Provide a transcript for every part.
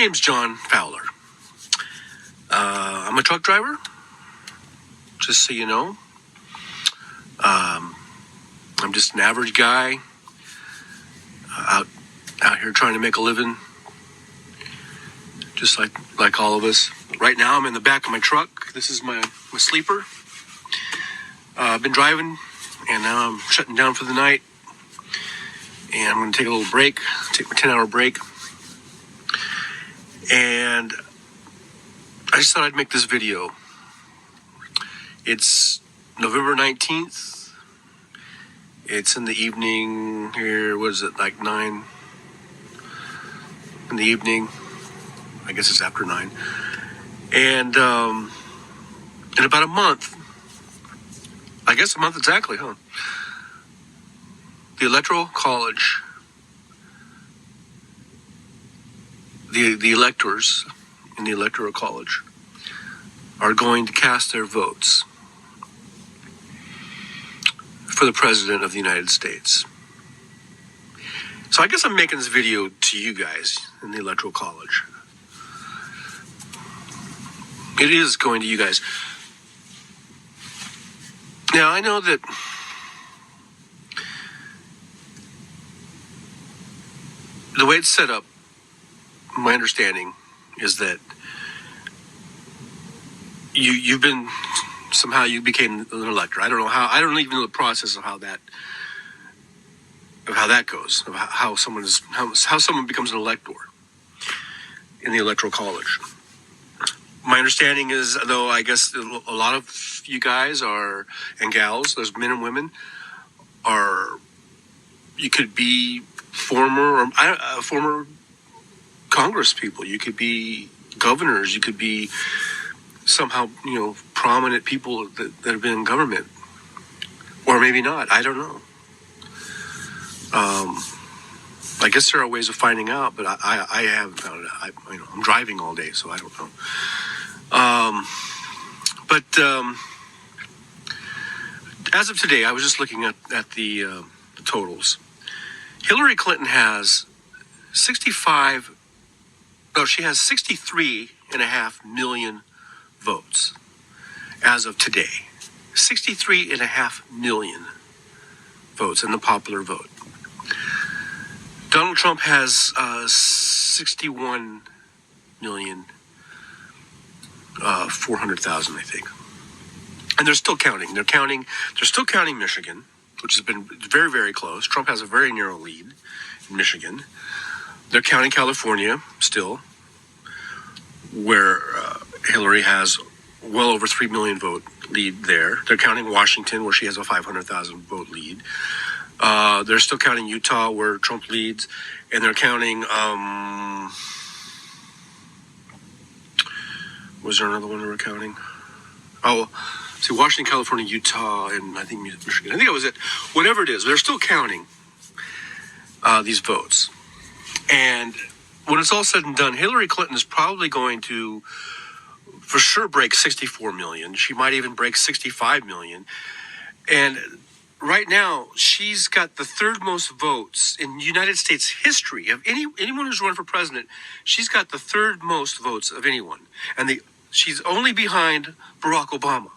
name's John Fowler. I'm a truck driver, just so you know. I'm just an average guy out here trying to make a living, just like all of us. Right now, I'm in the back of my truck. This is my sleeper. I've been driving, and now I'm shutting down for the night. And I'm going to take a little break, take my 10-hour break. And I just thought I'd make this video. It's November 19th. It's in the evening here. What is it, like 9 in the evening? I guess it's after 9. And in about a month, I guess a month exactly, huh? The Electoral College, the electors in the Electoral College are going to cast their votes for the President of the United States. So I guess I'm making this video to you guys in the Electoral College. It is going to you guys. Now, I know that the way it's set up, my understanding is that you became an elector. I don't know how. I don't even know the process of how that goes. Of how someone becomes an elector in the Electoral College. My understanding is, though, I guess a lot of you guys are, and gals, those men and women, are, you could be former Congress people. You could be governors. You could be somehow, prominent people that have been in government, or maybe not. I don't know. I guess there are ways of finding out, but I haven't found it out. I'm driving all day, so I don't know. But as of today, I was just looking at the totals. Hillary Clinton has 63.5 million votes as of today. 63.5 million votes in the popular vote. Donald Trump has 61,400,000, I think. And they're still counting. They're still counting Michigan, which has been very, very close. Trump has a very narrow lead in Michigan. They're counting California still, where Hillary has well over 3 million vote lead there. They're counting Washington, where she has a 500,000 vote lead. They're still counting Utah, where Trump leads. And they're counting, was there another one they were counting? Oh, see, Washington, California, Utah, and I think Michigan. I think that was it. Whatever it is, they're still counting these votes. And when it's all said and done, Hillary Clinton is probably going to, for sure, break 64 million. She might even break 65 million. And right now, she's got the third most votes in United States history of anyone who's run for president. She's got the third most votes of anyone. And she's only behind Barack Obama.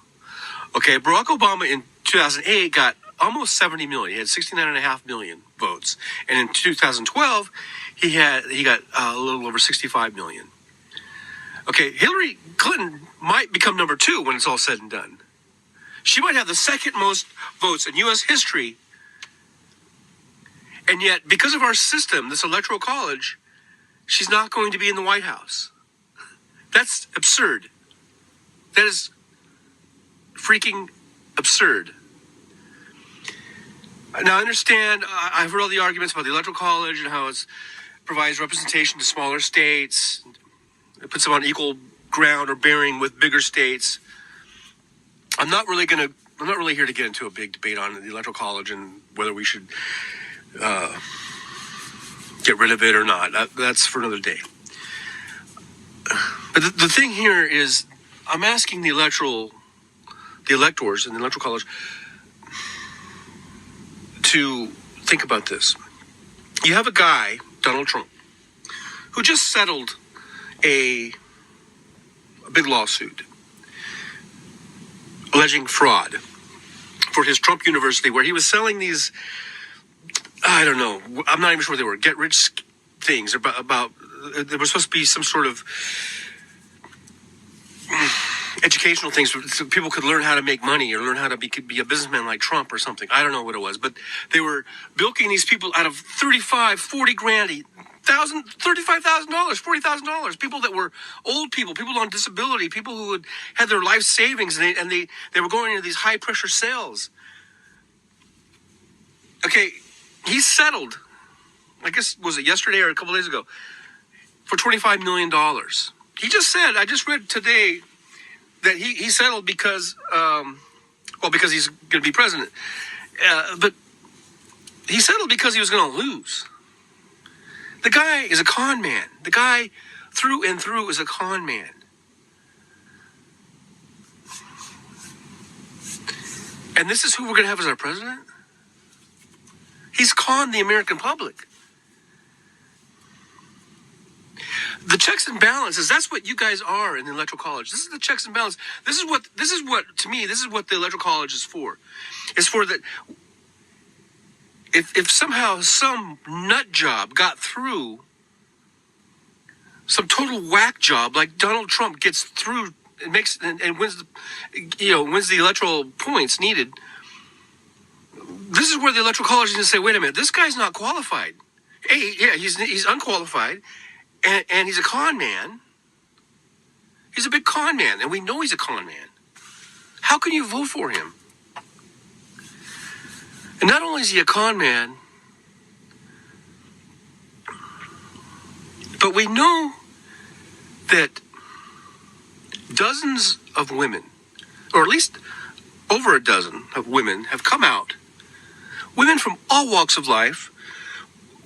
Okay, Barack Obama in 2008 got almost 70 million. He had 69.5 million votes. And in 2012, he got a little over 65 million. Okay, Hillary Clinton might become number 2 when it's all said and done. She might have the second most votes in U.S. history. And yet, because of our system, this Electoral College, she's not going to be in the White House. That's absurd. That is freaking absurd. Now, I understand, I've heard all the arguments about the Electoral College and how it provides representation to smaller states. It puts them on equal ground or bearing with bigger states. I'm not really here to get into a big debate on the Electoral College and whether we should get rid of it or not. That's for another day. But the thing here is, I'm asking the electors in the Electoral College to think about this. You have a guy, Donald Trump, who just settled a big lawsuit alleging fraud for his Trump University, where he was selling these, I don't know, I'm not even sure what they were, get-rich things about there was supposed to be some sort of educational things so people could learn how to make money or learn how to be a businessman like Trump or something. I don't know what it was, but they were bilking these people out of 35, 40 grand, $35,000, $40,000. People that were old people on disability, people who had their life savings, and they were going into these high pressure sales. Okay, he settled, I guess, was it yesterday or a couple days ago, for $25 million. He just said, I just read today that he settled because, because he's going to be president. But he settled because he was going to lose. The guy is a con man. The guy, through and through, is a con man. And this is who we're going to have as our president? He's conned the American public. The checks and balances, that's what you guys are in the Electoral College. This is the checks and balances. This is what, to me, this is what the Electoral College is for. It's for that if somehow some nut job got through, some total whack job like Donald Trump gets through and wins the electoral points needed, this is where the Electoral College is going to say, wait a minute, this guy's not qualified. Hey, yeah, he's unqualified. And he's a con man. He's a big con man, and we know he's a con man. How can you vote for him? And not only is he a con man, but we know that dozens of women, or at least over a dozen of women, have come out. Women from all walks of life,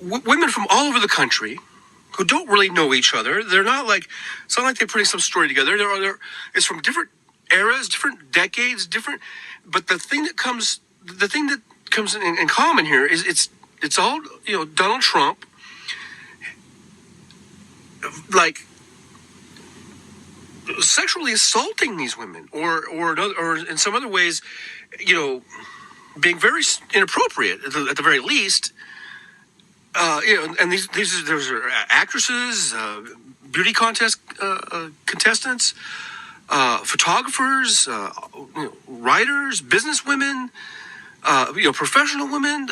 women from all over the country, who don't really know each other. They're not like, it's not like they're putting some story together. It's from different eras, different decades, but the thing that comes in common here is it's all, Donald Trump, like, sexually assaulting these women or in some other ways, being very inappropriate at the very least. And these are actresses, beauty contest contestants, photographers, writers, business women, professional women.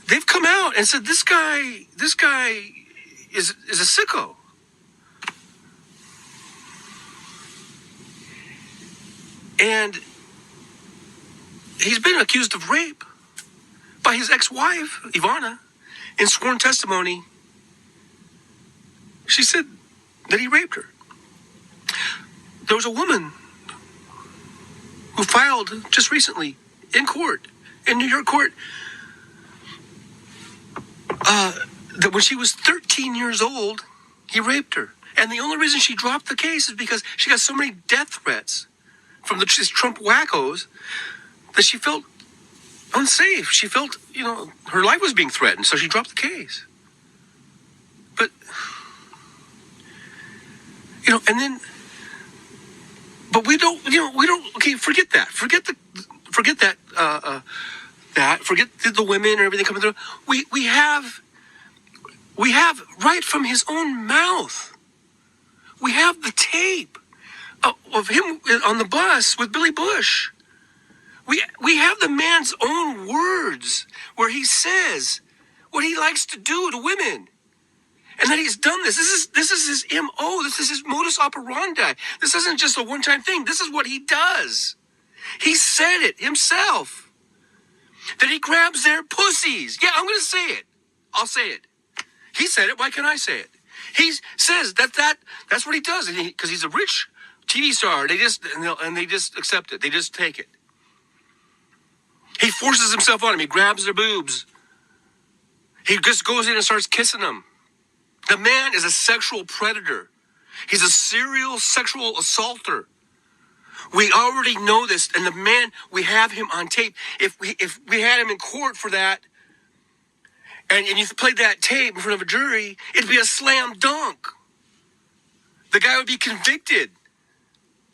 They've come out and said this guy is a sicko. And he's been accused of rape by his ex-wife, Ivana. In sworn testimony, she said that he raped her. There was a woman who filed just recently in court, in New York court, that when she was 13 years old, he raped her. And the only reason she dropped the case is because she got so many death threats from these Trump wackos that she felt unsafe. She felt, her life was being threatened, so she dropped the case. But, we don't, okay, forget that. Forget the women and everything coming through. We have right from his own mouth. We have the tape of him on the bus with Billy Bush. We have the man's own words where he says what he likes to do to women, and that he's done this. This is his MO. This is his modus operandi. This isn't just a one-time thing. This is what he does. He said it himself, that he grabs their pussies. Yeah, I'm going to say it. I'll say it. He said it. Why can't I say it? He says that's what he does, because he's a rich TV star. They just accept it. They just take it. He forces himself on him. He grabs their boobs. He just goes in and starts kissing them. The man is a sexual predator. He's a serial sexual assaulter. We already know this, and the man, we have him on tape. If we had him in court for that, and you played that tape in front of a jury, it'd be a slam dunk. The guy would be convicted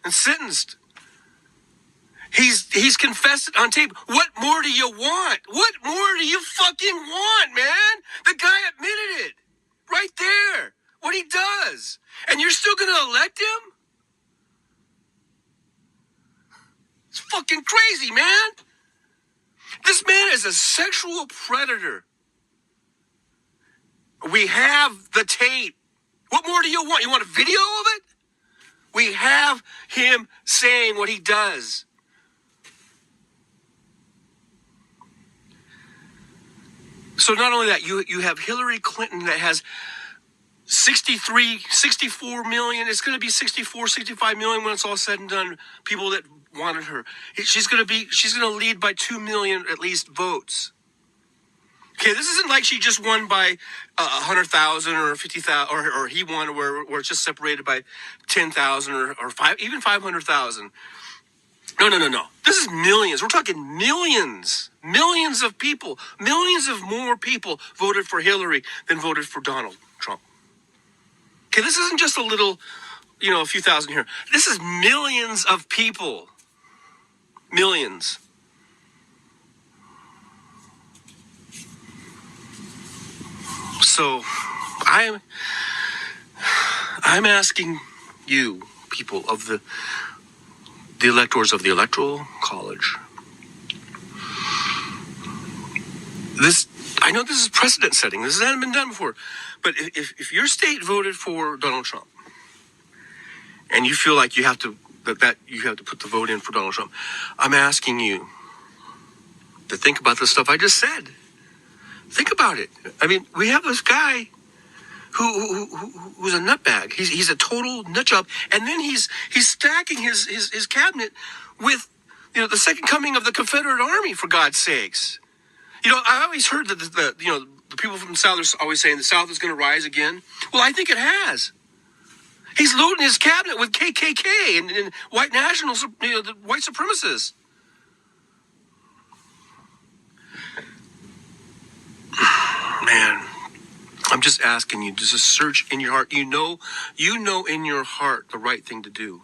and sentenced. He's confessed it on tape. What more do you want? What more do you fucking want, man? The guy admitted it. Right there. What he does. And you're still going to elect him? It's fucking crazy, man. This man is a sexual predator. We have the tape. What more do you want? You want a video of it? We have him saying what he does. So not only that, you have Hillary Clinton that has 64 million. It's going to be 64, 65 million when it's all said and done. People that wanted her. She's going to lead by 2 million at least votes. Okay, this isn't like she just won by 100,000 or 50,000, or he won where it's just separated by 10,000 or even 500,000. No. This is millions. We're talking millions of people. Millions of more people voted for Hillary than voted for Donald Trump. Okay, this isn't just a little, a few thousand here. This is millions of people. Millions. So, I'm asking you, people of the electors of the Electoral College. I know this is precedent setting. This hasn't been done before. But if your state voted for Donald Trump, and you feel like you have to you have to put the vote in for Donald Trump, I'm asking you to think about the stuff I just said. Think about it. I mean, we have this guy who's a nutbag. He's a total nutjob, and then he's stacking his cabinet with the second coming of the Confederate Army, for God's sakes. I always heard that the people from the South are always saying the South is going to rise again. Well, I think it has. He's loading his cabinet with KKK and white nationals, the white supremacists. Man, I'm just asking you, just a search in your heart. You know in your heart the right thing to do.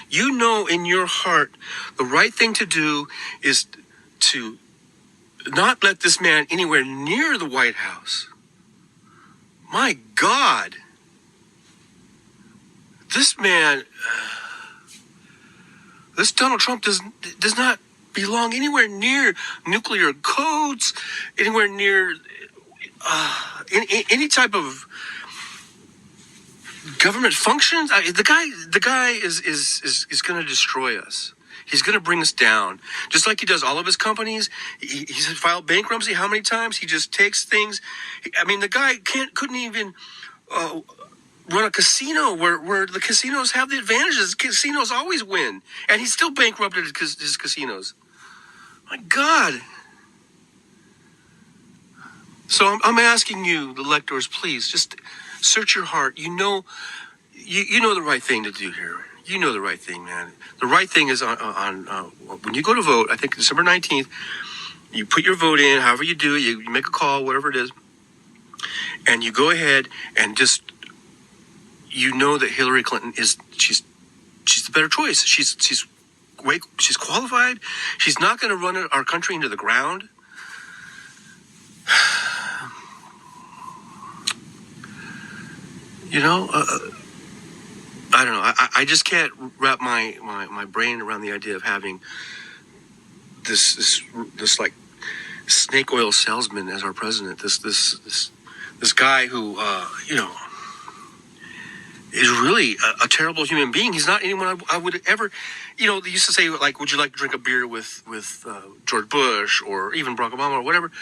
You know in your heart the right thing to do is to not let this man anywhere near the White House. My God. This man, this Donald Trump does not belong anywhere near nuclear codes, anywhere near any type of government functions. The guy is going to destroy us. He's going to bring us down, just like he does all of his companies. He's filed bankruptcy how many times? He just takes things. The guy couldn't even run a casino where the casinos have the advantages. Casinos always win, and he's still bankrupted his casinos. My God. So I'm asking you, the electors, please just search your heart. You know the right thing to do here. You know the right thing, man. The right thing is on when you go to vote. I think December 19th. You put your vote in, however you do it. You make a call, whatever it is, and you go ahead and just that Hillary Clinton she's the better choice. She's qualified. She's not going to run our country into the ground. I don't know. I just can't wrap my brain around the idea of having this like snake oil salesman as our president. This guy who is really a terrible human being. He's not anyone I would ever. They used to say, like, would you like to drink a beer with George Bush or even Barack Obama or whatever?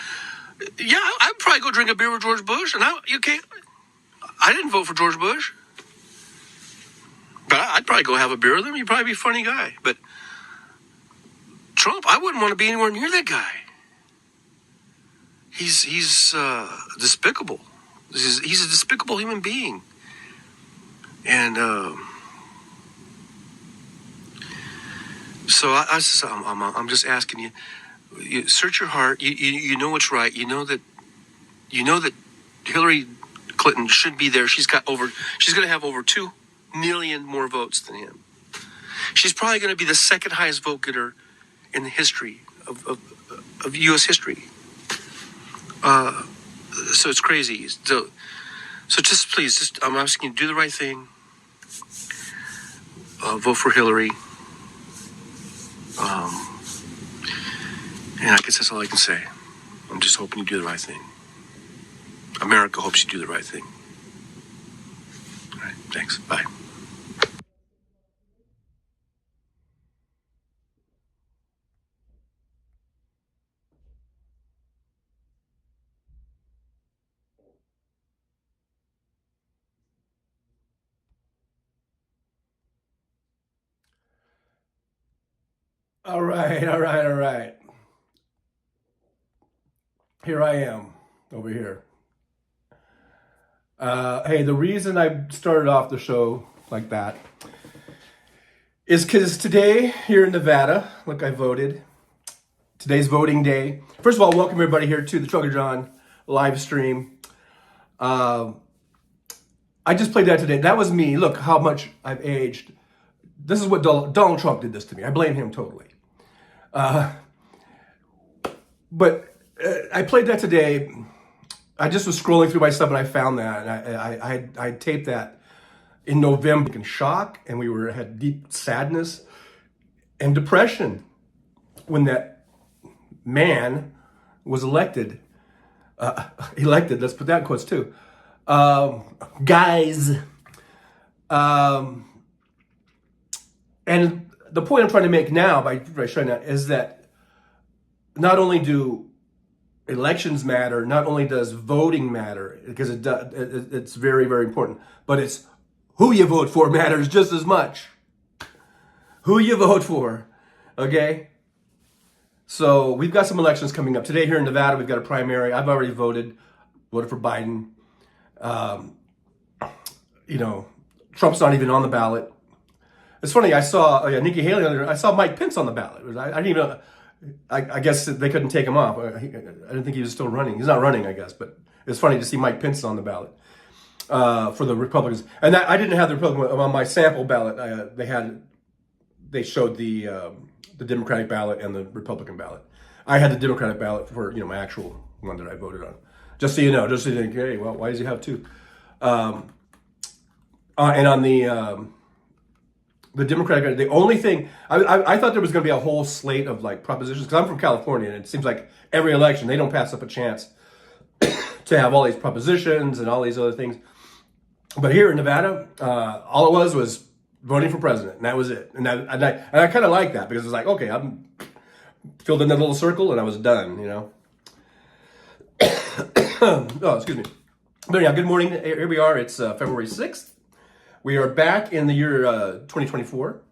Yeah, I'd probably go drink a beer with George Bush. And I didn't vote for George Bush. But I'd probably go have a beer with him. He'd probably be a funny guy. But Trump, I wouldn't want to be anywhere near that guy. He's despicable. He's a despicable human being. And so I'm just asking you, search your heart. You know what's right. You know that you know that Hillary Clinton should be there. She's going to have over 2 million more votes than him. She's probably going to be the second highest vote getter in the history of U.S. history. So it's crazy. So just please, I'm asking you to do the right thing. Vote for Hillary. And I guess that's all I can say. I'm just hoping you do the right thing. America hopes you do the right thing. All right, thanks. Bye. All right. Here I am, over here. Hey, the reason I started off the show like that is because today, here in Nevada, look, I voted. Today's voting day. First of all, welcome everybody here to the Trucker John live stream. I just played that today. That was me. Look how much I've aged. This is what Donald Trump did this to me. I blame him totally. But I played that today. I just was scrolling through my stuff and I found that. And I taped that in November in shock, and we had deep sadness and depression when that man was elected. Let's put that in quotes too. Guys. And the point I'm trying to make now by showing that is that not only do elections matter, not only does voting matter, because it's very, very important, but it's who you vote for matters just as much. Who you vote for, okay? So we've got some elections coming up. Today here in Nevada, we've got a primary. I've already voted for Biden. Trump's not even on the ballot. It's funny, I saw Nikki Haley on there. I saw Mike Pence on the ballot. I didn't even know. I guess they couldn't take him off. I didn't think he was still running. He's not running, I guess. But it's funny to see Mike Pence on the ballot for the Republicans. And I didn't have the Republican on my sample ballot. They showed the Democratic ballot and the Republican ballot. I had the Democratic ballot for my actual one that I voted on. Just so you know, just so you think, hey, well, why does he have two? And on the Democratic, the only thing, I thought there was going to be a whole slate of like propositions, because I'm from California, and it seems like every election, they don't pass up a chance to have all these propositions and all these other things. But here in Nevada, all it was voting for president, and that was it. And I kind of like that, because it's like, okay, I'm filled in that little circle, and I was done, Oh, excuse me. But yeah, good morning. Here we are. It's February 6th. We are back in the year 2024,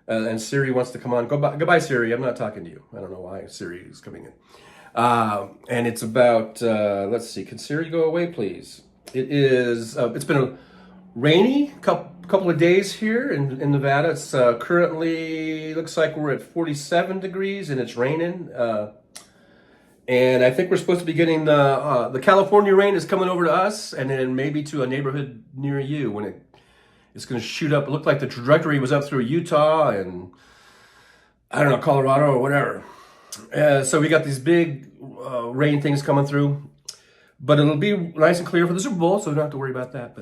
and Siri wants to come on. Goodbye, Siri. I'm not talking to you. I don't know why Siri is coming in. And it's about, let's see, can Siri go away, please? It's been a rainy couple of days here in Nevada. It's currently, looks like we're at 47 degrees, and it's raining. And I think we're supposed to be getting the California rain is coming over to us, and then maybe to a neighborhood near you when it's going to shoot up. It looked like the trajectory was up through Utah and, I don't know, Colorado or whatever. So we got these big rain things coming through. But it'll be nice and clear for the Super Bowl, so we don't have to worry about that.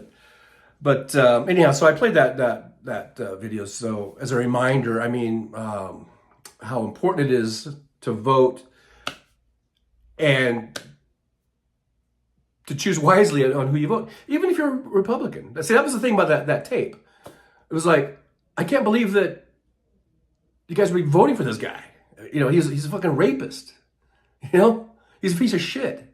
But anyhow, so I played that video. So as a reminder, how important it is to vote and to choose wisely on who you vote, even if you're a Republican. See, that was the thing about that tape. It was like, I can't believe that you guys would be voting for this guy. He's a fucking rapist. He's a piece of shit.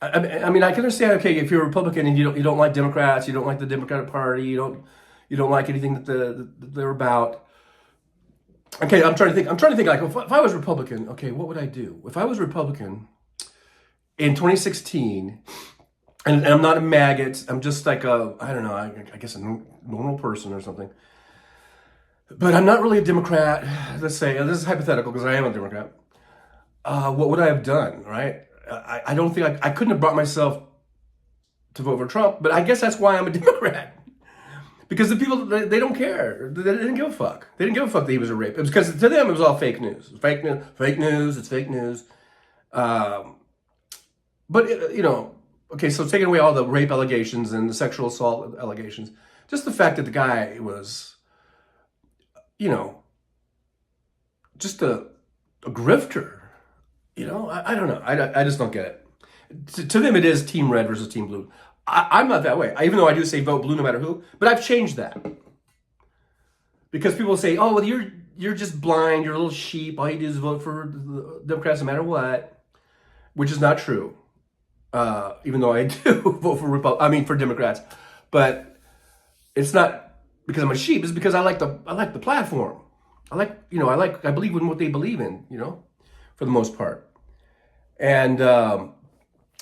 I can understand, okay, if you're a Republican and you don't like Democrats, you don't like the Democratic Party, you don't like anything that they're about. Okay, I'm trying to think like, if I was Republican, okay, what would I do? If I was Republican in 2016, and I'm not a maggot, I'm just like I guess a normal person or something. But I'm not really a Democrat. Let's say, this is hypothetical because I am a Democrat. What would I have done, right? I don't think I couldn't have brought myself to vote for Trump, but I guess that's why I'm a Democrat. Because the people, they don't care. They didn't give a fuck. They didn't give a fuck that he was a rapist. It was because to them, it was all fake news. Fake news, fake news, it's fake news. But, okay, so taking away all the rape allegations and the sexual assault allegations, just the fact that the guy was, just a grifter, I don't know. I just don't get it. To them, it is Team Red versus Team Blue. I'm not that way. Even though I do say vote blue no matter who, but I've changed that. Because people say, oh, well, you're just blind, you're a little sheep, all you do is vote for the Democrats no matter what, which is not true. Even though I do vote for Democrats. But it's not because I'm a sheep, it's because I like the platform. I believe in what they believe in, for the most part. And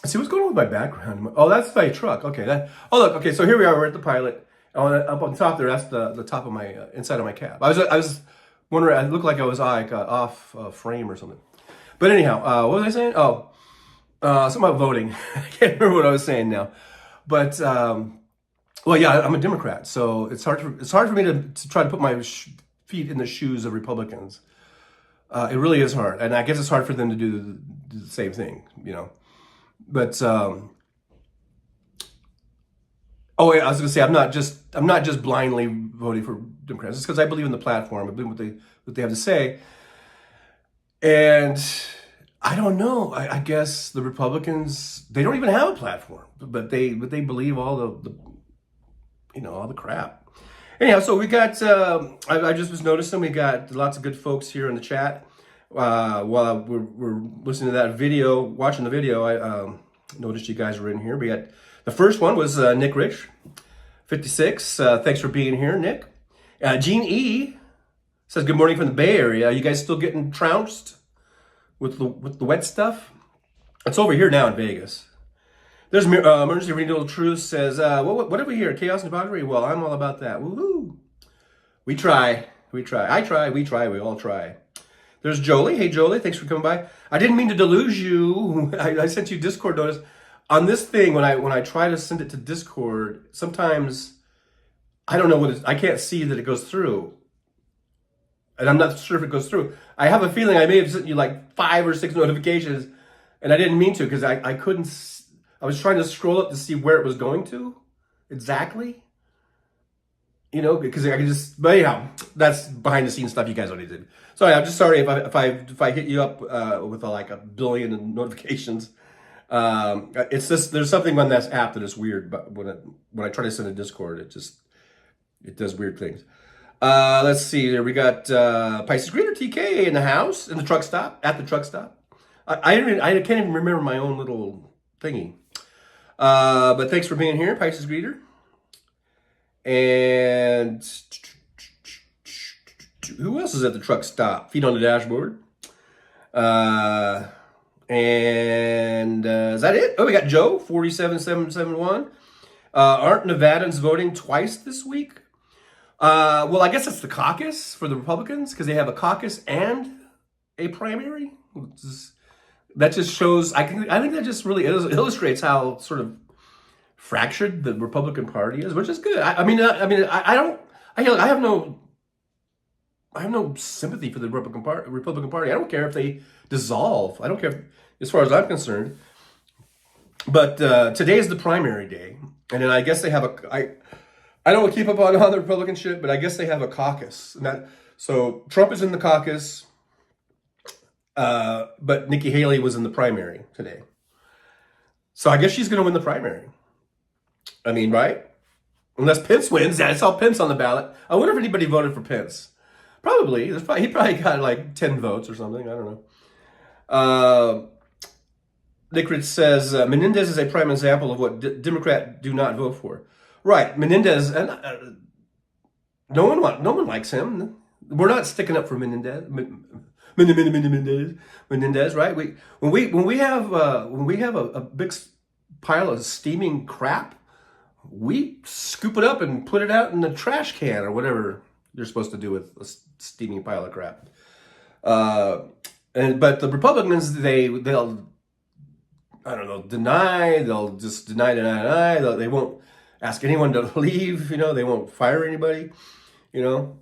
see what's going on with my background. Oh, that's my truck. Okay. Look. Okay. So here we are. We're at the pilot. Up on top there. That's the top of my inside of my cab. I was wondering. I looked like I was like off frame or something. But anyhow, what was I saying? Oh, something about voting. I can't remember what I was saying now. But well, yeah, I'm a Democrat, so it's hard for me to try to put my feet in the shoes of Republicans. It really is hard, and I guess it's hard for them to do the same thing, But oh yeah, I was gonna say I'm not just blindly voting for Democrats. It's because I believe in the platform. I believe what they have to say, and I don't know. I guess the Republicans, they don't even have a platform, but they believe all the all the crap. Anyhow, so we got. I just was noticing we got lots of good folks here in the chat. While we're listening to that video, watching the video, I noticed you guys were in here. We got the first one was Nick Rich, 56. Thanks for being here, Nick. Gene E says good morning from the Bay Area. You guys still getting trounced with the wet stuff? It's over here now in Vegas. There's Emergency Renewal Truth says, what do we hear? Chaos and debauchery? Well, I'm all about that. Woohoo! We try. I try. We try. We all try. There's Jolie. Hey, Jolie, thanks for coming by. I didn't mean to deluge you. I sent you Discord notice. On this thing, when I try to send it to Discord, sometimes I don't know what I can't see that it goes through. And I'm not sure if it goes through. I have a feeling I may have sent you like 5 or 6 notifications, and I didn't mean to because I couldn't. I was trying to scroll up to see where it was going to exactly. Because I can just. But anyhow, that's behind the scenes stuff you guys don't need to do. So I'm just sorry if I hit you up with like a billion notifications. It's just there's something on this app that is weird. But when I try to send a Discord, it does weird things. Let's see. There we got Pisces Greeter TK in the house at the truck stop. I can't even remember my own little thingy. But thanks for being here, Pisces Greeter. And who else is at the truck stop? Feet on the dashboard. And is that it? Oh, we got Joe, 47771. Aren't Nevadans voting twice this week? Well, I guess it's the caucus for the Republicans because they have a caucus and a primary. That just shows. I think that just really illustrates how sort of fractured the Republican Party is, which is good. I have no sympathy for the Republican Party. I don't care if they dissolve. I don't care as far as I'm concerned. But today is the primary day, and then I guess they have I don't keep up on all the Republican shit, but I guess they have a caucus. So Trump is in the caucus, but Nikki Haley was in the primary today. So I guess she's going to win the primary. I mean, right? Unless Pence wins. Yeah, I saw Pence on the ballot. I wonder if anybody voted for Pence. Probably. He probably got like 10 votes or something. I don't know. Nick Rich says, Menendez is a prime example of what Democrats do not vote for. Right, Menendez, and no one likes him. We're not sticking up for Menendez. Menendez, right? When we have a big pile of steaming crap, we scoop it up and put it out in the trash can or whatever you're supposed to do with a steaming pile of crap. But the Republicans, they'll I don't know, deny. They'll just deny. They won't ask anyone to leave. They won't fire anybody. You know.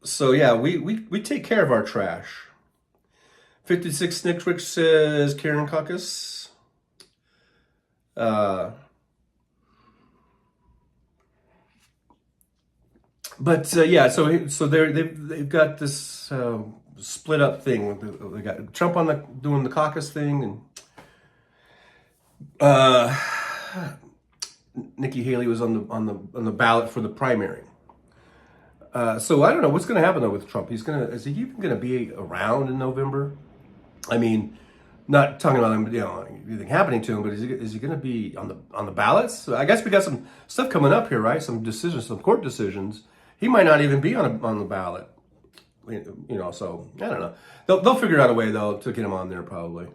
So yeah, we take care of our trash. 56 Snickrick says Karen Caucus. But yeah, so they've got this split up thing. They got Trump doing the caucus thing, and Nikki Haley was on the ballot for the primary. So I don't know what's going to happen though with Trump. Is he even going to be around in November? I mean, not talking about him, anything happening to him, but is he going to be on the ballots? So I guess we got some stuff coming up here, right? Some decisions, some court decisions. He might not even be on the ballot. So I don't know. They'll figure out a way though to get him on there probably.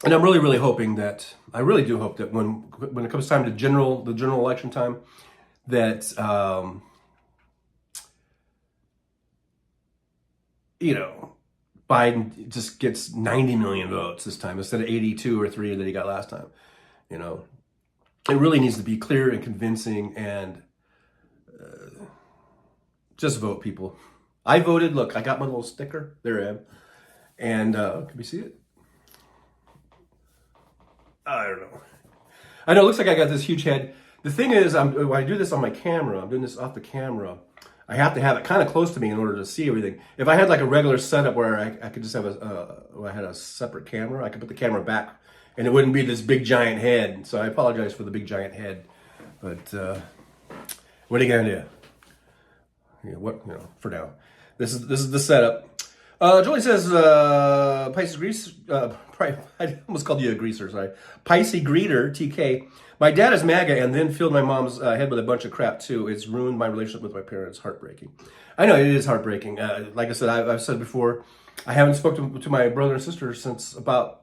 And I'm really, really hoping that I really do hope that when it comes time to the general election time, that Biden just gets 90 million votes this time instead of 82 or 3 that he got last time. It really needs to be clear and convincing, and just vote, people. I voted. Look, I got my little sticker. There I am. And can we see it? I don't know. I know it looks like I got this huge head. The thing is, when I do this on my camera, I'm doing this off the camera, I have to have it kind of close to me in order to see everything. If I had like a regular setup where I could just have I had a separate camera, I could put the camera back and it wouldn't be this big giant head. So I apologize for the big giant head. But what are you gonna do? For now. This is the setup. Julie says, Pisces Grease, I almost called you a greaser, sorry. Pisces Greeter, TK. My dad is MAGA and then filled my mom's head with a bunch of crap too. It's ruined my relationship with my parents. Heartbreaking. I know, it is heartbreaking. Like I said, I've said before, I haven't spoken to my brother and sister since about,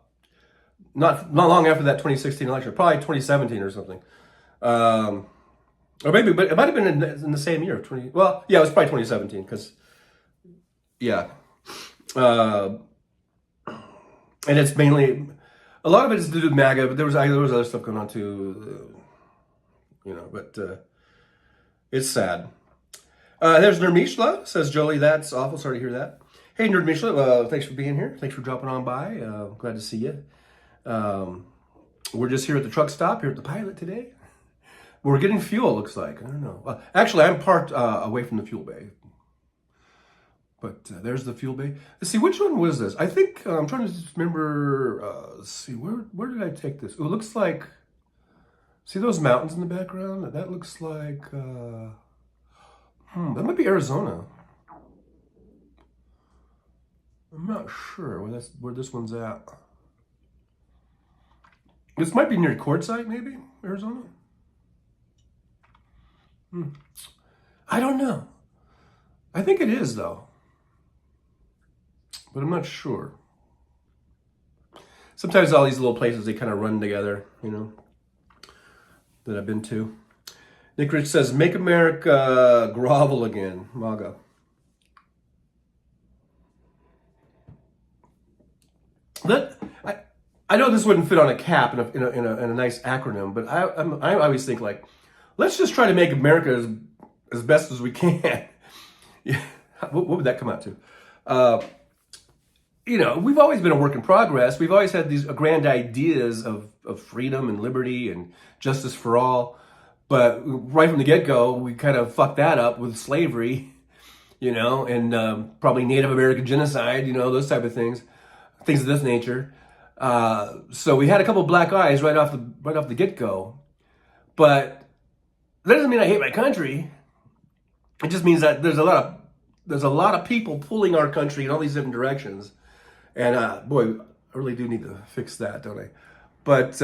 not long after that 2016 election, probably 2017 or something. Or maybe, but it might have been in the same year, it was probably 2017, because, yeah. And it's mainly, a lot of it is to do with MAGA, but there was other stuff going on too, but it's sad. There's Nerdmishla, says Jolie, that's awful, sorry to hear that. Hey Nerdmishla, thanks for being here, thanks for dropping on by, glad to see you. We're just here at the truck stop, here at the Pilot today. We're getting fuel, looks like, I don't know. Actually, I'm parked away from the fuel bay. But there's the fuel bay. Let's see, which one was this? I think, I'm trying to remember, let's see, where did I take this? Oh, it looks like, see those mountains in the background? That looks like, that might be Arizona. I'm not sure where this one's at. This might be near Quartzsite, maybe, Arizona? I don't know. I think it is, though. But I'm not sure. Sometimes all these little places, they kind of run together, that I've been to. Nick Rich says, make America grovel again, MAGA. I know this wouldn't fit on a cap in a nice acronym, but I always think like, let's just try to make America as best as we can. Yeah, what would that come out to? We've always been a work in progress. We've always had these grand ideas of freedom and liberty and justice for all. But right from the get-go, we kind of fucked that up with slavery, and probably Native American genocide, those type of things of this nature. So we had a couple of black eyes right off the get-go. But that doesn't mean I hate my country. It just means that there's a lot of people pulling our country in all these different directions. And boy, I really do need to fix that, don't I? But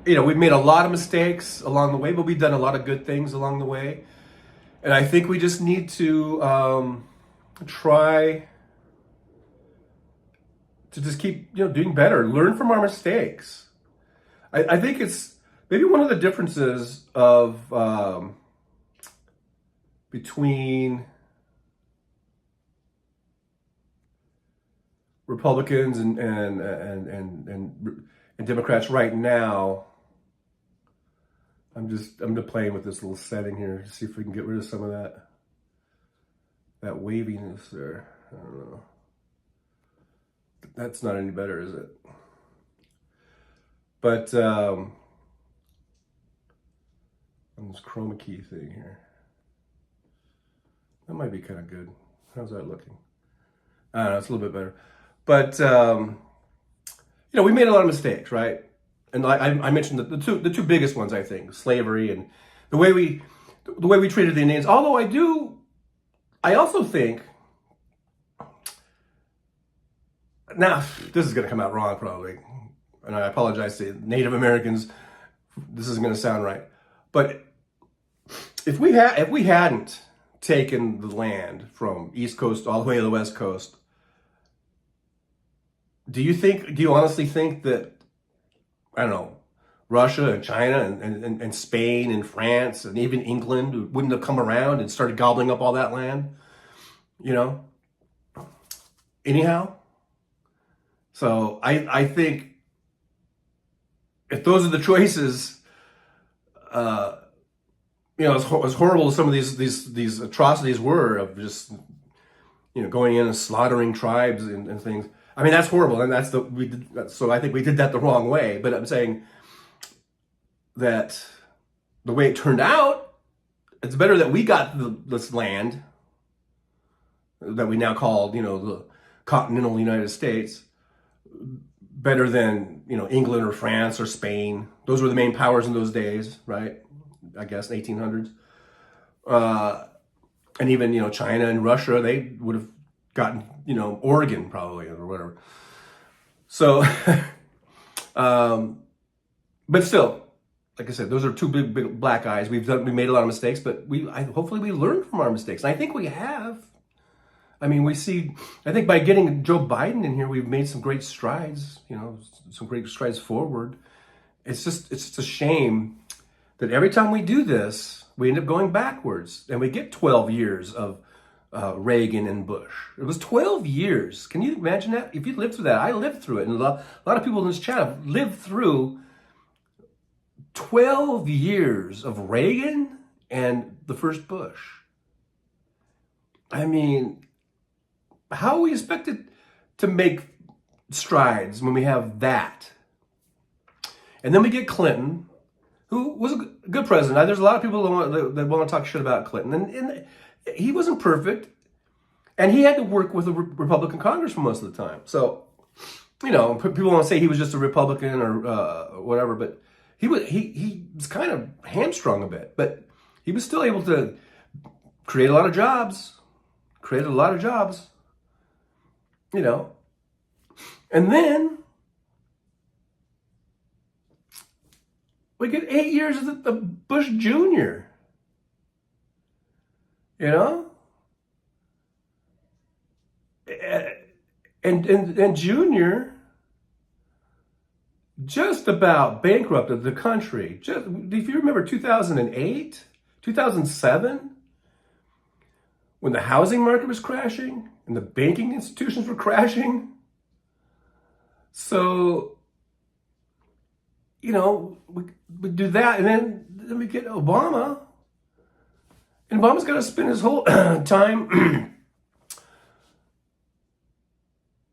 we've made a lot of mistakes along the way, but we've done a lot of good things along the way. And I think we just need to try to just keep doing better, learn from our mistakes. I think it's maybe one of the differences of between Republicans and Democrats right now. I'm just playing with this little setting here to see if we can get rid of some of that waviness there. I don't know. That's not any better, is it? But on this chroma key thing here, that might be kind of good. How's that looking? I don't know, it's a little bit better. But we made a lot of mistakes, right? And I mentioned the two biggest ones, I think, slavery and the way we treated the Indians. Although I also think, now this is going to come out wrong probably, and I apologize to Native Americans. This isn't going to sound right, but if we hadn't taken the land from East Coast all the way to the West Coast, do you honestly think that, I don't know, Russia and China and Spain and France and even England wouldn't have come around and started gobbling up all that land? Anyhow, so I think if those are the choices, as horrible as some of these atrocities were of just going in and slaughtering tribes and things. I mean, that's horrible, and so I think we did that the wrong way. But I'm saying that the way it turned out, it's better that we got this land that we now call, the continental United States, better than, England or France or Spain. Those were the main powers in those days, right? I guess 1800s. And even, China and Russia, they would have gotten, Oregon probably or whatever. So, but still, like I said, those are two big black eyes. We made a lot of mistakes, but hopefully we learned from our mistakes. And I think we have. I mean, I think by getting Joe Biden in here, we've made some great strides, some great strides forward. It's just a shame that every time we do this, we end up going backwards, and we get 12 years of Reagan and Bush. It was 12 years. Can you imagine that? If you lived through that, I lived through it. And a lot of people in this chat have lived through 12 years of Reagan and the first Bush. I mean, how are we expected to make strides when we have that? And then we get Clinton, who was a good president. There's a lot of people that want to talk shit about Clinton. And he wasn't perfect. And he had to work with a Republican Congress for most of the time. So, people want to say he was just a Republican or whatever, but he was kind of hamstrung a bit. But he was still able to create a lot of jobs. And then we get 8 years of Bush Jr., and Jr. just about bankrupted the country. If you remember 2008, 2007, when the housing market was crashing and the banking institutions were crashing. So, we do that, and then we get Obama. And Obama's got to spend his whole time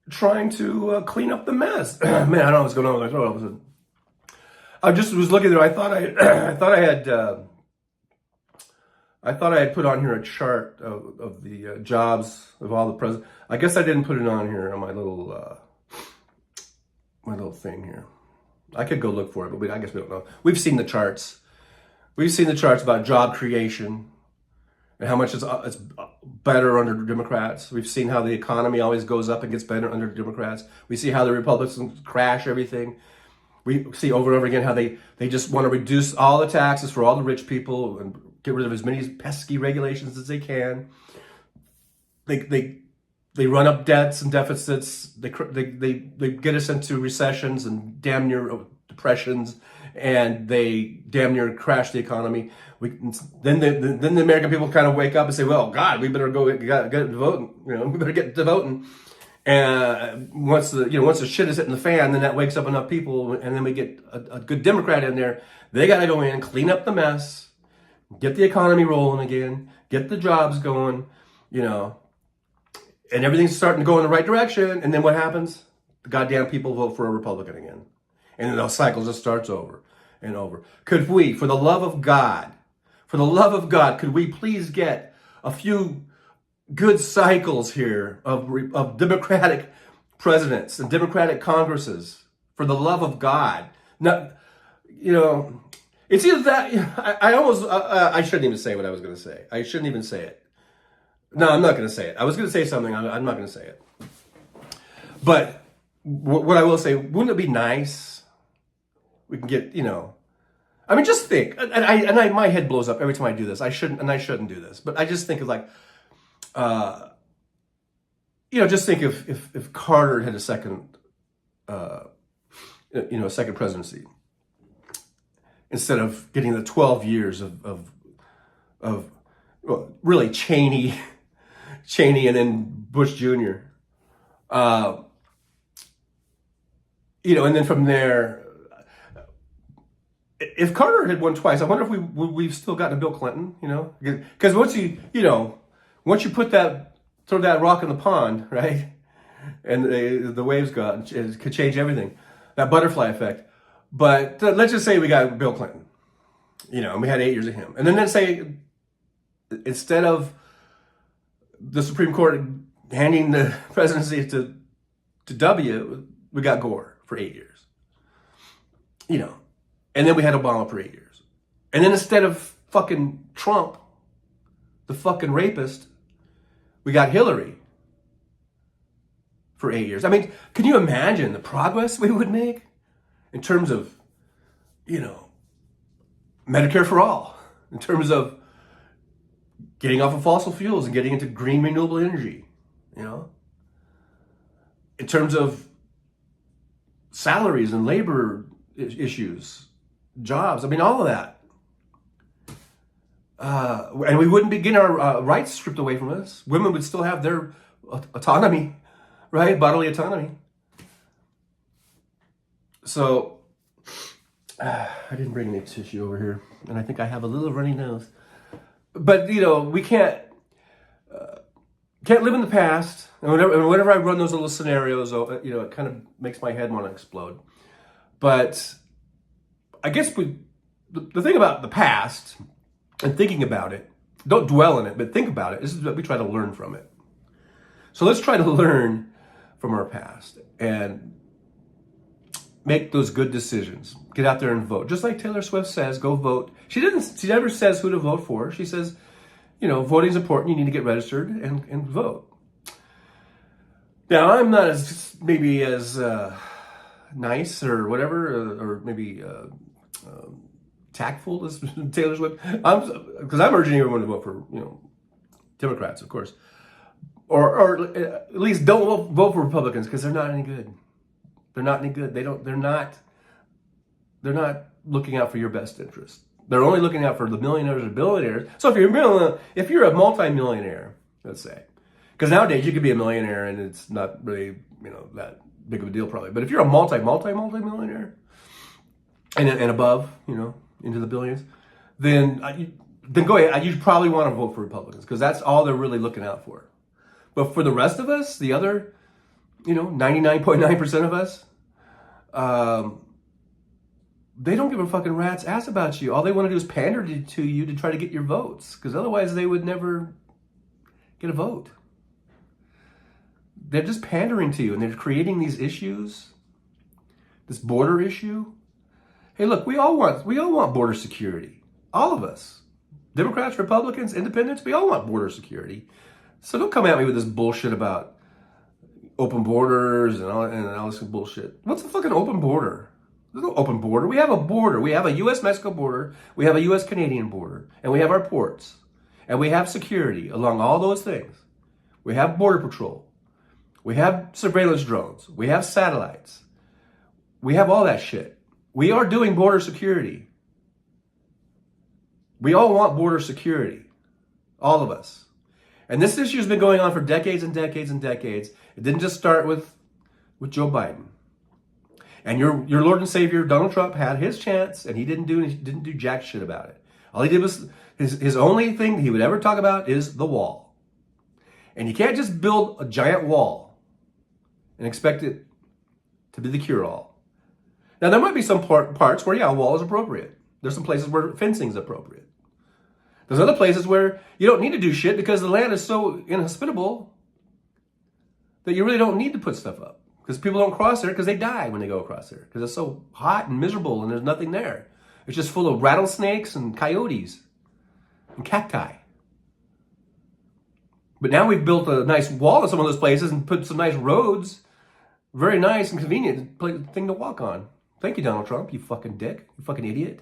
trying to clean up the mess. Man, I don't know what's going on with my throat all of a sudden. I just was looking there. I thought I had put on here a chart of the jobs of all the presidents. I guess I didn't put it on here on my little thing here. I could go look for it, but I guess we don't know. We've seen the charts. We've seen the charts about job creation and how much it's better under Democrats. We've seen how the economy always goes up and gets better under Democrats. We see how the Republicans crash everything. We see over and over again how they just want to reduce all the taxes for all the rich people and get rid of as many pesky regulations as they can. They run up debts and deficits. They get us into recessions and damn near depressions, and they damn near crashed the economy. Then the American people kind of wake up and say, well, God, we better get to voting. We better get to voting. And once the shit is hitting the fan, then that wakes up enough people, and then we get a good Democrat in there. They got to go in, clean up the mess, get the economy rolling again, get the jobs going, and everything's starting to go in the right direction. And then what happens? The goddamn people vote for a Republican again. And then the cycle just starts over and over. Could we, for the love of God, could we please get a few good cycles here of Democratic presidents and Democratic Congresses? For the love of God. Not, it's either that, I shouldn't even say what I was going to say. I shouldn't even say it. No, I'm not going to say it. I was going to say something. I'm not going to say it. But what I will say, wouldn't it be nice? We can get, just think. And my head blows up every time I do this. I shouldn't do this. But I just think of just think if Carter had a second, second presidency, instead of getting the 12 years of really Cheney and then Bush Jr. And then from there, if Carter had won twice, I wonder if we've still gotten a Bill Clinton, because once you throw that rock in the pond, right, and the waves go out, it could change everything, that butterfly effect. But let's just say we got Bill Clinton, and we had 8 years of him, and then let's say instead of the Supreme Court handing the presidency to W, we got Gore for 8 years, and then we had Obama for 8 years, and then instead of fucking Trump, the fucking rapist, we got Hillary for 8 years. I mean, can you imagine the progress we would make in terms of, Medicare for all, in terms of getting off of fossil fuels and getting into green renewable energy, in terms of salaries and labor issues, jobs, all of that. And we wouldn't be getting our rights stripped away from us. Women would still have their autonomy, right? Bodily autonomy. So, I didn't bring any tissue over here, and I think I have a little runny nose. But, we can't live in the past. And whenever I run those little scenarios, it kind of makes my head want to explode. But I guess the thing about the past and thinking about it, don't dwell in it, but think about it. This is what we try to learn from it. So let's try to learn from our past and make those good decisions. Get out there and vote. Just like Taylor Swift says, go vote. She never says who to vote for. She says, voting is important. You need to get registered and vote. Now, I'm not as nice or whatever, or maybe tactful as Taylor Swift. Because I'm urging everyone to vote for, Democrats, of course. Or at least don't vote for Republicans, because they're not any good. They're not any good. They're not looking out for your best interest. They're only looking out for the millionaires or billionaires. So if you're a multi-millionaire, let's say, because nowadays you could be a millionaire and it's not really, that big of a deal probably. But if you're a multi-millionaire and above, into the billions, then go ahead. You probably want to vote for Republicans, because that's all they're really looking out for. But for the rest of us, the other, 99.9% of us, they don't give a fucking rat's ass about you. All they want to do is pander to you to try to get your votes, because otherwise they would never get a vote. They're just pandering to you, and they're creating these issues, this border issue. Hey, look, we all want border security. All of us. Democrats, Republicans, Independents, we all want border security. So don't come at me with this bullshit about open borders and all this bullshit. What's a fucking open border? There's no open border. We have a border. We have a U.S.-Mexico border. We have a U.S.-Canadian border. And we have our ports. And we have security along all those things. We have border patrol. We have surveillance drones. We have satellites. We have all that shit. We are doing border security. We all want border security. All of us. And this issue has been going on for decades and decades and decades. It didn't just start with Joe Biden. And your Lord and Savior, Donald Trump, had his chance, and he didn't do jack shit about it. All he did was, his only thing he would ever talk about is the wall. And you can't just build a giant wall and expect it to be the cure-all. Now, there might be some parts where, yeah, a wall is appropriate. There's some places where fencing is appropriate. There's other places where you don't need to do shit because the land is so inhospitable that you really don't need to put stuff up. Because people don't cross there because they die when they go across there. Because it's so hot and miserable and there's nothing there. It's just full of rattlesnakes and coyotes and cacti. But now we've built a nice wall in some of those places and put some nice roads. Very nice and convenient thing to walk on. Thank you, Donald Trump, you fucking dick. You fucking idiot.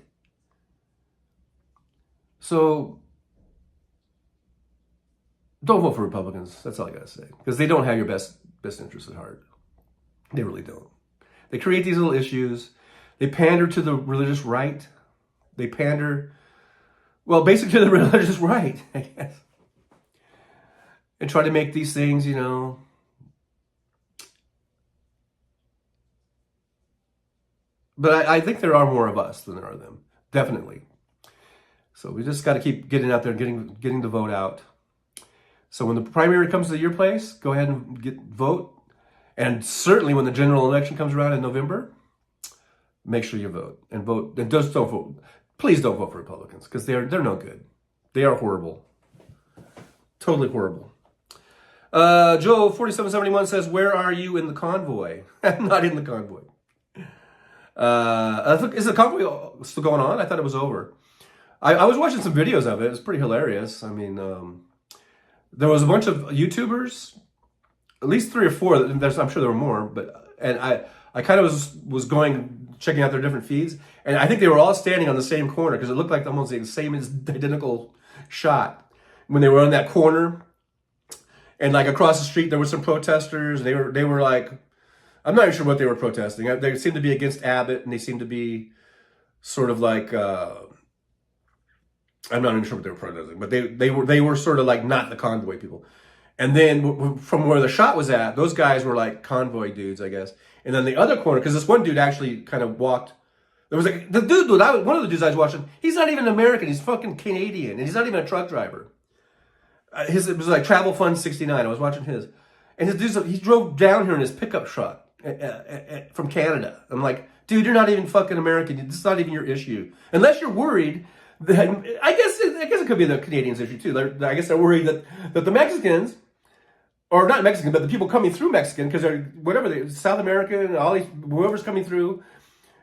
So, don't vote for Republicans. That's all I gotta say. Because they don't have your best interests at heart. They really don't. They create these little issues. They pander to the religious right. They pander, well, basically to the religious right, I guess. And try to make these things, you know, but I think there are more of us than there are them. Definitely. So we just got to keep getting out there and getting the vote out. So when the primary comes to your place, go ahead and vote. And certainly when the general election comes around in November, make sure you vote. And vote. And just don't vote. Please don't vote for Republicans because they're no good. They are horrible. Totally horrible. Joe 4771 says, "Where are you in the convoy?" I'm not in the convoy. Is the convoy still going on? I thought it was over. I was watching some videos of it. It was pretty hilarious. I mean, there was a bunch of YouTubers, at least 3 or 4. I'm sure there were more, and I kind of was checking out their different feeds, and I think they were all standing on the same corner because it looked like almost the same identical shot when they were on that corner. And like across the street, there were some protesters. They were like, I'm not even sure what they were protesting. They seemed to be against Abbott, and they seemed to be sort of like, I'm not even sure what they were protesting, but they were sort of like not the convoy people. And then from where the shot was at, those guys were like convoy dudes, I guess. And then the other corner, because this one dude actually kind of walked. There was like one of the dudes I was watching. He's not even American. He's fucking Canadian, and he's not even a truck driver. It was like Travel Fund 69. I was watching his, and he drove down here in his pickup truck from Canada. I'm like, dude, you're not even fucking American. This is not even your issue, unless you're worried that I guess it could be the Canadians' issue too. I guess they're worried that the Mexicans, or not Mexican, but the people coming through Mexican, because they're South American and all these whoever's coming through,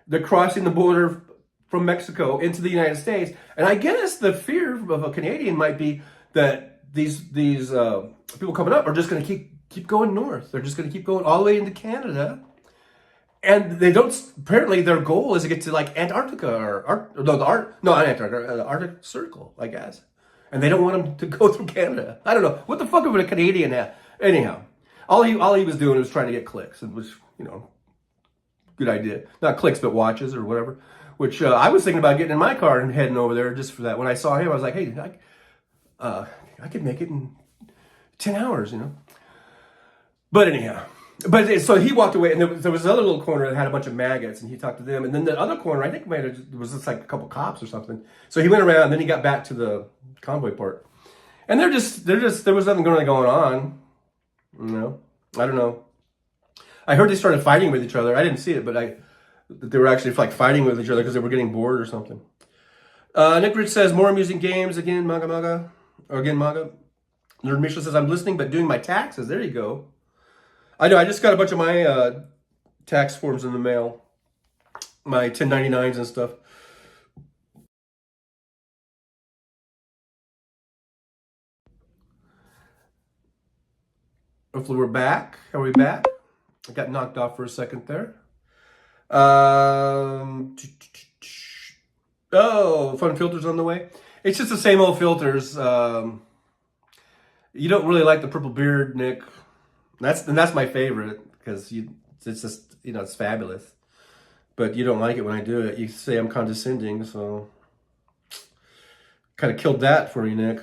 they're crossing the border from Mexico into the United States. And I guess the fear of a Canadian might be that these people coming up are just going to keep going north. They're just going to keep going all the way into Canada, and they don't. Apparently, their goal is to get to like Antarctica not Antarctica, the Arctic Circle, I guess. And they don't want them to go through Canada. I don't know what the fuck would a Canadian have. Anyhow, all he was doing was trying to get clicks, and was good idea. Not clicks, but watches or whatever. Which I was thinking about getting in my car and heading over there just for that. When I saw him, I was like, hey, I could make it in 10 hours, But anyhow, so he walked away, and there was another little corner that had a bunch of maggots, and he talked to them. And then the other corner, I think was just like a couple cops or something. So he went around, and then he got back to the convoy part. And there was nothing really going on. I don't know. I heard they started fighting with each other. I didn't see it, but they were actually like fighting with each other because they were getting bored or something. Nick Rich says, more amusing games again, MAGA. Nerd Misha says, I'm listening but doing my taxes. There you go. I know, I just got a bunch of my tax forms in the mail. My 1099s and stuff. Hopefully we're back. Are we back? I got knocked off for a second there. Fun filters on the way. It's just the same old filters. You don't really like the purple beard, Nick. That's my favorite because it's just it's fabulous. but you don't like it when I do it. You say I'm condescending, so kind of killed that for you, Nick.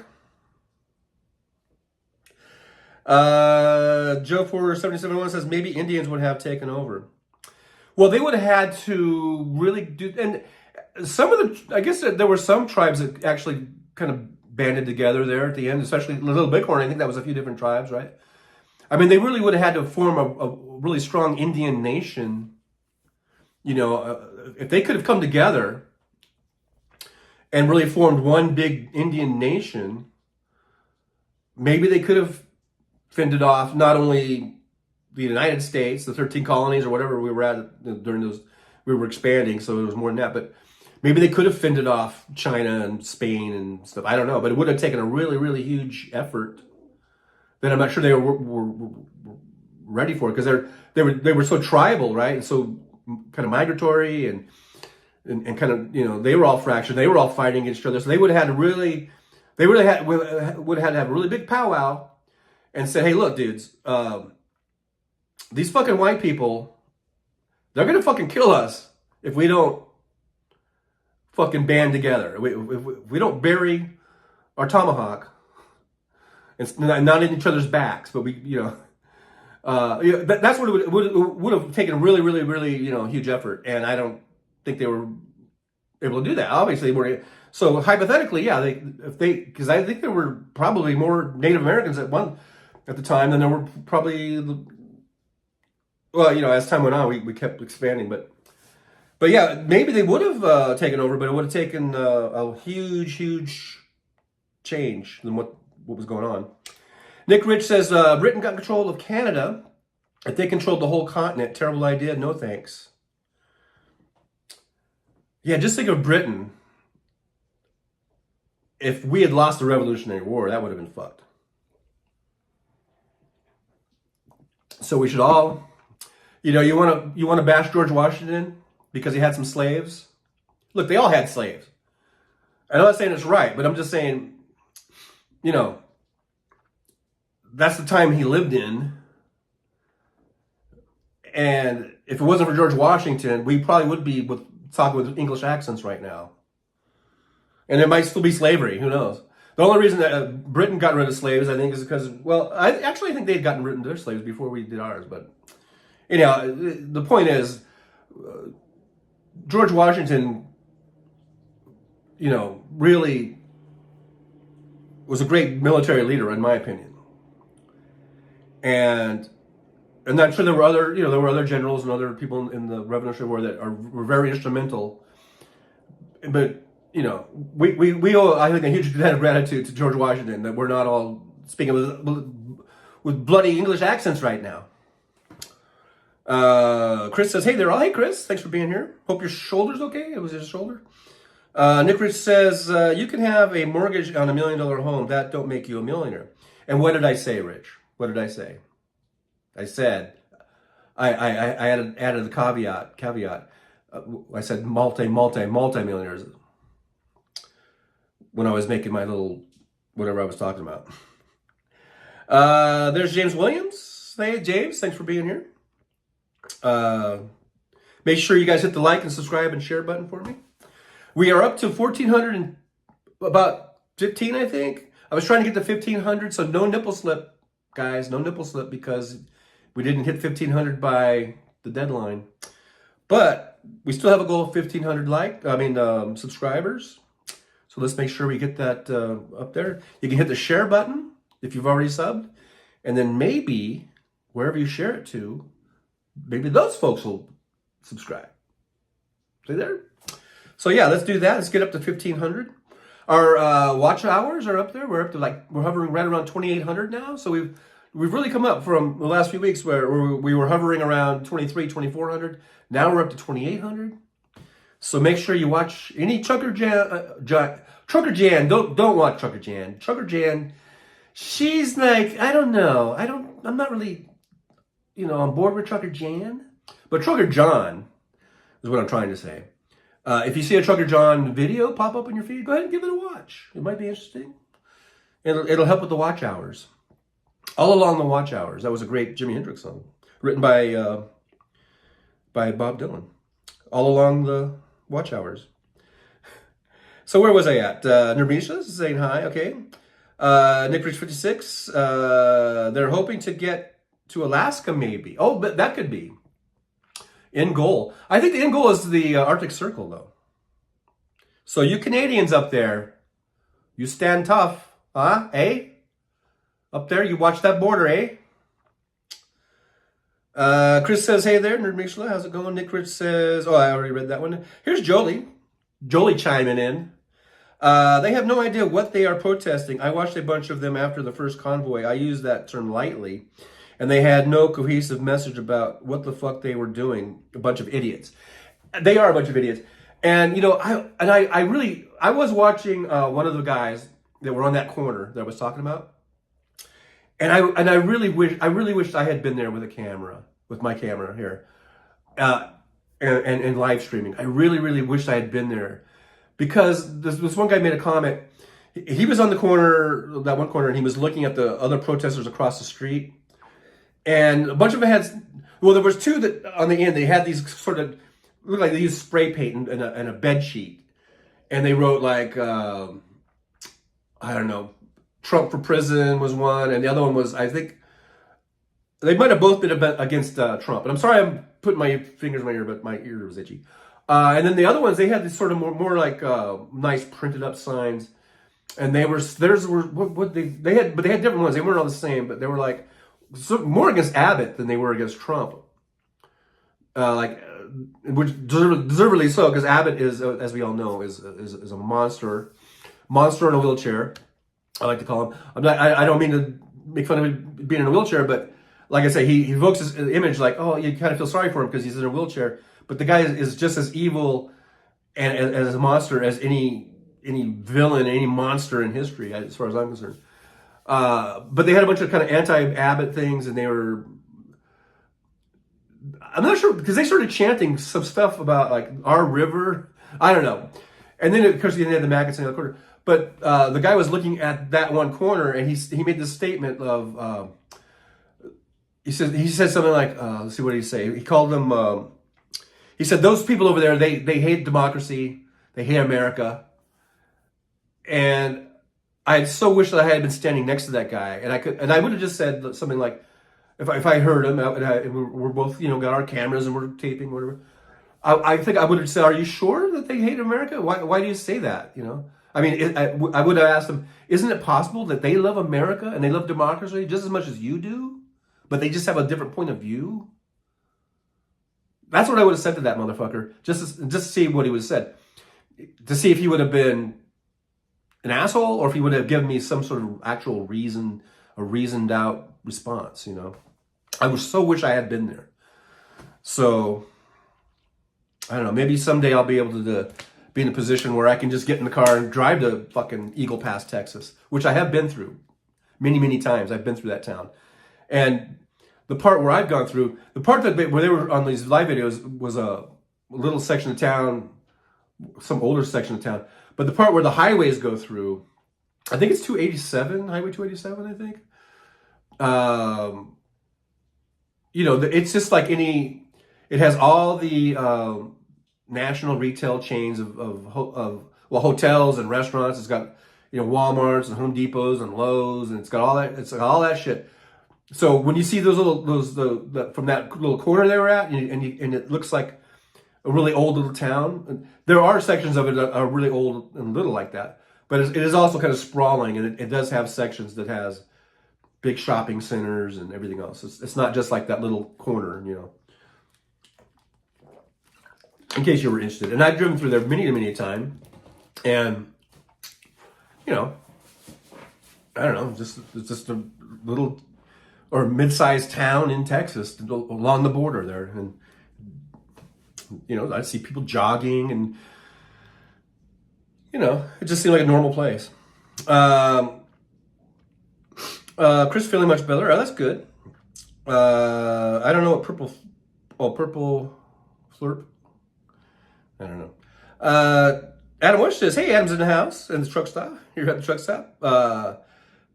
Joe 477 says maybe Indians would have taken over. Well, they would have had to really do, and some of the, I guess there were some tribes that actually kind of banded together there at the end, especially Little Bighorn. I think that was a few different tribes, right? I mean, they really would have had to form a really strong Indian nation. You know, if they could have come together and really formed one big Indian nation, maybe they could have fended off not only the United States, the 13 colonies or whatever we were at during those, we were expanding, so it was more than that, but maybe they could have fended off China and Spain and stuff. I don't know, but it would have taken a really, really huge effort that I'm not sure they were ready for, because they were so tribal, right, and so kind of migratory and kind of, you know, they were all fractured. They were all fighting against each other, so they would have had to really, would have had to have a really big powwow and say, hey, look, dudes, these fucking white people, they're gonna fucking kill us if we don't fucking band together. If we don't bury our tomahawk, it's not in each other's backs, but we, you know, that's what it would have taken really, really, really, you know, huge effort, and I don't think they were able to do that. Obviously, so hypothetically, yeah, because I think there were probably more Native Americans at the time than there were probably. Well, you know, as time went on, we kept expanding, but yeah, maybe they would have taken over, but it would have taken a huge, huge change than what was going on. Nick Rich says, Britain got control of Canada. If they controlled the whole continent, terrible idea, no thanks. Yeah, just think of Britain. If we had lost the Revolutionary War, that would have been fucked. So we should all, you know, you want to bash George Washington because he had some slaves? Look, they all had slaves. I'm not saying it's right, but I'm just saying, you know, that's the time he lived in. And if it wasn't for George Washington, we probably would be talking with English accents right now. And there might still be slavery, who knows? The only reason that Britain got rid of slaves, I think, is because, well, I actually think they had gotten rid of their slaves before we did ours. But, you know, the point is, George Washington, you know, really was a great military leader, in my opinion. And I'm sure there were other generals and other people in the Revolutionary War that were very instrumental. But, you know, we owe, I think, a huge debt of gratitude to George Washington that we're not all speaking with bloody English accents right now. Chris says, hey there all. Hey, Chris, thanks for being here. Hope your shoulder's okay. It was his shoulder. Nick Rich says, you can have a mortgage on $1 million home. That don't make you a millionaire. And what did I say, Rich? What did I say? I said, I added the caveat. I said multi-millionaires when I was making my little, whatever I was talking about. There's James Williams. Hey, James, thanks for being here. Make sure you guys hit the like and subscribe and share button for me. We are up to 1,400 and about 15, I think. I was trying to get to 1,500, so no nipple slip, guys. No nipple slip because we didn't hit 1,500 by the deadline. But we still have a goal of 1,500 subscribers. So let's make sure we get that up there. You can hit the share button if you've already subbed. And then maybe, wherever you share it to, maybe those folks will subscribe. See there? So yeah, let's do that. Let's get up to 1,500. Our watch hours are up there. We're up to we're hovering right around 2,800 now. So we've really come up from the last few weeks where we were hovering around 2,400. Now we're up to 2,800. So make sure you watch any Trucker Jan. Don't watch Trucker Jan. Trucker Jan, she's like, I don't know. I'm not really, on board with Trucker Jan. But Trucker John is what I'm trying to say. If you see a Trucker John video pop up in your feed, go ahead and give it a watch. It might be interesting. It'll help with the watch hours. All Along the Watch Hours. That was a great Jimi Hendrix song, written by Bob Dylan. all along the watch hours. So where was I at? Nermisha is saying hi. Okay. Nick Rich 56. They're hoping to get to Alaska, maybe. Oh, but that could be end goal. I think the end goal is the Arctic Circle, though. So you Canadians up there, you stand tough, huh? Eh? Up there, you watch that border, eh? Chris says, hey there, Nerd Mixla, how's it going? Nick Rich says, oh, I already read that one. Here's Jolie. Jolie chiming in. They have no idea what they are protesting. I watched a bunch of them after the first convoy. I use that term lightly. And they had no cohesive message about what the fuck they were doing. A bunch of idiots. They are a bunch of idiots. And, you know, I was watching one of the guys that were on that corner that I was talking about. And I really wished I had been there with my camera here, and live streaming. I really wished I had been there, because this one guy made a comment. He was on the corner, that one corner, and he was looking at the other protesters across the street. And a bunch of them had, well, there was two that on the end, they had these sort of, looked like they used spray paint and a bed sheet. And they wrote like, I don't know, Trump for prison was one, and the other one was, I think, they might have both been against Trump. And I'm sorry I'm putting my fingers in my ear, but my ear was itchy. And then the other ones, they had this sort of more like nice printed up signs. And they had different ones. They weren't all the same, but they were like more against Abbott than they were against Trump. Which deservedly so, because Abbott is, as we all know, is a monster in a wheelchair. I like to call him. I don't mean to make fun of him being in a wheelchair, but like I say, he evokes his image like, oh, you kind of feel sorry for him because he's in a wheelchair. But the guy is just as evil and as a monster as any villain, any monster in history, as far as I'm concerned. But they had a bunch of kind of anti-Abbott things, and they were, I'm not sure, because they started chanting some stuff about like our river. I don't know. And then of course they had the maggots in the corner. But the guy was looking at that one corner, and he made this statement of, he said something like, let's see what he say. He called them, he said, those people over there, they hate democracy, they hate America. And I so wish that I had been standing next to that guy, and I would have just said something like, if I heard him, and we're both, got our cameras and we're taping, whatever. I think I would have said, are you sure that they hate America? Why do you say that? I mean, I would have asked them, isn't it possible that they love America and they love democracy just as much as you do, but they just have a different point of view? That's what I would have said to that motherfucker, just to see what he would have said, to see if he would have been an asshole or if he would have given me some sort of actual reason, a reasoned out response. I so wish I had been there. So I don't know. Maybe someday I'll be able to be in a position where I can just get in the car and drive to fucking Eagle Pass, Texas, which I have been through many times. I've been through that town. And the part where I've gone through, the part where they were on these live videos was a little section of town, some older section of town. But the part where the highways go through, I think it's 287, Highway 287, I think. It's just like it has all the national retail chains of hotels and restaurants. It's got Walmarts and Home Depots and Lowe's, and it's got all that shit. So when you see those from that little corner they were at, and it looks like a really old little town. There are sections of it that are really old and little like that, but it is also kind of sprawling, and it does have sections that has big shopping centers and everything else. It's not just like that little corner, In case you were interested. And I've driven through there many a time. And, I don't know, it's just a little or mid-sized town in Texas along the border there. And, I see people jogging and, it just seemed like a normal place. Chris feeling much better. Oh, that's good. I don't know what purple flirp. I don't know. Adam Wish says, hey, Adam's in the house and the truck stop. You're at the truck stop.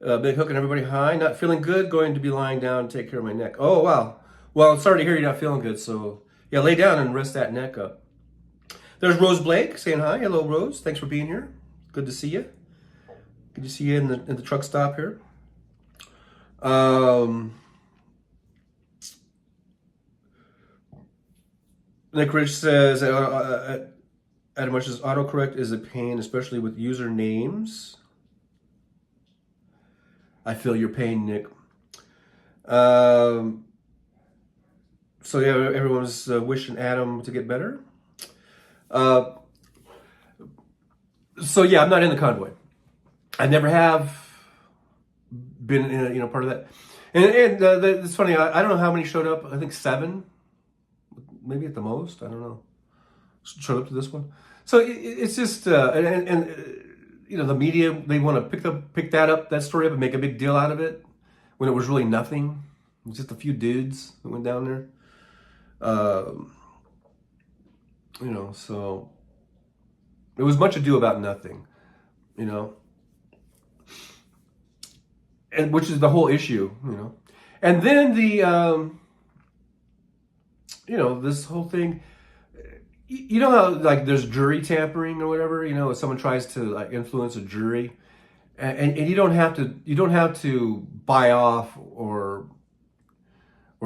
Big Hook and everybody, hi. Not feeling good. Going to be lying down and take care of my neck. Oh, wow. Well, sorry to hear you're not feeling good. So, yeah, lay down and rest that neck up. There's Rose Blake saying hi. Hello, Rose. Thanks for being here. Good to see you. Good to see you in the truck stop here. Nick Rich says, as much as autocorrect is a pain, especially with usernames. I feel your pain, Nick. So yeah, everyone's wishing Adam to get better. So yeah, I'm not in the convoy. I never have been in part of that. And it's funny. I don't know how many showed up. I think 7, maybe at the most. I don't know. Showed up to this one. So it's just the media, they want to pick that story up and make a big deal out of it when it was really nothing. It was just a few dudes that went down there. So it was much ado about nothing, and which is the whole issue, And then this whole thing, how like there's jury tampering or whatever, if someone tries to like influence a jury, and you don't have to buy off or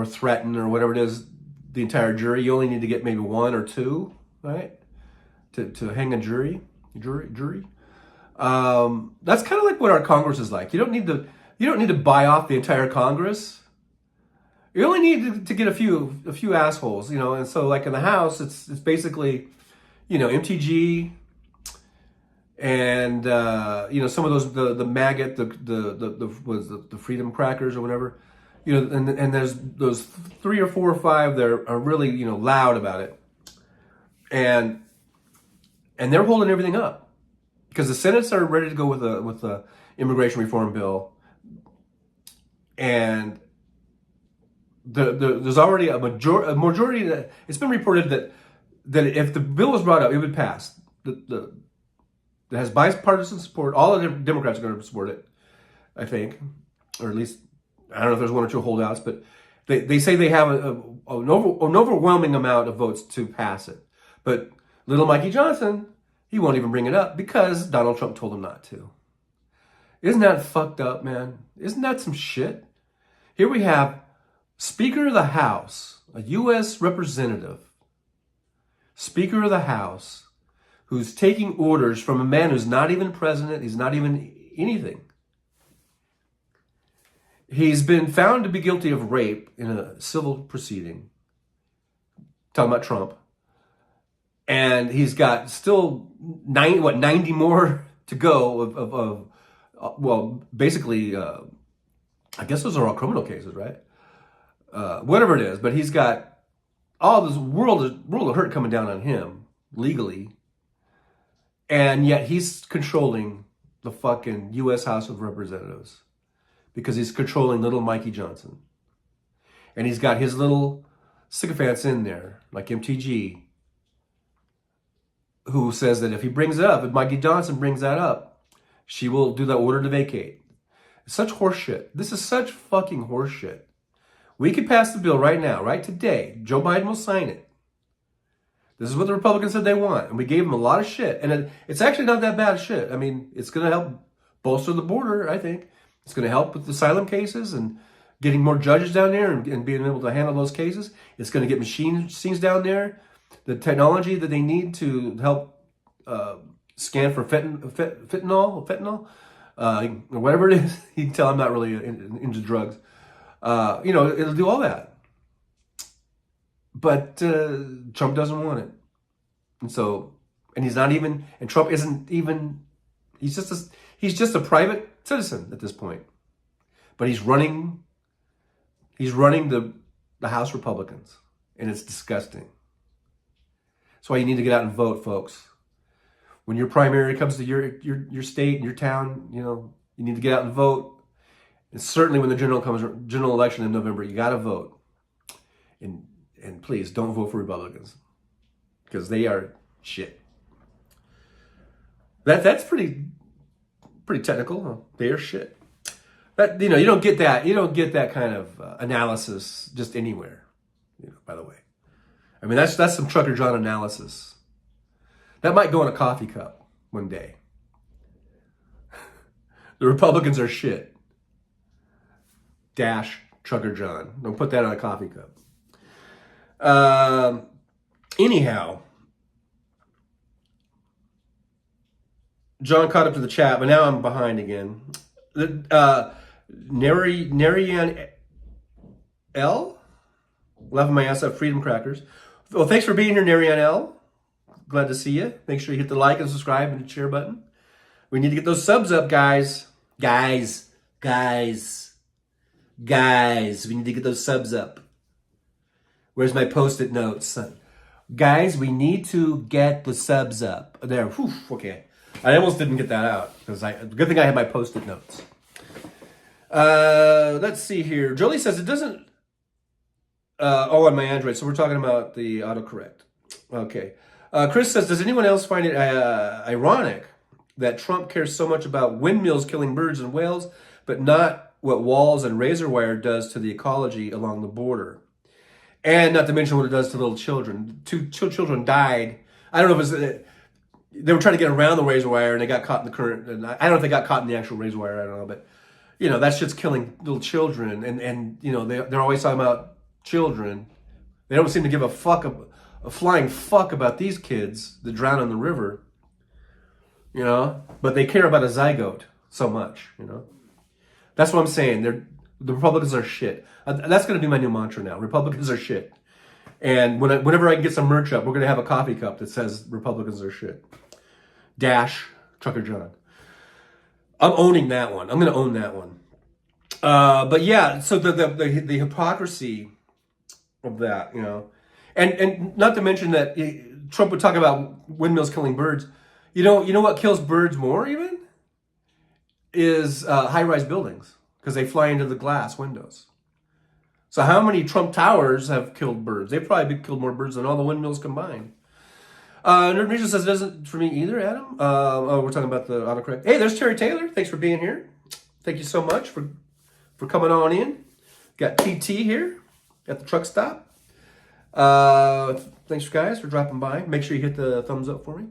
threaten or whatever it is the entire jury. You only need to get maybe 1 or 2, right? To hang a jury. That's kind of like what our Congress is like. You don't need to buy off the entire Congress. You only need to get a few assholes, And so, like in the House, it's basically, MTG, and some of those the maggot, the Freedom Crackers or whatever, and there's those 3 or 4 or 5 that are really loud about it, and they're holding everything up because the Senates are ready to go with the immigration reform bill, and there's already a majority that it's been reported that if the bill was brought up, it would pass. That has bipartisan support. All of the Democrats are going to support it, I think, or at least I don't know if there's 1 or 2 holdouts, but they say they have an overwhelming amount of votes to pass it. But little Mikey Johnson, he won't even bring it up because Donald Trump told him not to. Isn't that fucked up, man? Isn't that some shit? Here we have Speaker of the House, a U.S. representative, Speaker of the House, who's taking orders from a man who's not even president, he's not even anything. He's been found to be guilty of rape in a civil proceeding. Talking about Trump. And he's got still 90 more to go basically, I guess those are all criminal cases, right? Whatever it is, but he's got all this world of hurt coming down on him legally, and yet he's controlling the fucking U.S. House of Representatives because he's controlling little Mikey Johnson, and he's got his little sycophants in there like MTG, who says that if Mikey Johnson brings that up, she will do that order to vacate. It's such horseshit. This is such fucking horseshit. We could pass the bill right now, right today. Joe Biden will sign it. This is what the Republicans said they want. And we gave them a lot of shit. And it's actually not that bad of shit. I mean, it's going to help bolster the border, I think. It's going to help with asylum cases and getting more judges down there and being able to handle those cases. It's going to get machines down there. The technology that they need to help scan for fentanyl, or whatever it is. You can tell I'm not really into drugs. It'll do all that. But Trump doesn't want it. And Trump isn't even, he's just a private citizen at this point. But he's running the House Republicans, and it's disgusting. That's why you need to get out and vote, folks. When your primary comes to your state and your town, you need to get out and vote. And certainly when the general election in November, you got to vote. And please don't vote for Republicans because they are shit. That's pretty technical. Huh? They are shit. That you don't get that. You don't get that kind of analysis just anywhere. By the way, I mean that's some Trucker John analysis. That might go in a coffee cup one day. The Republicans are shit. Dash Trucker John. Don't put that on a coffee cup. Anyhow, John caught up to the chat, but now I'm behind again. Narayan L? Laughing my ass up, Freedom Crackers. Well, thanks for being here, Narayan L. Glad to see you. Make sure you hit the like and subscribe and the share button. We need to get those subs up, guys. Guys, we need to get those subs up. Where's my post-it notes? Guys, we need to get the subs up. There, whew, okay. I almost didn't get that out, because good thing I had my post-it notes. Let's see here. Jolie says it doesn't, on my Android, so we're talking about the autocorrect. Okay. Chris says, does anyone else find it ironic that Trump cares so much about windmills killing birds and whales, but not what walls and razor wire does to the ecology along the border? And not to mention what it does to little children. Two children died. I don't know if it was, they were trying to get around the razor wire and they got caught in the current. And I don't know if they got caught in the actual razor wire. I don't know. But, you know, that shit's killing little children. And you know, they're always talking about children. They don't seem to give a flying fuck about these kids that drown in the river. You know, but they care about a zygote so much, you know. That's what I'm saying. The Republicans are shit. That's going to be my new mantra now. Republicans are shit. And whenever I can get some merch up, we're going to have a coffee cup that says Republicans are shit. Dash Trucker John. I'm owning that one. I'm going to own that one. But yeah, so the hypocrisy of that, you know. And not to mention that Trump would talk about windmills killing birds. You know what kills birds more even? Is high-rise buildings, because they fly into the glass windows. So how many Trump towers have killed birds? They've probably killed more birds than all the windmills combined. Nerd Nation says it doesn't for me either, Adam. We're talking about the autocorrect. Hey, there's Terry Taylor. Thanks for being here. Thank you so much for coming on in. Got TT here at the truck stop. Thanks, guys, for dropping by. Make sure you hit the thumbs up for me.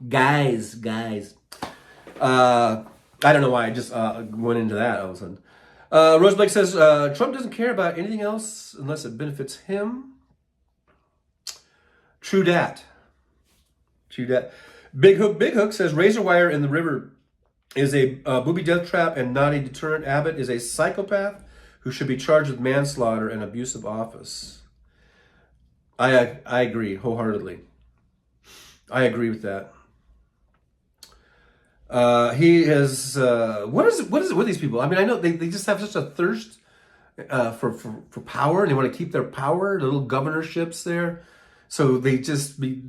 Guys. I don't know why I just went into that all of a sudden. Rose Blake says, Trump doesn't care about anything else unless it benefits him. True dat. Big Hook says, razor wire in the river is a booby death trap and not a deterrent. Abbott is a psychopath who should be charged with manslaughter and abuse of office. I agree wholeheartedly. I agree with that. He has, what is it with these people? I mean, I know they just have such a thirst for power, and they want to keep their power, the little governorships there. So they just be,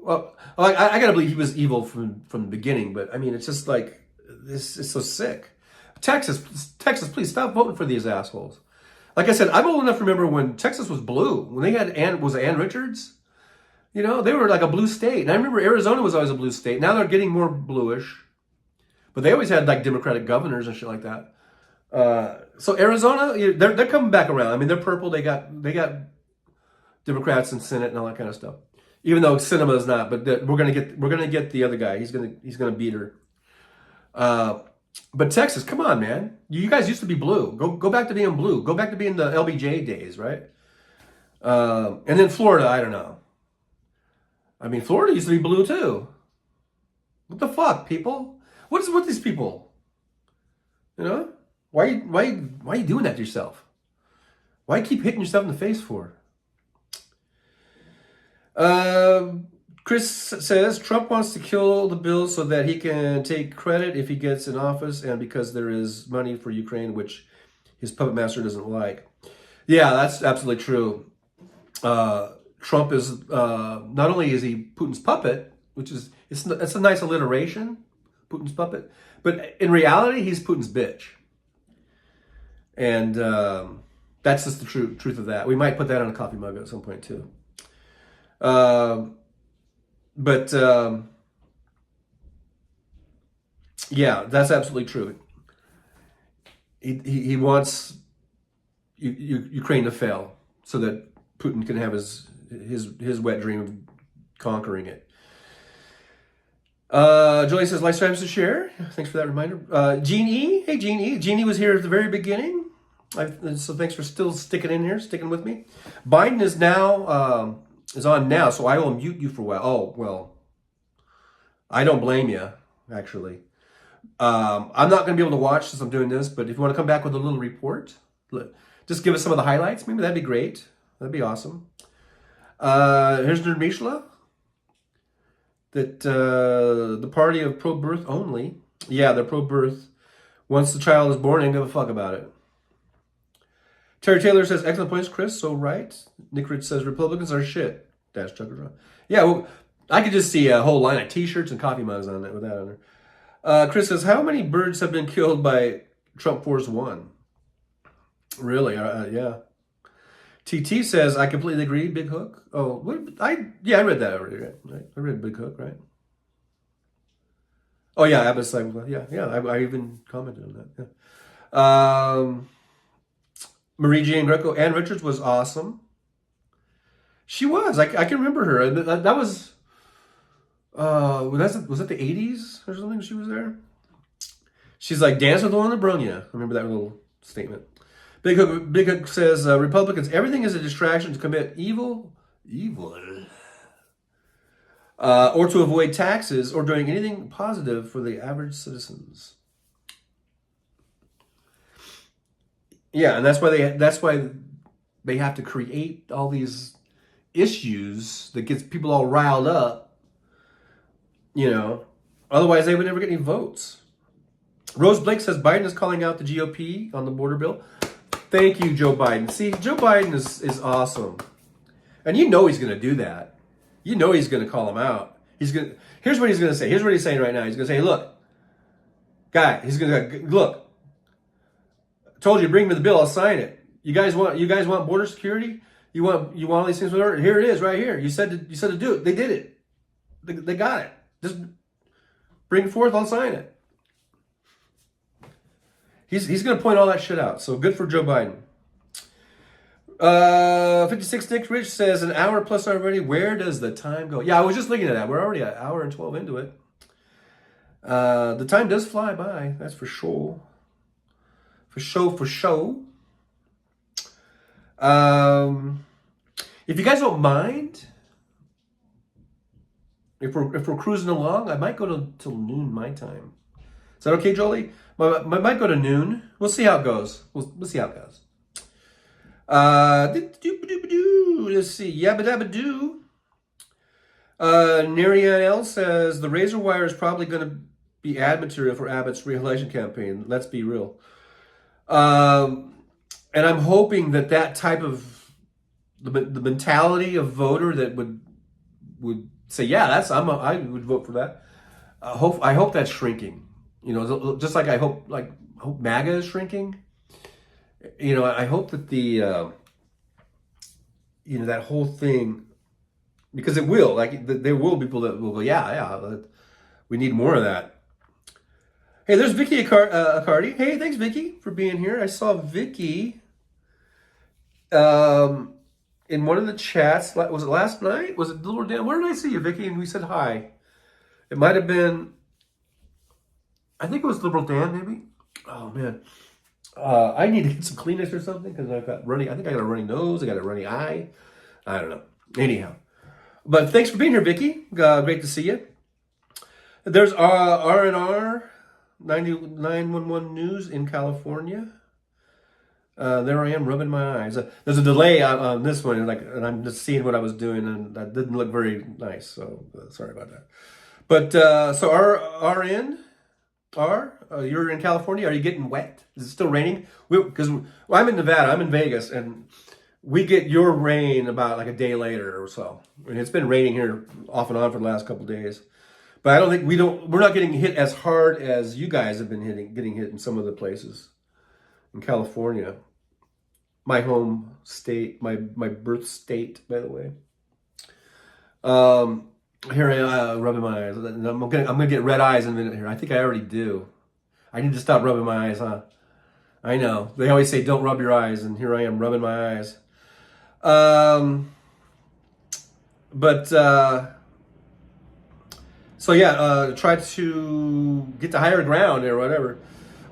well, I gotta believe he was evil from the beginning, but I mean, it's just like, this is so sick. Texas, please stop voting for these assholes. Like I said, I'm old enough to remember when Texas was blue, when they had Ann Richards. You know, they were like a blue state. And I remember Arizona was always a blue state. Now they're getting more bluish. But they always had like Democratic governors and shit like that. So Arizona, they're coming back around. I mean, they're purple. They got Democrats in Senate and all that kind of stuff. Even though Sinema is not, but we're gonna get the other guy. He's gonna beat her. But Texas, come on, man. You guys used to be blue. Go back to being blue. Go back to being the LBJ days, right? And then Florida, I don't know. I mean, Florida used to be blue too. What the fuck, people? What is with these people? You know? Why are you doing that to yourself? Why keep hitting yourself in the face for? Chris says Trump wants to kill the bill so that he can take credit if he gets in office, and because there is money for Ukraine, which his puppet master doesn't like. Yeah, that's absolutely true. Trump is not only is he Putin's puppet, which is it's a nice alliteration, Putin's puppet, but in reality he's Putin's bitch, and that's just the truth of that. We might put that on a coffee mug at some point too. But yeah, that's absolutely true. He wants Ukraine to fail so that Putin can have his wet dream of conquering it. Julie says, lifetimes to share. Thanks for that reminder. Jean E. Hey, Jean E. Jean E was here at the very beginning. So thanks for still sticking in here, sticking with me. Biden is now, is on now, so I will mute you for a while. Oh, well, I don't blame you, actually. I'm not going to be able to watch since I'm doing this, but if you want to come back with a little report, just give us some of the highlights. Maybe that'd be great. That'd be awesome. Here's Nirmishla. That the party of pro-birth only. Yeah, they're pro-birth. Once the child is born, they don't give a fuck about it. Terry Taylor says, excellent points, Chris. So right. Nick Rich says, Republicans are shit. Dash Chucker. Yeah, well, I could just see a whole line of t-shirts and coffee mugs on it with that on there. Chris says, how many birds have been killed by Trump Force One? Really? Yeah. TT says, I completely agree, Big Hook. Oh, I read that already, right? I read Big Hook, right? Oh, yeah, Abba's like, yeah, I even commented on that, yeah. Marie Jane Greco, Ann Richards was awesome. She was, I can remember her. That was, was it the 80s or something she was there? She's like, dance with the one that brung you. I remember that little statement. Big Hook says, Republicans, everything is a distraction to commit evil, or to avoid taxes or doing anything positive for the average citizens. Yeah, and that's why they have to create all these issues that gets people all riled up. You know, otherwise they would never get any votes. Rose Blake says Biden is calling out the GOP on the border bill. Thank you, Joe Biden. See, Joe Biden is awesome. And you know he's going to do that. You know he's going to call him out. Here's what he's going to say. Here's what he's saying right now. He's going to say, look, guy, he's going to look. I told you, bring me the bill, I'll sign it. You guys want border security? You want all these things? Here it is, right here. You said to do it. They did it. They got it. Just bring it forth, I'll sign it. He's going to point all that shit out. So good for Joe Biden. 56 Nick Rich says, an hour plus already. Where does the time go? Yeah, I was just looking at that. We're already an hour and 12 into it. The time does fly by. That's for sure. For show. If you guys don't mind, if we're cruising along, I might go till noon my time. Is that okay, Jolie? I might go to noon. We'll see how it goes. We'll see how it goes. Let's see. Yabba dabba doo. Narian L says the razor wire is probably going to be ad material for Abbott's re-election campaign. Let's be real. And I'm hoping that type of the mentality of voter that would say, yeah, I would vote for that. I hope that's shrinking. You know, just like I hope MAGA is shrinking. You know, I hope that that whole thing, because it will, there will be people that will go, yeah, we need more of that. Hey, there's Vicky Accardi. Hey, thanks, Vicky, for being here. I saw Vicky in one of the chats. Was it last night? Was it Little Dan? Where did I see you, Vicky? And we said hi. It might have been, I think it was Liberal Dan, maybe. Oh, man. I need to get some Kleenex or something because I think I got a runny nose. I got a runny eye. I don't know. Anyhow. But thanks for being here, Vicky. Great to see you. There's R&R 911 News in California. There I am rubbing my eyes. There's a delay on this one, and I'm just seeing what I was doing, and that didn't look very nice. So sorry about that. But so you're in California. Are you getting wet? Is it still raining? Because I'm in Nevada. I'm in Vegas, and we get your rain about like a day later or so. And it's been raining here off and on for the last couple of days. But I don't think we're not getting hit as hard as you guys have been getting hit in some of the places in California. My home state, my birth state, by the way. Here I am rubbing my eyes. I'm gonna get red eyes in a minute here. I think I already do. I need to stop rubbing my eyes, huh? I know. They always say don't rub your eyes, and here I am rubbing my eyes. So yeah, try to get to higher ground or whatever.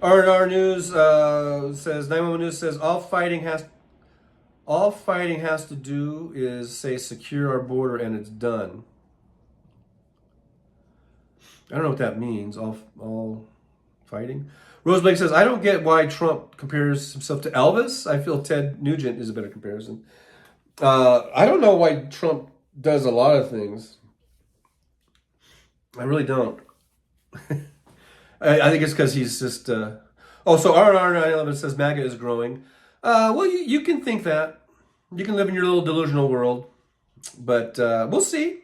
R&R News says 911 News says all fighting has to do is say secure our border and it's done. I don't know what that means. All fighting. Rose Blake says I don't get why Trump compares himself to Elvis. I feel Ted Nugent is a better comparison. I don't know why Trump does a lot of things. I really don't. I think it's because he's just. So R&R 911 says MAGA is growing. Well, you can think that. You can live in your little delusional world, but we'll see.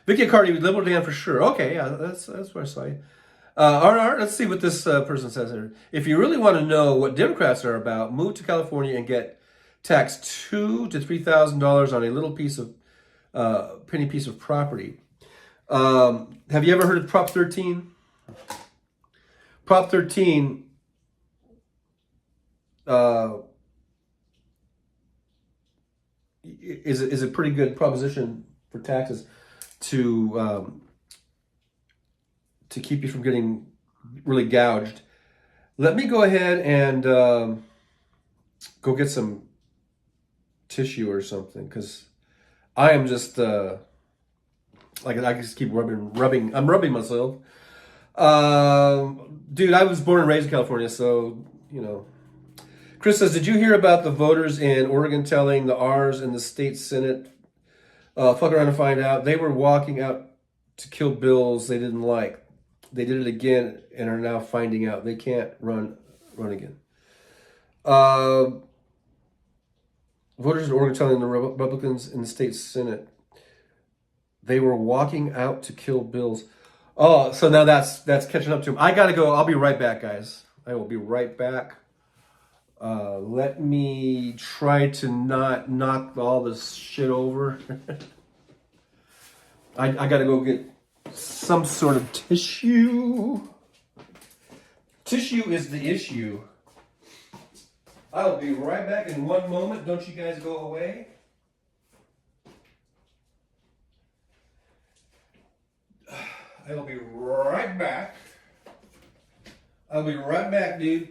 Vicky Cardi, Liberal Dan for sure. Okay, yeah, that's what I saw. R&R, let's see what this person says here. If you really want to know what Democrats are about, move to California and get taxed $2,000 to $3,000 on a little piece of penny piece of property. Have you ever heard of Prop 13? Prop 13 is a pretty good proposition for taxes to keep you from getting really gouged. Let me go ahead and go get some tissue or something, because I am just like I just keep rubbing. I'm rubbing myself. Dude, I was born and raised in California, so you know. Chris says, did you hear about the voters in Oregon telling the R's in the state Senate, fuck around and find out? They were walking out to kill bills they didn't like. They did it again and are now finding out they can't run again. Voters in Oregon telling the Republicans in the state Senate they were walking out to kill bills. Oh, so now that's catching up to him. I gotta go. I'll be right back, guys. I will be right back. Let me try to not knock all this shit over. I gotta go get some sort of tissue. Tissue is the issue. I'll be right back in one moment. Don't you guys go away. I will be right back. I'll be right back, dude.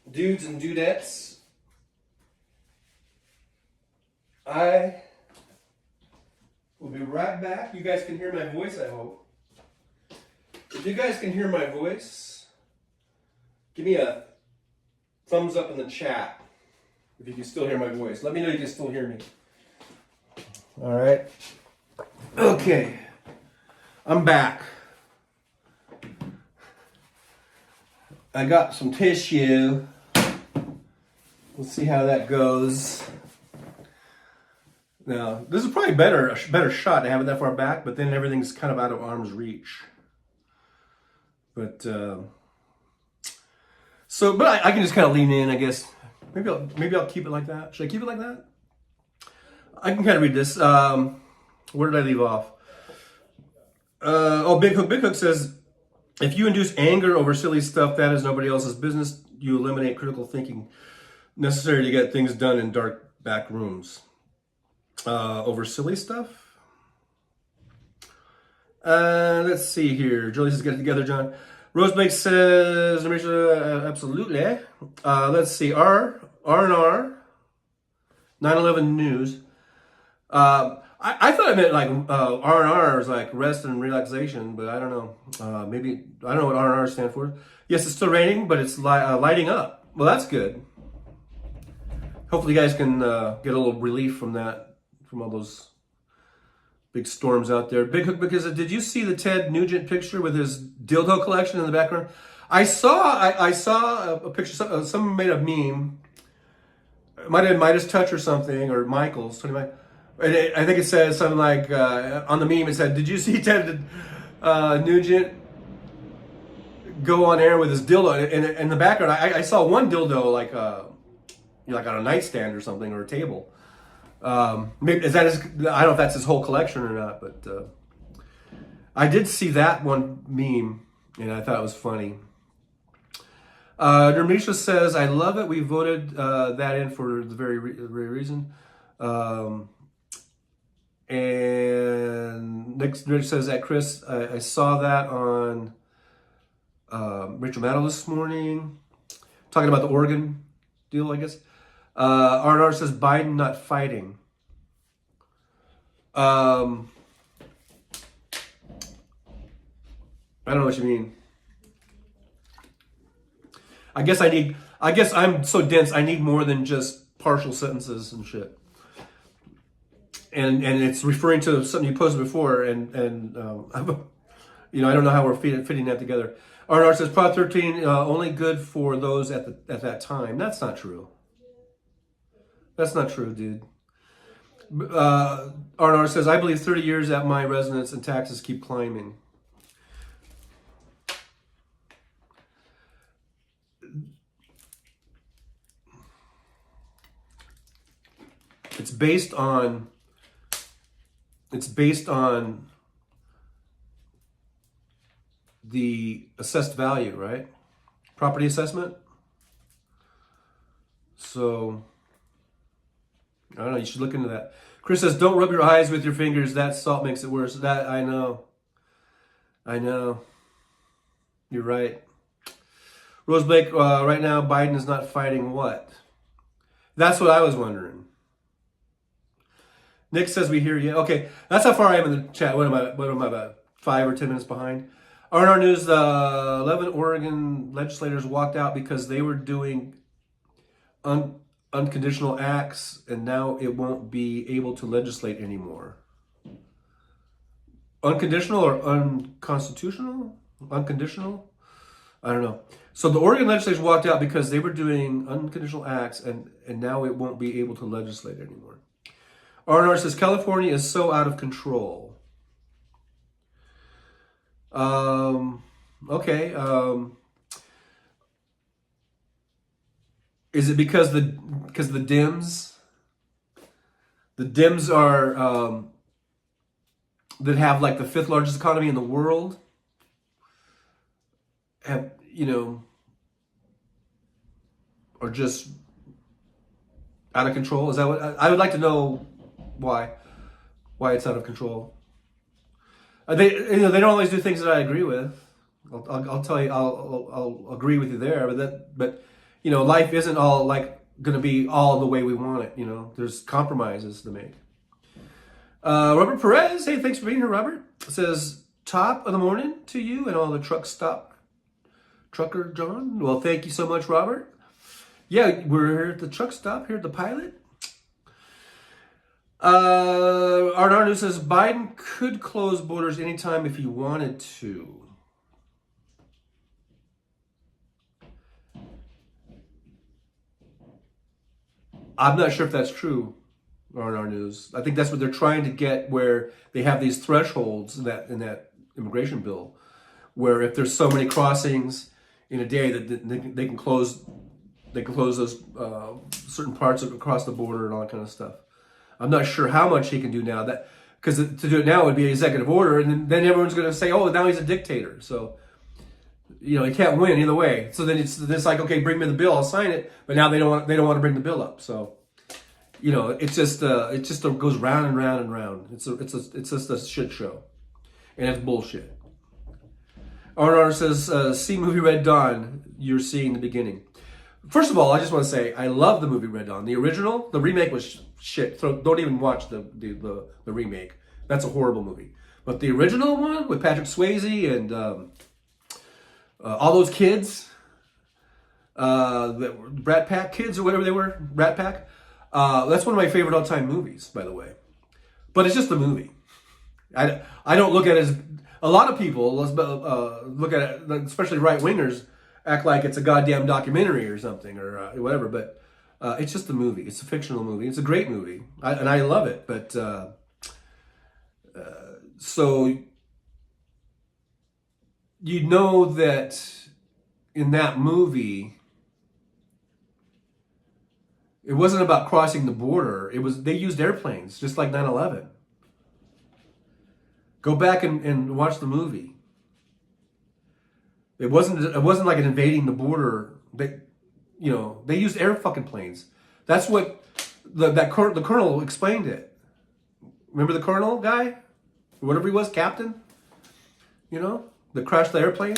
Dudes and dudettes, I will be right back. You guys can hear my voice, I hope. If you guys can hear my voice, give me a thumbs up in the chat if you can still hear my voice. Let me know you can still hear me. All right. Okay. I'm back. I got some tissue. Let's see how that goes. Now, this is probably a better shot to have it that far back, but then everything's kind of out of arm's reach. But I can just kind of lean in, I guess. Maybe I'll keep it like that. Should I keep it like that? I can kind of read this. Where did I leave off? Big Hook says, if you induce anger over silly stuff, that is nobody else's business. You eliminate critical thinking necessary to get things done in dark back rooms. Over silly stuff? Let's see here. Julie says, get it together, John. Roseblake says, absolutely. Let's see. R&R 911 News. I thought it meant like R&R is like rest and relaxation, but I don't know. Maybe I don't know what R&R stand for. Yes, it's still raining, but it's lighting up. Well, that's good. Hopefully, you guys can get a little relief from that, from all those big storms out there. Big Hook, because did you see the Ted Nugent picture with his dildo collection in the background? I saw a picture. Someone made a meme. It might have been Midas Touch or something, or Michael's. I think it says something like, on the meme, it said, did you see Ted Nugent go on air with his dildo? And in the background, I saw one dildo like on a nightstand or something, or a table. Maybe is that his, I don't know if that's his whole collection or not, but I did see that one meme, and I thought it was funny. Dermisha says, I love it. We voted that in for the very reason. And Nick says that, Chris, I saw that on Rachel Maddow this morning, talking about the Oregon deal, I guess. R&R says Biden not fighting. I don't know what you mean. I guess I'm so dense, I need more than just partial sentences and shit. And it's referring to something you posted before, and you know, I don't know how we're fitting that together. R&R says Prop 13 only good for those at that time. That's not true. That's not true, dude. R&R says, I believe 30 years at my residence and taxes keep climbing. It's based on the assessed value, right? Property assessment. So, I don't know, you should look into that. Chris says, don't rub your eyes with your fingers. That salt makes it worse. That, I know. You're right. Rose Blake, right now, Biden is not fighting what? That's what I was wondering. Nick says we hear you. Okay, that's how far I am in the chat. What am I about 5 or 10 minutes behind? R&R News, 11 Oregon legislators walked out because they were doing unconditional acts, and now it won't be able to legislate anymore. Unconditional or unconstitutional? Unconditional? I don't know. So the Oregon legislators walked out because they were doing unconditional acts, and now it won't be able to legislate anymore. R&R says California is so out of control. Okay. Is it because the Dems are that have like the 5th largest economy in the world have, you know, are just out of control? Is that what I would like to know? Why it's out of control? They don't always do things that I agree with. I'll tell you, I'll agree with you there. But you know, life isn't all like going to be all the way we want it. You know, there's compromises to make. Robert Perez, hey, thanks for being here, Robert. Says top of the morning to you and all the trucker John. Well, thank you so much, Robert. Yeah, we're here at the truck stop here at the Pilot. Arnardo says Biden could close borders anytime if he wanted to. I'm not sure if that's true on our news. I think that's what they're trying to get, where they have these thresholds in that immigration bill, where if there's so many crossings in a day that they can close those certain parts across the border and all that kind of stuff. I'm not sure how much he can do now, that because to do it now would be an executive order, and then everyone's going to say, "Oh, now he's a dictator." So, you know, he can't win either way. So then it's like, okay, bring me the bill, I'll sign it. But now they don't want to bring the bill up. So, you know, it just goes round and round and round. It's just a shit show, and it's bullshit. R&R says, "See movie Red Dawn. You're seeing the beginning." First of all, I just want to say I love the movie Red Dawn. The original, the remake was shit. So don't even watch the remake. That's a horrible movie. But the original one with Patrick Swayze and all those kids, the Rat Pack kids or whatever they were, Rat Pack. That's one of my favorite all-time movies, by the way. But it's just a movie. I don't look at it as a lot of people look at it, especially right-wingers, act like it's a goddamn documentary or something or whatever, but it's just a movie. It's a fictional movie. It's a great movie, and I love it. But so you know that in that movie, it wasn't about crossing the border. They used airplanes, just like 9/11. Go back and watch the movie. It wasn't like an invading the border. They used air fucking planes. That's what the colonel explained it. Remember the colonel guy? Whatever he was, captain? You know, that crashed the airplane?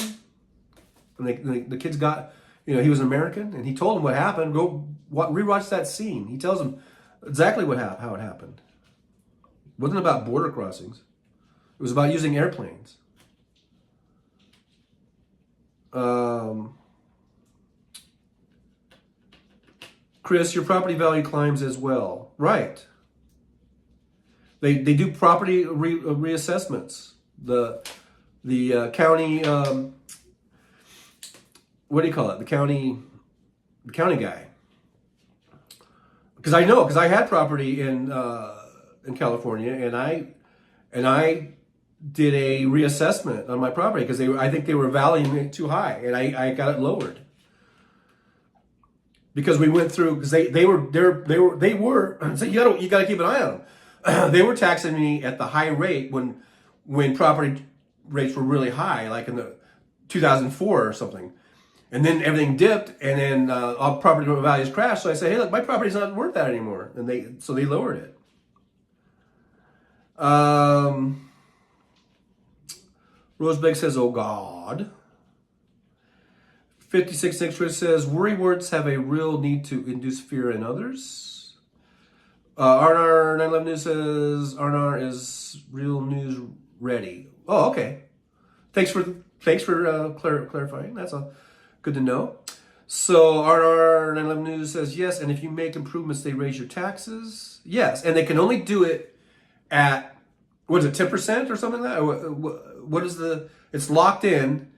And the kids got, you know, he was an American, and he told them what happened. Go rewatch that scene. He tells them exactly how it happened. It wasn't about border crossings. It was about using airplanes. Chris, your property value climbs as well. Right. They do property reassessments. The county, what do you call it? The county guy. Because I had property in California, and I did a reassessment on my property because I think they were valuing it too high, and I got it lowered. Because we went through, because they were so you got to keep an eye on them. They were taxing me at the high rate when property rates were really high, like in the 2004 or something, and then everything dipped, and then all property values crashed. So I said, hey, look, my property's not worth that anymore, and they lowered it. Rosebeg says, oh God. 56 says, worry words have a real need to induce fear in others. Arnar 911 News says, Arnar is real news ready. Oh, okay. Thanks for clarifying. That's good to know. So Arnar 911 News says, yes, and if you make improvements, they raise your taxes. Yes, and they can only do it at, what is it, 10% or something like that? What is it's locked in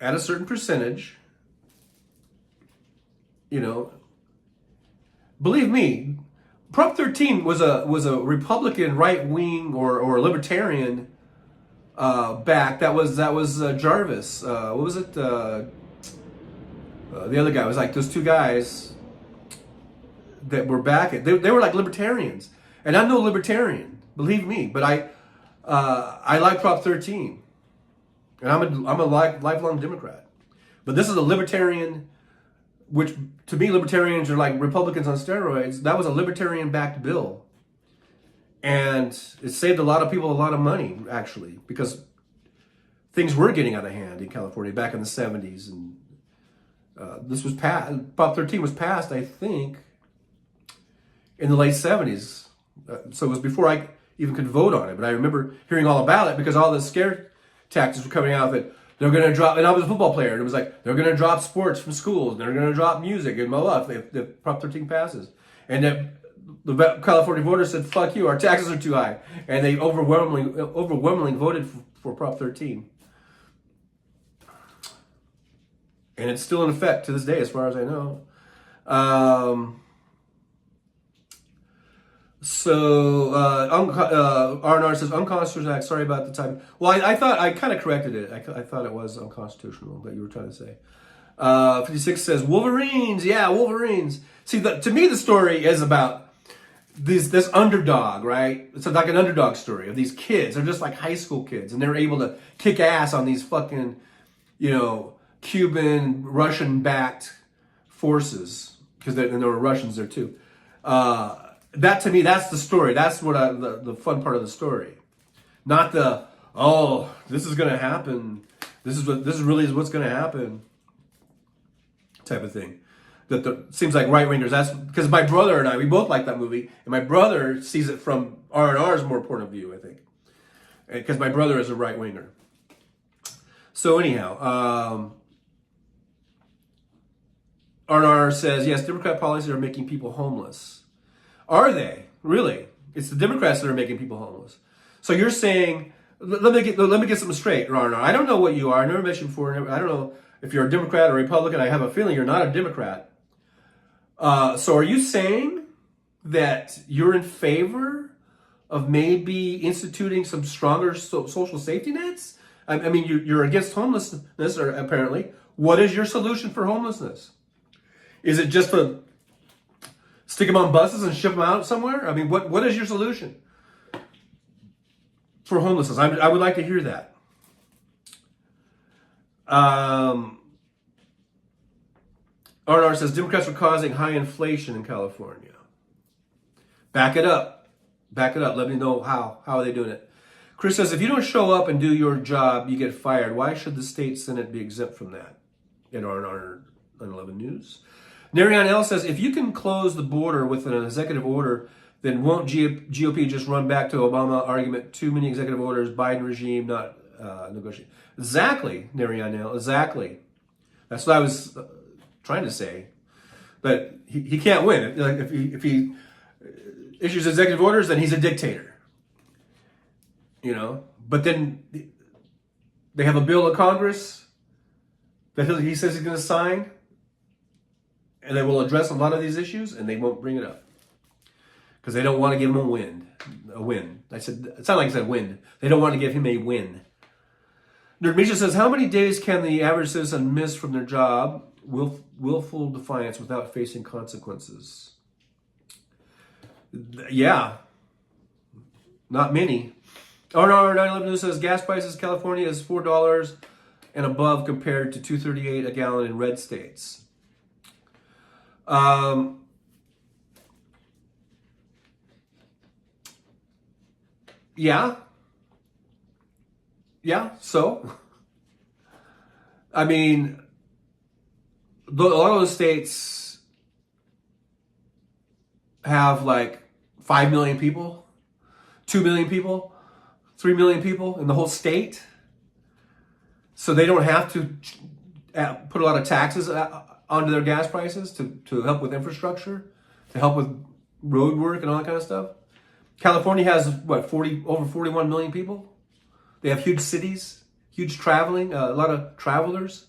at a certain percentage. You know, believe me, Prop 13 was a Republican right wing or libertarian back. That was Jarvis. What was it? The other guy was like those two guys that were back. They were like libertarians, and I'm no libertarian, believe me. But I like Prop 13, and I'm a lifelong Democrat. But this is a libertarian, which to me libertarians are like Republicans on steroids. That was a libertarian-backed bill, and it saved a lot of people a lot of money actually, because things were getting out of hand in California back in the 70s, and this was passed. Prop 13 was passed, I think, in the late 70s. So it was before I even could vote on it. But I remember hearing all about it because all the scare tactics were coming out that they're going to drop, and I was a football player, and it was like, they're going to drop sports from schools, and they're going to drop music and blah, blah, if the Prop 13 passes. And the California voters said, fuck you, our taxes are too high. And they overwhelmingly voted for Prop 13. And it's still in effect to this day, as far as I know. Arnar says, unconstitutional act. Sorry about the time. Well, I thought, I kind of corrected it. I thought it was unconstitutional, that you were trying to say. 56 says, Wolverines. Yeah, Wolverines. See, to me, the story is about this underdog, right? It's like an underdog story of these kids. They're just like high school kids, and they're able to kick ass on these fucking, Cuban, Russian-backed forces, because there were Russians there too. That to me, that's the story. That's what the fun part of the story, not the this is going to happen. This is really what's going to happen type of thing. Seems like right wingers. That's because my brother and I, we both like that movie, and my brother sees it from R&R's more point of view, I think, because my brother is a right winger. So anyhow. R&R says, yes, Democrat policies are making people homeless. Are they? Really? It's the Democrats that are making people homeless. So you're saying, let me get something straight, R&R. I don't know what you are. I never met you before. I don't know if you're a Democrat or Republican. I have a feeling you're not a Democrat. So are you saying that you're in favor of maybe instituting some stronger social safety nets? I mean, you're against homelessness, apparently. What is your solution for homelessness? Is it just to stick them on buses and ship them out somewhere? I mean, what is your solution for homelessness? I would like to hear that. R&R says, Democrats are causing high inflation in California. Back it up. Back it up. Let me know how. How are they doing it? Chris says, if you don't show up and do your job, you get fired. Why should the state senate be exempt from that? In our 9/11 news. Narian L says, if you can close the border with an executive order, then won't GOP just run back to Obama argument? Too many executive orders, Biden regime not negotiate. Exactly, Narian L. Exactly. That's what I was trying to say. But he can't win. If he issues executive orders, then he's a dictator. You know. But then they have a bill in Congress that he says he's going to sign, and they will address a lot of these issues, and they won't bring it up because they don't want to give him a win. I said it sounded like I said win. They don't want to give him a win. Misha says, how many days can the average citizen miss from their job, willful defiance without facing consequences? Yeah, not many. RR 911 News says gas prices California is $4 and above compared to $2.38 a gallon in red states. Yeah, so I mean, a lot of those states have like 5 million people, 2 million people, 3 million people in the whole state. So they don't have to put a lot of taxes onto their gas prices to help with infrastructure, to help with road work and all that kind of stuff. California has, what, over 41 million people? They have huge cities, huge traveling, a lot of travelers,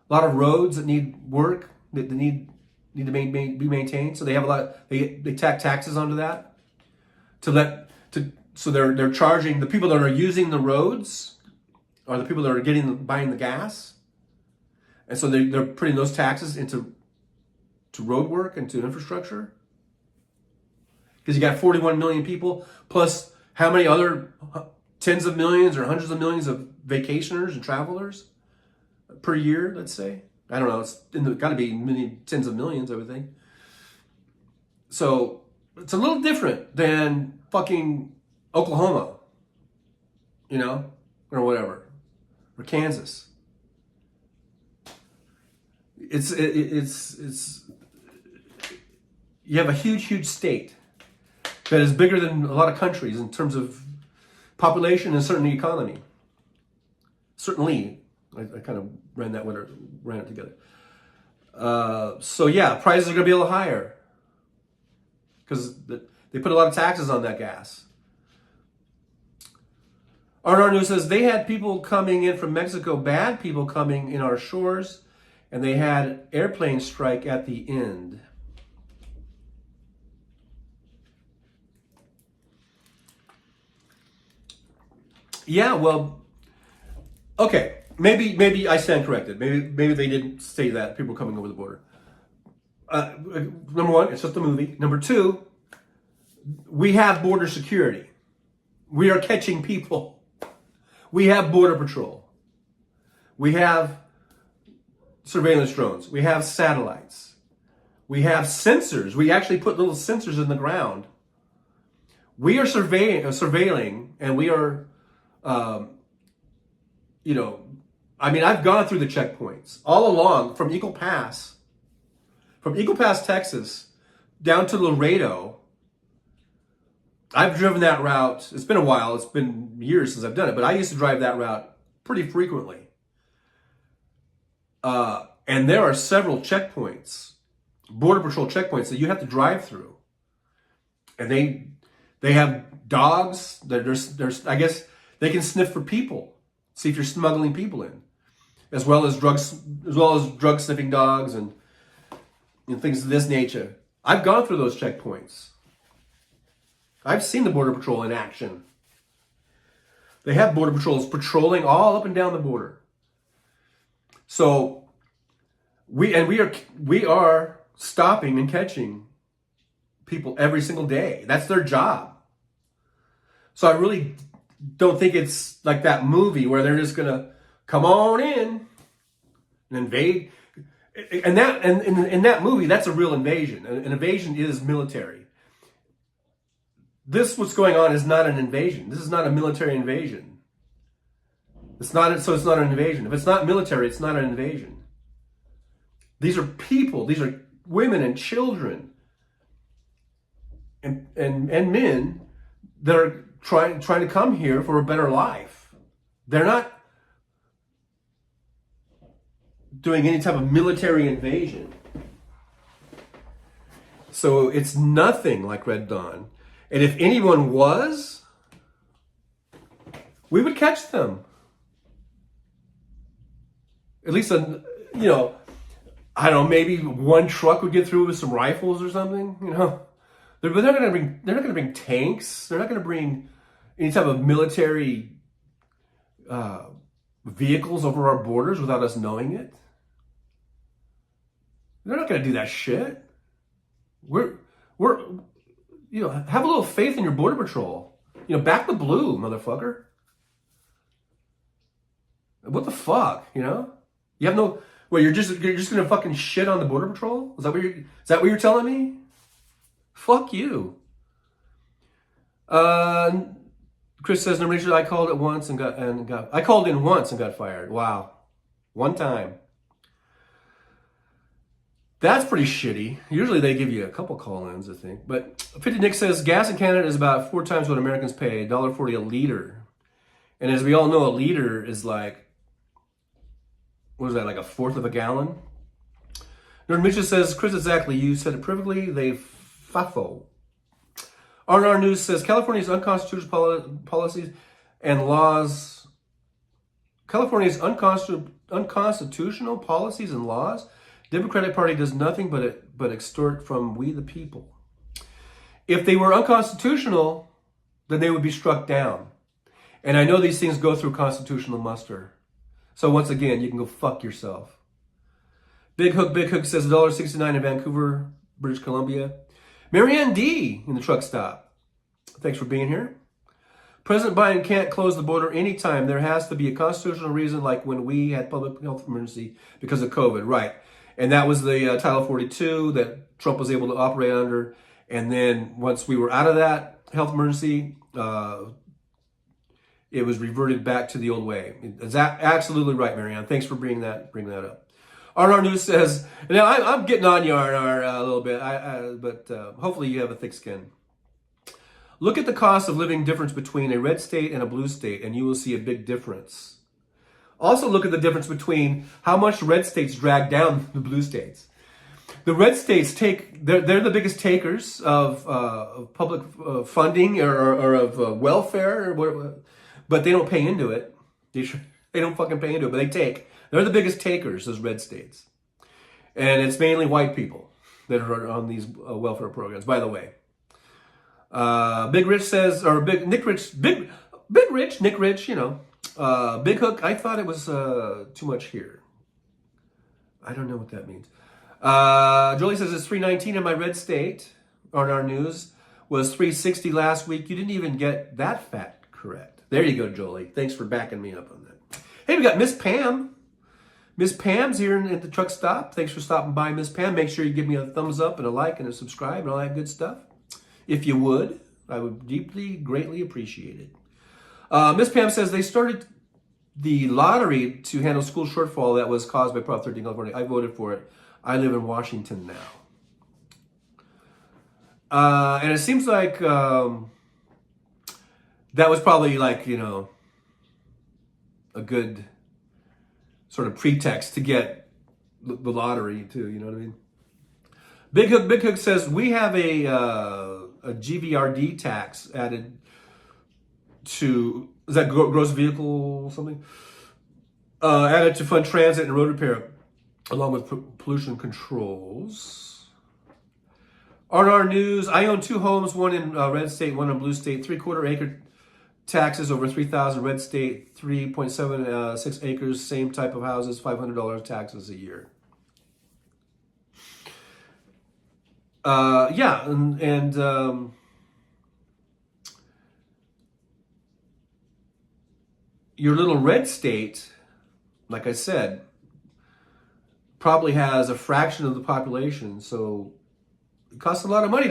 a lot of roads that need work, that need to be maintained. So they have a lot. They tack taxes onto that so they're charging the people that are using the roads, or the people that are buying the gas, and so they're putting those taxes into road work and to infrastructure. Because you got 41 million people plus how many other tens of millions or hundreds of millions of vacationers and travelers per year, let's say. I don't know. It's got to be many tens of millions, I would think. So it's a little different than fucking Oklahoma, you know, or whatever, or Kansas. It's you have a huge state that is bigger than a lot of countries in terms of population and certainly economy. Certainly, I kind of ran it together. So yeah, prices are going to be a little higher because they put a lot of taxes on that gas. RR News says they had people coming in from Mexico, bad people coming in our shores, and they had airplane strike at the end. Yeah, well, okay. Maybe I stand corrected. Maybe they didn't say that people coming over the border. Number one, it's just a movie. Number two, we have border security. We are catching people. We have border patrol. We have surveillance drones. We have satellites. We have sensors. We actually put little sensors in the ground. We are surveilling, and we are. I've gone through the checkpoints all along from Eagle Pass, Texas, down to Laredo. I've driven that route. It's been a while. It's been years since I've done it, but I used to drive that route pretty frequently. And there are several checkpoints, Border Patrol checkpoints that you have to drive through. And they have dogs. I guess they can sniff for people, see if you're smuggling people in, as well as drug sniffing dogs and things of this nature. I've gone through those checkpoints. I've seen the Border Patrol in action. They have Border Patrols patrolling all up and down the border. So we are stopping and catching people every single day. That's their job. So I really don't think it's like that movie where they're just gonna come on in and invade. And in that movie, that's a real invasion. An invasion is military. what's going on is not an invasion. This is not a military invasion. It's not an invasion. If it's not military, it's not an invasion. These are people. These are women and children and men that are trying to come here for a better life. They're not doing any type of military invasion. So it's nothing like Red Dawn. And if anyone was, we would catch them. At least, I don't know, maybe one truck would get through with some rifles or something, But they're not going to bring tanks. They're not going to bring any type of military vehicles over our borders without us knowing it. They're not going to do that shit. We're have a little faith in your border patrol. Back the blue, motherfucker. What the fuck, You have no. Well, you're just gonna fucking shit on the border patrol? Is that what you're telling me? Fuck you. Chris says, "No, Rachel, I called it once and got. I called in once and got fired. Wow, one time. That's pretty shitty. Usually they give you a couple call-ins, I think. But 50 Nick says, gas in Canada is about 4 times what Americans pay, $1.40 a liter. And as we all know, a liter is like, what is that, like a fourth of a gallon? Nerd Mitchell says, Chris, exactly. You said it perfectly. They faffo. R&R News says, California's unconstitutional policies and laws. California's unconstitutional policies and laws. Democratic Party does nothing but extort from we the people. If they were unconstitutional, then they would be struck down. And I know these things go through constitutional muster. So once again, you can go fuck yourself. Big Hook says $1.69 in Vancouver, British Columbia. Marianne D in the truck stop. Thanks for being here. President Biden can't close the border anytime. There has to be a constitutional reason, like when we had public health emergency because of COVID, right? And that was the Title 42 that Trump was able to operate under. And then once we were out of that health emergency, it was reverted back to the old way. Is that absolutely right, Marianne? Thanks for bringing that up. R&R News says, now I'm getting on you, R&R, a little bit, but hopefully you have a thick skin. Look at the cost of living difference between a red state and a blue state, and you will see a big difference. Also look at the difference between how much red states drag down the blue states. The red states they're the biggest takers of public funding or of welfare, but they don't pay into it. They don't fucking pay into it, but they take. They're the biggest takers, those red states. And it's mainly white people that are on these welfare programs, by the way. Big Rich says, or Nick Rich, Big Rich, Big Hook, I thought it was too much here. I don't know what that means. Jolie says it's $3.19 in my red state. On our news was $3.60 last week. You didn't even get that fact correct. There you go, Jolie. Thanks for backing me up on that. Hey, we got Miss Pam. Miss Pam's here at the truck stop. Thanks for stopping by, Miss Pam. Make sure you give me a thumbs up and a like and a subscribe and all that good stuff. If you would, I would greatly appreciate it. Miss Pam says they started the lottery to handle school shortfall that was caused by Prop 13 California. I voted for it. I live in Washington now. And it seems like that was probably like, a good sort of pretext to get the lottery too, you know what I mean? Big Hook says we have a GVRD tax added to, is that gross vehicle something? Added to fund transit and road repair, along with pollution controls. R&R News, I own 2 homes, one in red state, one in blue state, 3/4 acre taxes over 3,000, red state, 3.76 acres, same type of houses, $500 taxes a year. Your little red state, like I said, probably has a fraction of the population, so it costs a lot of money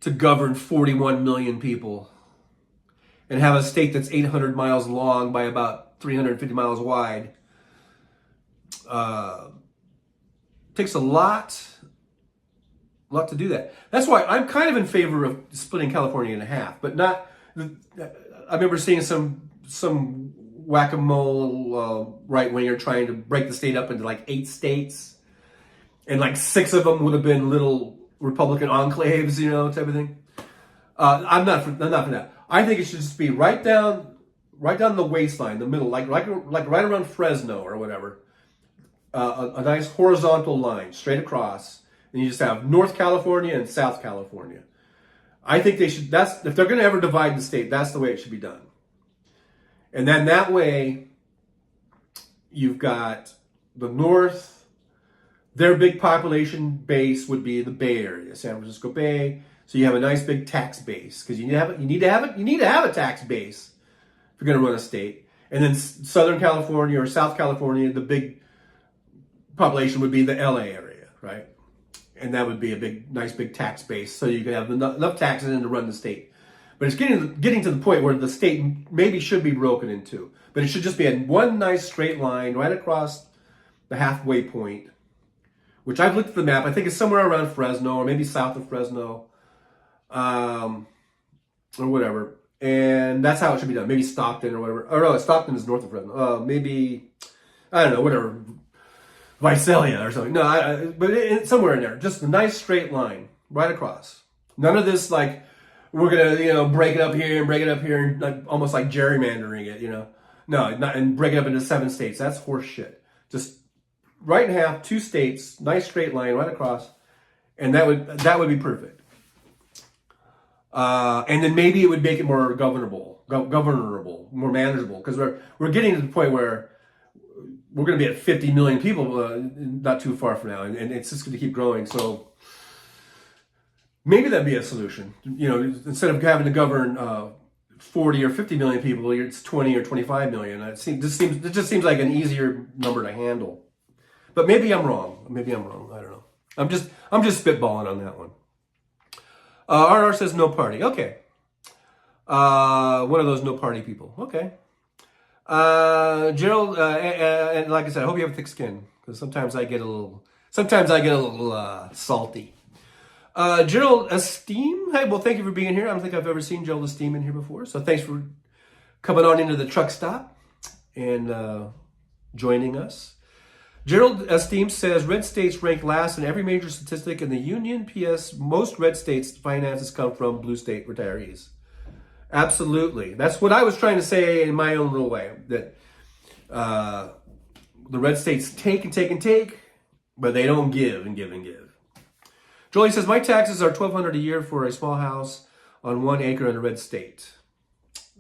to govern 41 million people and have a state that's 800 miles long by about 350 miles wide. Takes a lot to do that. That's why I'm kind of in favor of splitting California in half, but not. I remember seeing some whack-a-mole right winger trying to break the state up into like 8 states, and like 6 of them would have been little Republican enclaves, type of thing. I'm not for that. I think it should just be right down the waistline, the middle, like right around Fresno or whatever. A nice horizontal line straight across, and you just have North California and South California. I think they should. If they're going to ever divide the state, that's the way it should be done. And then that way, you've got the North. Their big population base would be the Bay Area, San Francisco Bay. So you have a nice big tax base because you need to have a tax base if you're going to run a state. And then Southern California or South California, the big population would be the LA area, right? And that would be a nice big tax base, so you can have enough taxes in to run the state. But it's getting to the point where the state maybe should be broken in two, but it should just be in one nice straight line right across the halfway point, which I've looked at the map. I think it's somewhere around Fresno or maybe south of Fresno, or whatever. And that's how it should be done. Maybe Stockton or whatever. Or no, Stockton is north of Fresno. Maybe, I don't know, whatever. Visalia or something. No, but somewhere in there. Just a nice straight line right across. None of this like, we're going to, break it up here and break it up here and like, almost like gerrymandering it, No, and break it up into 7 states. That's horse shit. Just right in half, 2 states, nice straight line right across. And that would be perfect. And then maybe it would make it more governable, more manageable, because we're getting to the point where we're going to be at 50 million people not too far from now, and it's just going to keep growing. So maybe that'd be a solution. Instead of having to govern 40 or 50 million people, it's 20 or 25 million. It just seems like an easier number to handle. But maybe I'm wrong. I don't know. I'm just spitballing on that one. RR says no party. Okay. One of those no party people. Okay. Gerald, and like I said, I hope you have thick skin, because sometimes I get a little salty. Gerald Esteem, hey, well, thank you for being here. I don't think I've ever seen Gerald Esteem in here before, so thanks for coming on into the truck stop and joining us. Gerald Esteem says red states rank last in every major statistic in the union. P.S. Most red states' finances come from blue state retirees. Absolutely. That's what I was trying to say in my own little way, that the red states take and take and take, but they don't give and give and give. Jolie says, my taxes are $1,200 a year for a small house on 1 acre in a red state.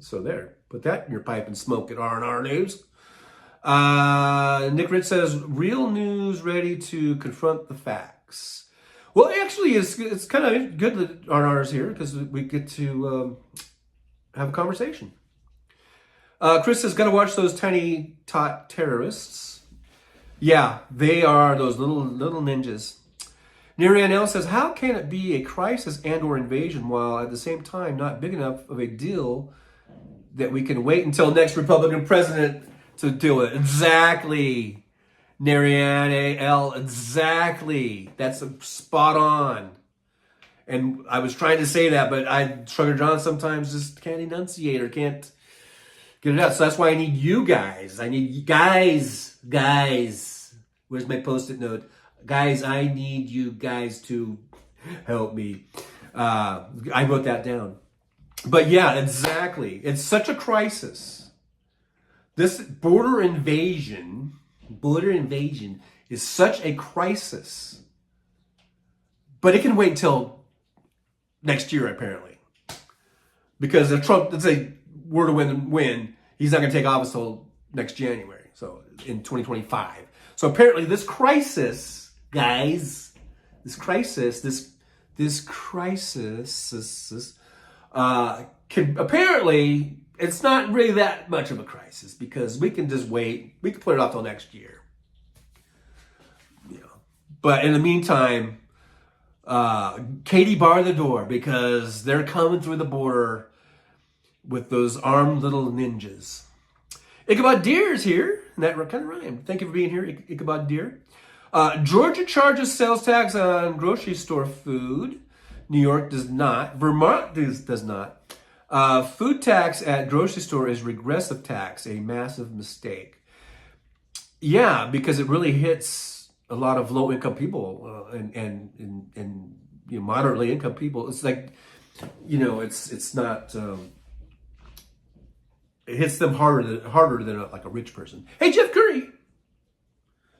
So there, put that in your pipe and smoke at R&R News. Nick Rich says, real news ready to confront the facts. Well, actually, it's kind of good that R&R is here, because we get to have a conversation. Chris says, gotta watch those tiny tot terrorists. Yeah, they are those little ninjas. Narian L says, how can it be a crisis and or invasion while at the same time not big enough of a deal that we can wait until next Republican president to deal with it? Exactly. Narian L, exactly. That's spot on. And I was trying to say that, but Sugar John sometimes just can't enunciate or can't get it out. So that's why I need you guys. I need you guys. Where's my post-it note? Guys, I need you guys to help me. I wrote that down. But yeah, exactly. It's such a crisis. This border invasion is such a crisis. But it can wait until next year, apparently. Because if Trump, let's say, were to win, he's not going to take office till next January. So in 2025. So apparently this crisis, guys, can apparently, it's not really that much of a crisis, because we can just wait. We can put it off till next year. But in the meantime, Katie, bar the door because they're coming through the border with those armed little ninjas. Ichabod Deer is here. And that kind of rhymed. Thank you for being here, Ichabod Deer. Georgia charges sales tax on grocery store food. New York does not. Vermont does not. Food tax at grocery store is regressive tax, a massive mistake. Yeah, because it really hits a lot of low-income people and moderately income people. It's like, it's not. It hits them harder than like a rich person. Hey, Jeff Curry.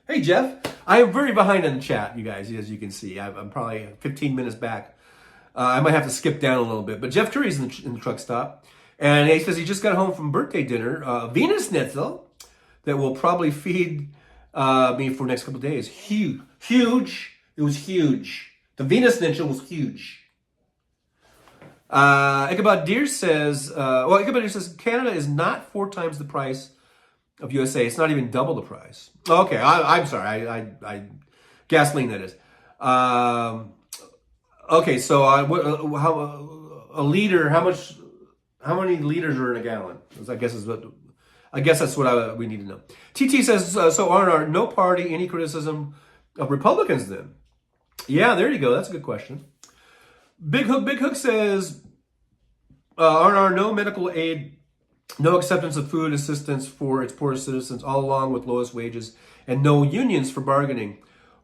Hey, Jeff. I am very behind in the chat, you guys, as you can see. I'm probably 15 minutes back. I might have to skip down a little bit. But Jeff Curry's in the truck stop. And he says he just got home from birthday dinner. Venus Schnitzel that will probably feed me for the next couple of days. Huge. It was huge. The Venus Schnitzel was huge. Ichabod Deer says, Canada is not 4 times the price of USA. It's not even double the price. Okay, I'm sorry. I gasoline, that is. Okay, so a liter, how many liters are in a gallon? I guess that's what we need to know. TT says, so R&R, no party, any criticism of Republicans then? Yeah, there you go. That's a good question. Big Hook says, R&R, no medical aid, no acceptance of food assistance for its poorest citizens, all along with lowest wages, and no unions for bargaining.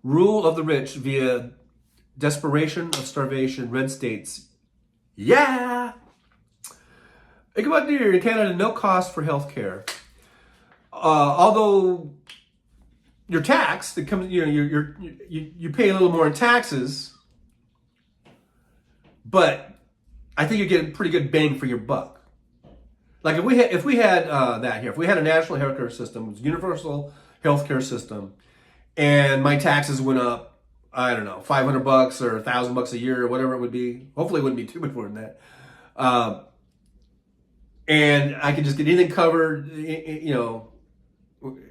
Rule of the rich via desperation of starvation, red states. Yeah! Ichabod Deer, in Canada, no cost for health care. Although your tax that comes, you pay a little more in taxes, but I think you get a pretty good bang for your buck. Like if we had that here, if we had a national healthcare system, universal healthcare system, and my taxes went up, I don't know, $500 or $1,000 a year or whatever it would be. Hopefully, it wouldn't be too much more than that. And I could just get anything covered.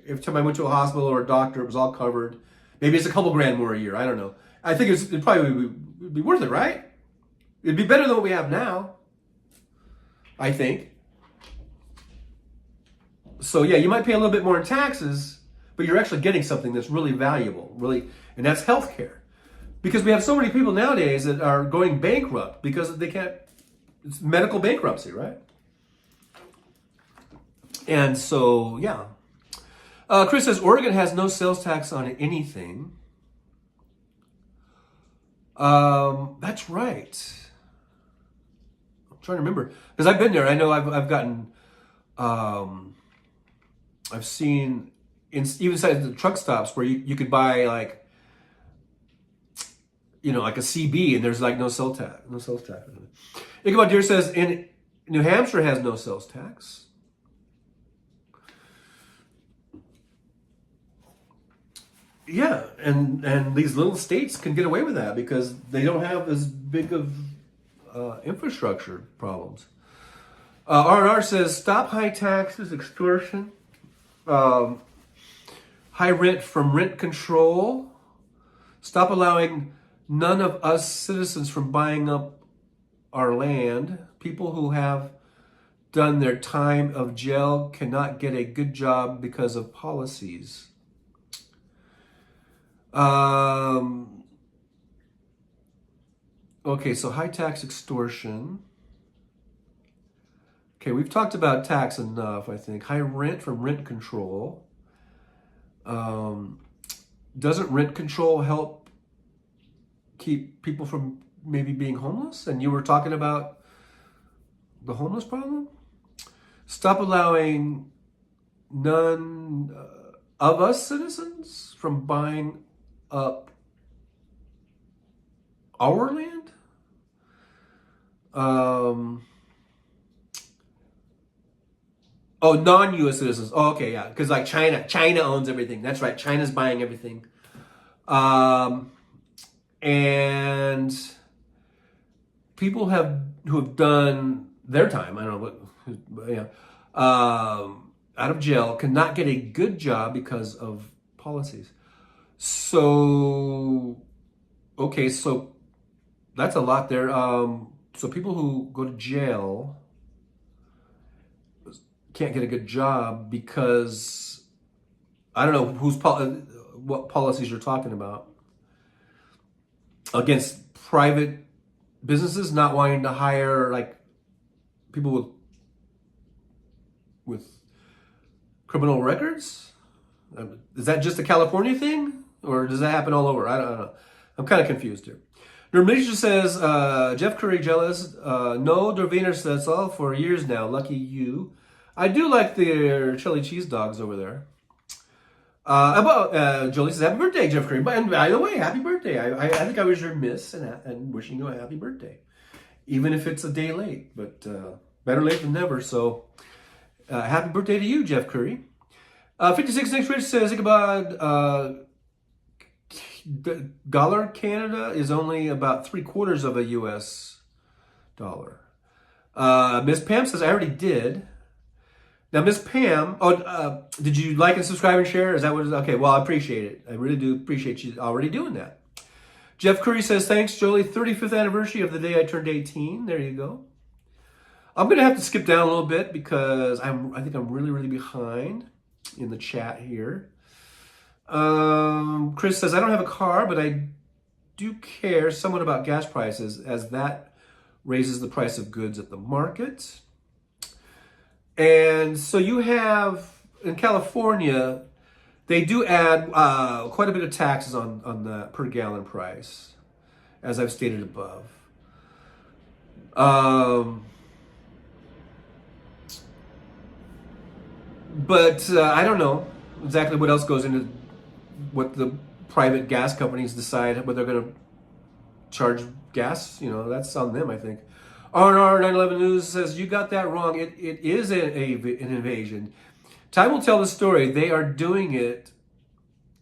Every time I went to a hospital or a doctor, it was all covered. Maybe it's a couple grand more a year. I don't know. I think it'd probably be worth it, right? It'd be better than what we have now, I think. So yeah, you might pay a little bit more in taxes, but you're actually getting something that's really valuable, and that's healthcare. Because we have so many people nowadays that are going bankrupt because they can't. It's medical bankruptcy, right? And so yeah. Chris says Oregon has no sales tax on anything. That's right. I'm trying to remember because I've been there. I know I've gotten. I've seen even inside the truck stops where you could buy like a CB and there's like no sales tax. Ichabod Deer says in New Hampshire has no sales tax. Yeah, and these little states can get away with that because they don't have as big of infrastructure problems. R&R says, stop high taxes, extortion, high rent from rent control, stop allowing none of us citizens from buying up our land. People who have done their time of jail cannot get a good job because of policies. Okay, so high tax extortion. Okay, we've talked about tax enough, I think. High rent from rent control. Doesn't rent control help keep people from maybe being homeless? And you were talking about the homeless problem? Stop allowing none of us citizens from buying up our land? Non-U.S. citizens. Oh, okay, yeah, because like China owns everything. That's right, China's buying everything. And people who have done their time, I don't know what, out of jail, cannot get a good job because of policies. So, okay, so that's a lot there. So people who go to jail can't get a good job because I don't know what policies you're talking about against private businesses not wanting to hire like people with criminal records. Is that just a California thing, or does that happen all over? I don't know. I'm kind of confused here. Dermisha says, Jeff Curry jealous. No, Derviner says, oh, for years now. Lucky you. I do like their chili cheese dogs over there. Jolie says, happy birthday, Jeff Curry. And by the way, happy birthday. I think I was your miss and wishing you a happy birthday. Even if it's a day late, but better late than never. So happy birthday to you, Jeff Curry. 56 Next Rich says, Ichabod, dollar Canada is only about 3/4 of a US dollar. Miss Pam says, I already did. Now, Miss Pam, did you like and subscribe and share? Is that what it is? Okay, well, I appreciate it. I really do appreciate you already doing that. Jeff Curry says, thanks, Jolie. 35th anniversary of the day I turned 18. There you go. I'm going to have to skip down a little bit because I think I'm really, really behind in the chat here. Chris says, I don't have a car, but I do care somewhat about gas prices as that raises the price of goods at the market. And so you have, in California, they do add quite a bit of taxes on the per gallon price, as I've stated above. But I don't know exactly what else goes into what the private gas companies decide what they're going to charge gas. You know, that's on them, I think. R&R 9/11 News says, you got that wrong. It is an invasion. Time will tell the story. They are doing it.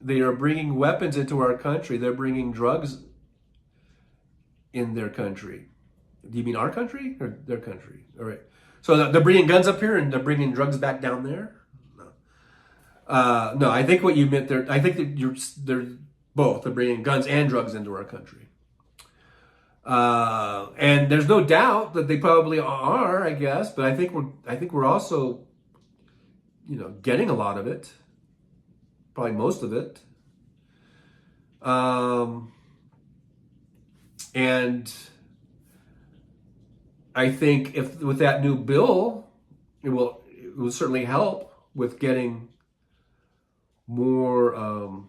They are bringing weapons into our country. They're bringing drugs in their country. Do you mean our country or their country? All right. So they're bringing guns up here and they're bringing drugs back down there? No, I think what you meant there, I think that they're both. They're bringing guns and drugs into our country. And there's no doubt that they probably are, I guess, but I think we're also, getting a lot of it, probably most of it. And I think if with that new bill, it will certainly help with getting more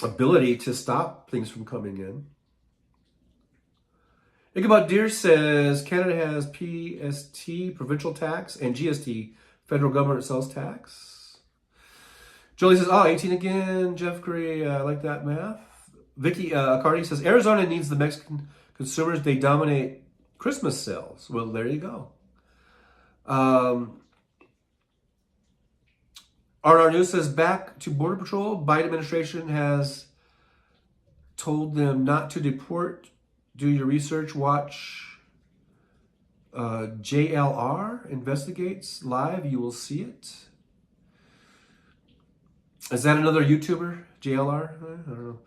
ability to stop things from coming in. Ichabod Deer says Canada has PST, provincial tax, and GST, federal government sales tax. Jolie says, 18 again. Jeff Curry, I like that math. Vicky Cardi says, Arizona needs the Mexican consumers. They dominate Christmas sales. Well, there you go. RR News says, back to Border Patrol. Biden administration has told them not to deport. Do your research. Watch JLR investigates live. You will see it. Is that another YouTuber? JLR? I don't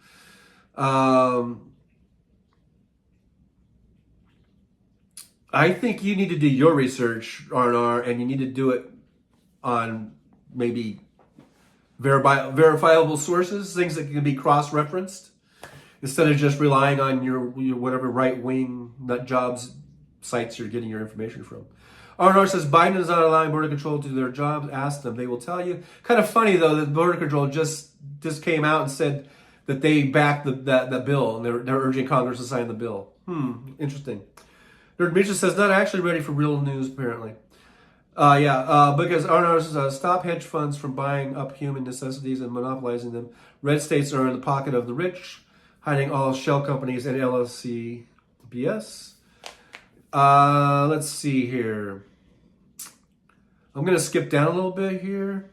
know. I think you need to do your research, R&R, and you need to do it on maybe verifiable sources, things that can be cross-referenced, instead of just relying on your whatever right-wing nut jobs sites you're getting your information from. R&R says Biden is not allowing Border Control to do their jobs. Ask them. They will tell you. Kind of funny, though, that Border Control just came out and said that they backed that bill, and they're urging Congress to sign the bill. Interesting. Demetrius says, not actually ready for real news, apparently. Because R&R says, stop hedge funds from buying up human necessities and monopolizing them. Red states are in the pocket of the rich, hiding all shell companies and LLC BS. Let's see here. I'm going to skip down a little bit here.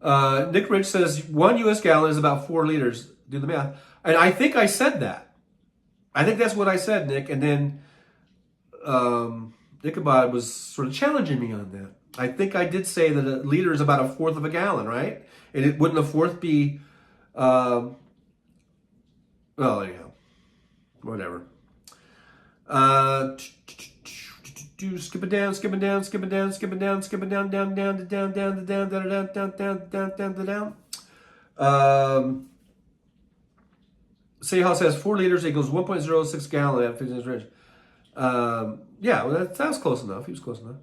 Nick Rich says, 1 U.S. gallon is about 4 liters. Do the math. And I think I said that. I think that's what I said, Nick. And then Ichabod was sort of challenging me on that. I think I did say that a liter is about 1/4 of a gallon, right? And wouldn't 1/4 be Well, anyhow, whatever. Skip it down, skip it down, skip it down, skip it down, skip it down, down, down, down, down, down, down, down, down, down, down, down, down. City Hall says 4 liters equals 1.06 gallon at 15 range. Yeah, well, that's close enough. He was close enough.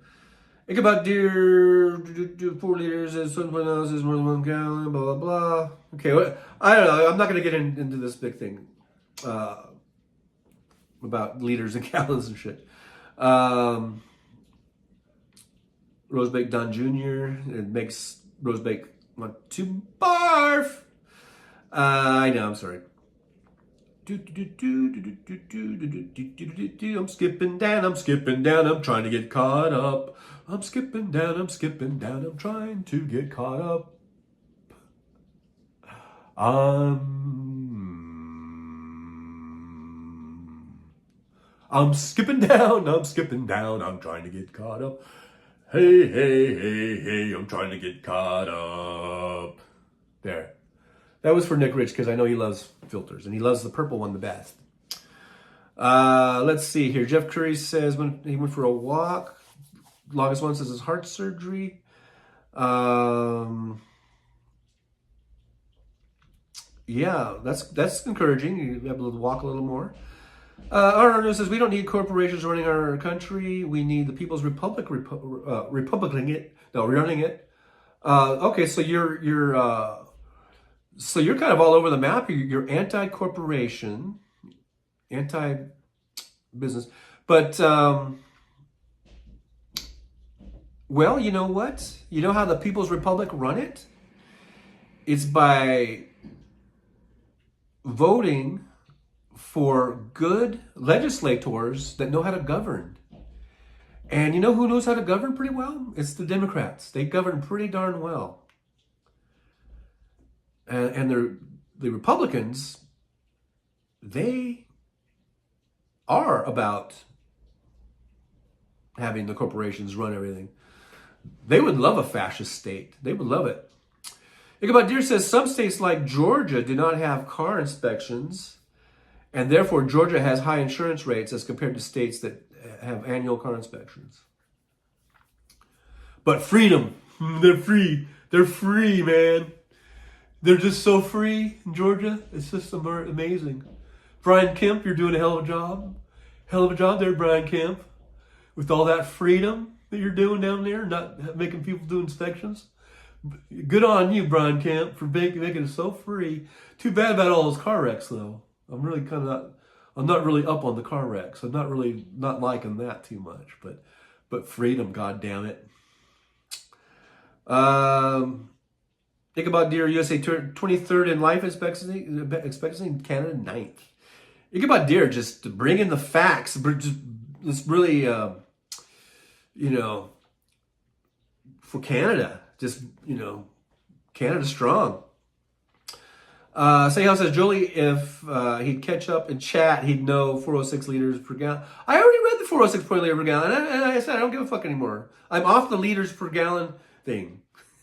Ichabod deer, 4 liters is 1.0 ounces more than 1 gallon, blah, blah, blah. Okay, well, I don't know. I'm not going to get into this big thing about liters and gallons and shit. Rosebake Don Jr. It makes Rosebake want to barf. I know, I'm sorry. I'm skipping down, I'm trying to get caught up. I'm skipping down, I'm trying to get caught up. I'm skipping down, I'm trying to get caught up. Hey, hey, hey, hey, I'm trying to get caught up. There. That was for Nick Rich because I know he loves filters and he loves the purple one the best. Let's see here. Jeff Curry says when he went for a walk. Longest one says his heart surgery. Yeah, that's encouraging. You're able to walk a little more. Arnold says we don't need corporations running our country. We need the People's Republic running it. Okay, so you're kind of all over the map. You're anti-corporation, anti-business, but well, you know what? You know how the People's Republic run it? It's by voting for good legislators that know how to govern. And you know who knows how to govern pretty well? It's the Democrats. They govern pretty darn well. And the Republicans, they are about having the corporations run everything. They would love a fascist state. They would love it. Ichabod Deer says some states like Georgia do not have car inspections, and therefore Georgia has high insurance rates as compared to states that have annual car inspections. But freedom, they're free. They're free, man. They're just so free in Georgia. It's just amazing. Brian Kemp, you're doing a hell of a job. Hell of a job there, Brian Kemp. With all that freedom that you're doing down there, not making people do inspections. Good on you, Brian Kemp, for making it so free. Too bad about all those car wrecks, though. I'm not really up on the car wrecks. I'm not liking that too much. But freedom, goddammit. Ichabod Deer, USA 23rd in life expectancy in Canada 9th. Ichabod Deer just bringing the facts. Just really, for Canada. Just, Canada strong. Sayhouse says, Jolie, if he'd catch up and chat, he'd know 406 liters per gallon. I already read the 406 per liter per gallon, and I said I don't give a fuck anymore. I'm off the liters per gallon thing.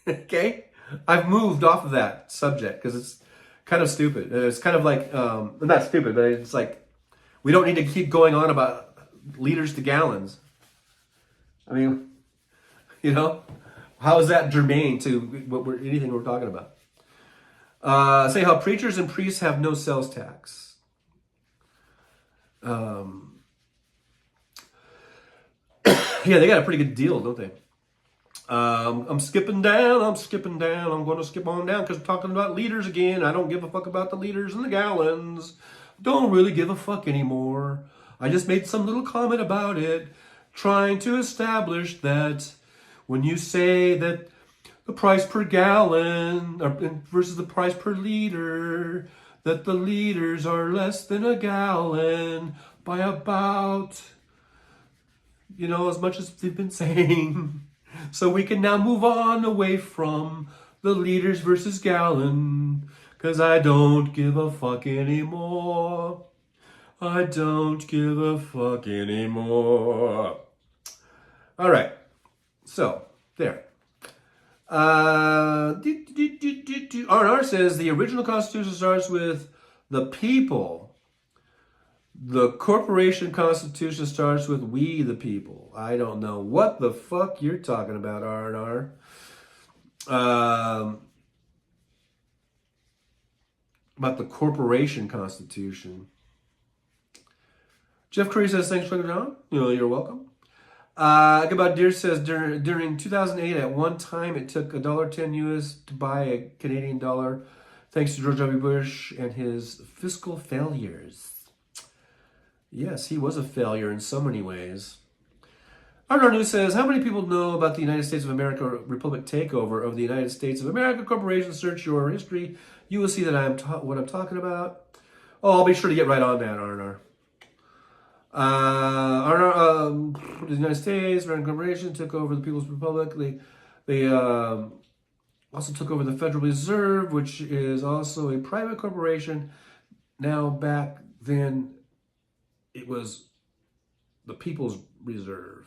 Okay? I've moved off of that subject because it's kind of stupid. It's kind of like, not stupid, but it's like, we don't need to keep going on about liters to gallons. I mean, how is that germane to anything we're talking about? Say how preachers and priests have no sales tax. Yeah, they got a pretty good deal, don't they? I'm skipping down. I'm going to skip on down because we're talking about liters again. I don't give a fuck about the liters and the gallons. Don't really give a fuck anymore. I just made some little comment about it, trying to establish that when you say that the price per gallon versus the price per liter, that the liters are less than a gallon by about, as much as they've been saying. So we can now move on away from the liters versus gallon, because I don't give a fuck anymore. I don't give a fuck anymore. All right. So, there. R&R says the original Constitution starts with The people. The corporation constitution starts with we the people. I don't know what the fuck you're talking about, R&R. About the corporation constitution. Jeff Curry says, thanks for coming on. You're welcome. Goodbye Deer says, during 2008, at one time, it took $1.10 US to buy a Canadian dollar, thanks to George W. Bush and his fiscal failures. Yes, he was a failure in so many ways. Arnold News says, how many people know about the United States of America Republic takeover of the United States of America Corporation? Search your history. You will see that what I'm talking about. Oh, I'll be sure to get right on that, Arnar. The United States, American Corporation took over the People's Republic. They also took over the Federal Reserve, which is also a private corporation. Now, back then, it was the People's Reserve.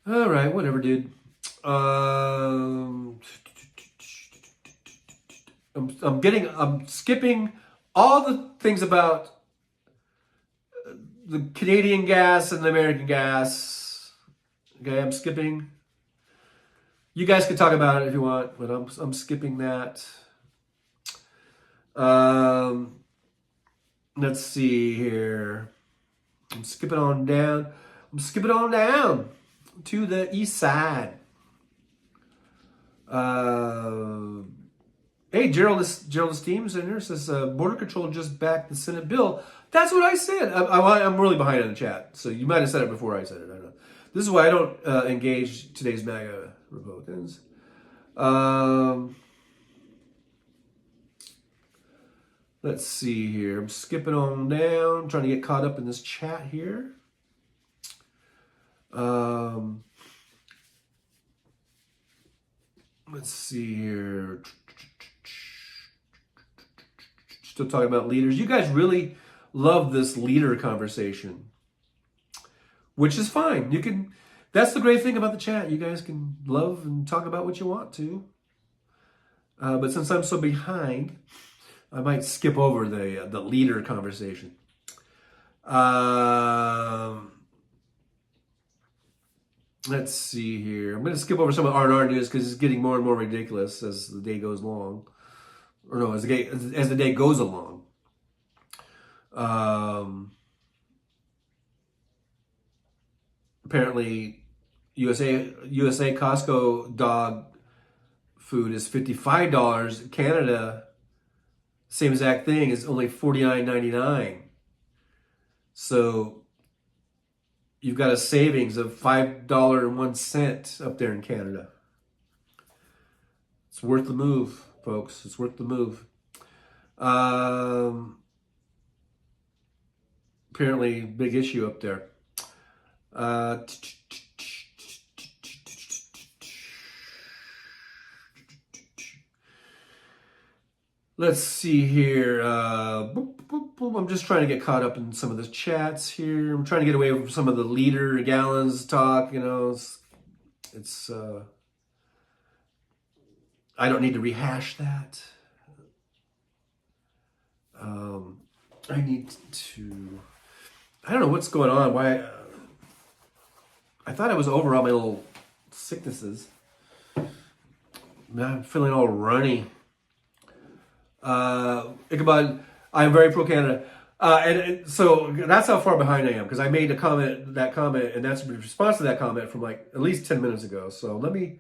All right, whatever, dude. I'm skipping all the things about the Canadian gas and the American gas. Okay, I'm skipping. You guys can talk about it if you want, but I'm skipping that. Let's see here. I'm skipping on down. To the east side. Hey, Gerald Esteems in here says border control just backed the Senate bill. That's what I said. I'm really behind in the chat, so you might have said it before I said it. I don't know. This is why I don't engage today's MAGA Republicans. Let's see here. I'm skipping on down, trying to get caught up in this chat here. Let's see here. Still talking about leaders. You guys really love this leader conversation, which is fine. You can. That's the great thing about the chat. You guys can love and talk about what you want to. But since I'm so behind, I might skip over the leader conversation. Let's see here. I'm going to skip over some of R&R news because it's getting more and more ridiculous as the day goes along. Or no, as the day goes along. Apparently, USA Costco dog food is $55. Canada, same exact thing, is only $49.99. So you've got a savings of $5.01 up there in Canada. It's worth the move, folks. It's worth the move. Apparently, big issue up there. Let's see here. I'm just trying to get caught up in some of the chats here. I'm trying to get away from some of the liter gallons talk. It's I don't need to rehash that. I need to. I don't know what's going on. Why? I thought I was over all my little sicknesses. Now I'm feeling all runny. Ichabod, I'm very pro Canada. And so that's how far behind I am, because I made that comment, and that's in response to that comment from like at least 10 minutes ago. So let me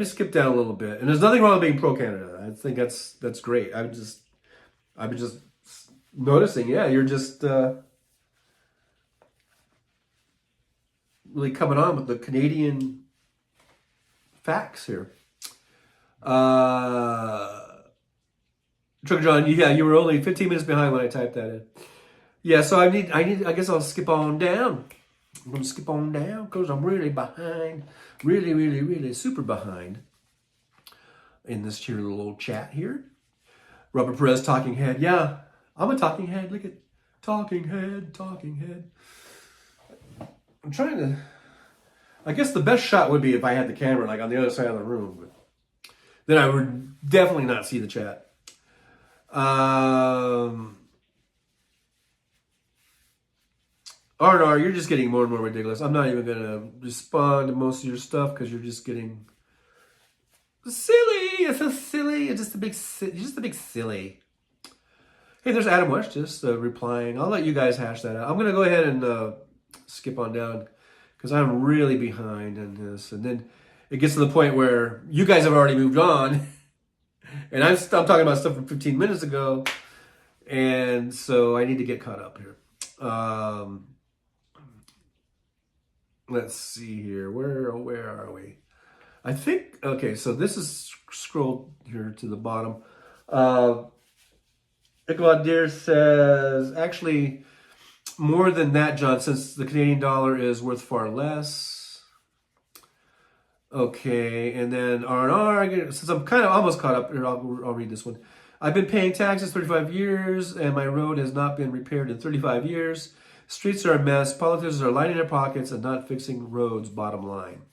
skip down a little bit. And there's nothing wrong with being pro Canada. I think that's great. I've been just noticing, yeah, you're just really coming on with the Canadian facts here. Trucker John, yeah, you were only 15 minutes behind when I typed that in. Yeah, so I guess I'll skip on down. I'm going to skip on down because I'm really behind. Really, really, really super behind in this here little old chat here. Robert Perez, talking head. Yeah, I'm a talking head. Look at talking head. I'm trying to... I guess the best shot would be if I had the camera like on the other side of the room. But then I would definitely not see the chat. R&R, you're just getting more and more ridiculous. I'm not even going to respond to most of your stuff because you're just getting silly. It's so silly. You're just a big silly. Hey, there's Adam West just replying. I'll let you guys hash that out. I'm going to go ahead and skip on down because I'm really behind in this. And then it gets to the point where you guys have already moved on. And I'm talking about stuff from 15 minutes ago. And so I need to get caught up here. Let's see here. Where are we? I think, okay, so this is scrolled here to the bottom. Ichabod Deer says, actually, more than that, John, since the Canadian dollar is worth far less. Okay, and then R&R, since I'm kind of almost caught up here, I'll read this one. I've been paying taxes 35 years, and my road has not been repaired in 35 years. Streets are a mess. Politicians are lining their pockets and not fixing roads, bottom line.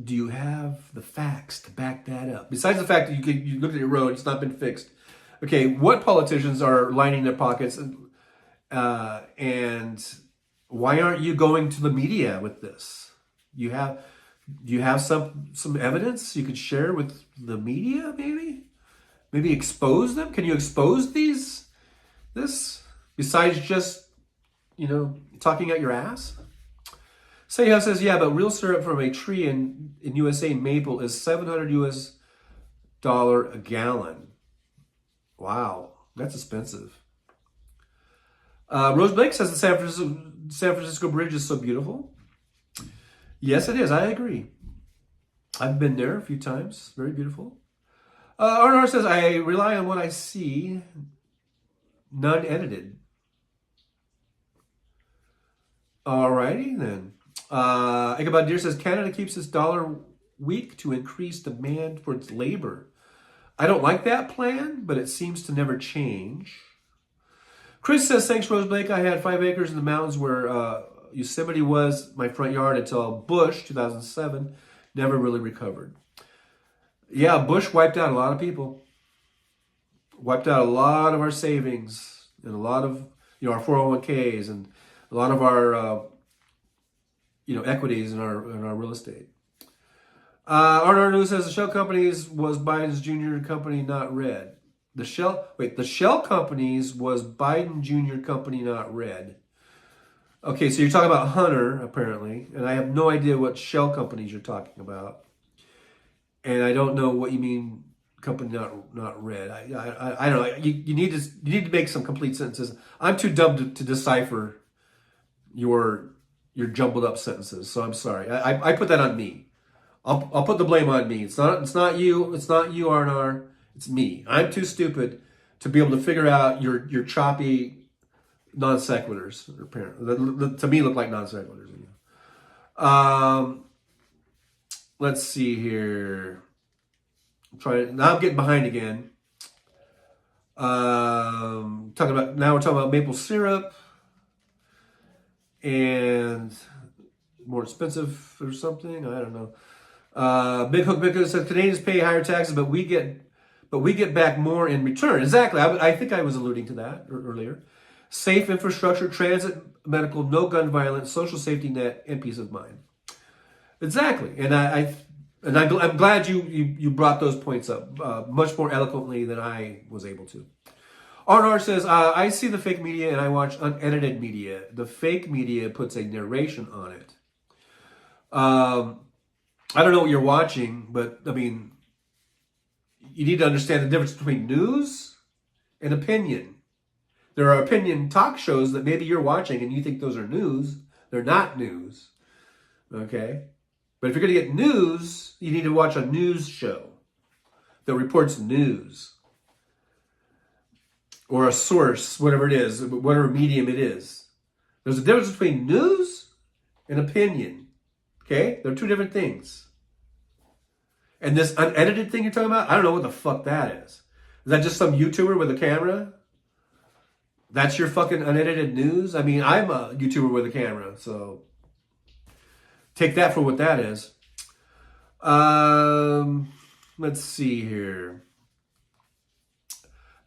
Do you have the facts to back that up? Besides the fact that you looked at your road, it's not been fixed. Okay, what politicians are lining their pockets, and why aren't you going to the media with this? Do you have some evidence you could share with the media? Maybe expose them. Can you expose this besides just talking out your ass? Sayha says, yeah, but real syrup from a tree in USA, maple, is $700 a gallon. Wow, that's expensive. Rose Blake says the San Francisco Bridge is so beautiful. Yes, it is. I agree. I've been there a few times. Very beautiful. R&R says, I rely on what I see, none edited. Alrighty then. Ichabod Deer says, Canada keeps its dollar weak to increase demand for its labor. I don't like that plan, but it seems to never change. Chris says, thanks, Rose Blake. I had 5 acres in the mountains where Yosemite was my front yard until Bush, 2007, never really recovered. Yeah, Bush wiped out a lot of people. Wiped out a lot of our savings and a lot of our 401ks and a lot of our equities in our real estate. R&R News says the Shell Companies was Biden's junior company, not red. The Shell Companies was Biden junior company, not red. Okay, so you're talking about Hunter, apparently, and I have no idea what Shell Companies you're talking about. And I don't know what you mean, company not red. I don't know. You need to make some complete sentences. I'm too dumb to decipher your jumbled up sentences. So I'm sorry. I put that on me. I'll put the blame on me. It's not you. It's not you, R&R. It's me. I'm too stupid to be able to figure out your choppy non sequiturs. To me, look like non sequiturs. Let's see here. Now I'm getting behind again. We're talking about maple syrup and more expensive or something. I don't know. Big Hook Bickers says Canadians pay higher taxes, but we get back more in return. Exactly. I think I was alluding to that earlier. Safe infrastructure, transit, medical, no gun violence, social safety net, and peace of mind. Exactly. And I'm glad you brought those points up much more eloquently than I was able to. R&R says, I see the fake media and I watch unedited media. The fake media puts a narration on it. I don't know what you're watching, but I mean, you need to understand the difference between news and opinion. There are opinion talk shows that maybe you're watching and you think those are news. They're not news. Okay? But if you're going to get news, you need to watch a news show that reports news. Or a source, whatever it is, whatever medium it is. There's a difference between news and opinion. Okay? They're two different things. And this unedited thing you're talking about, I don't know what the fuck that is. Is that just some YouTuber with a camera? That's your fucking unedited news? I mean, I'm a YouTuber with a camera, so take that for what that is. Let's see here.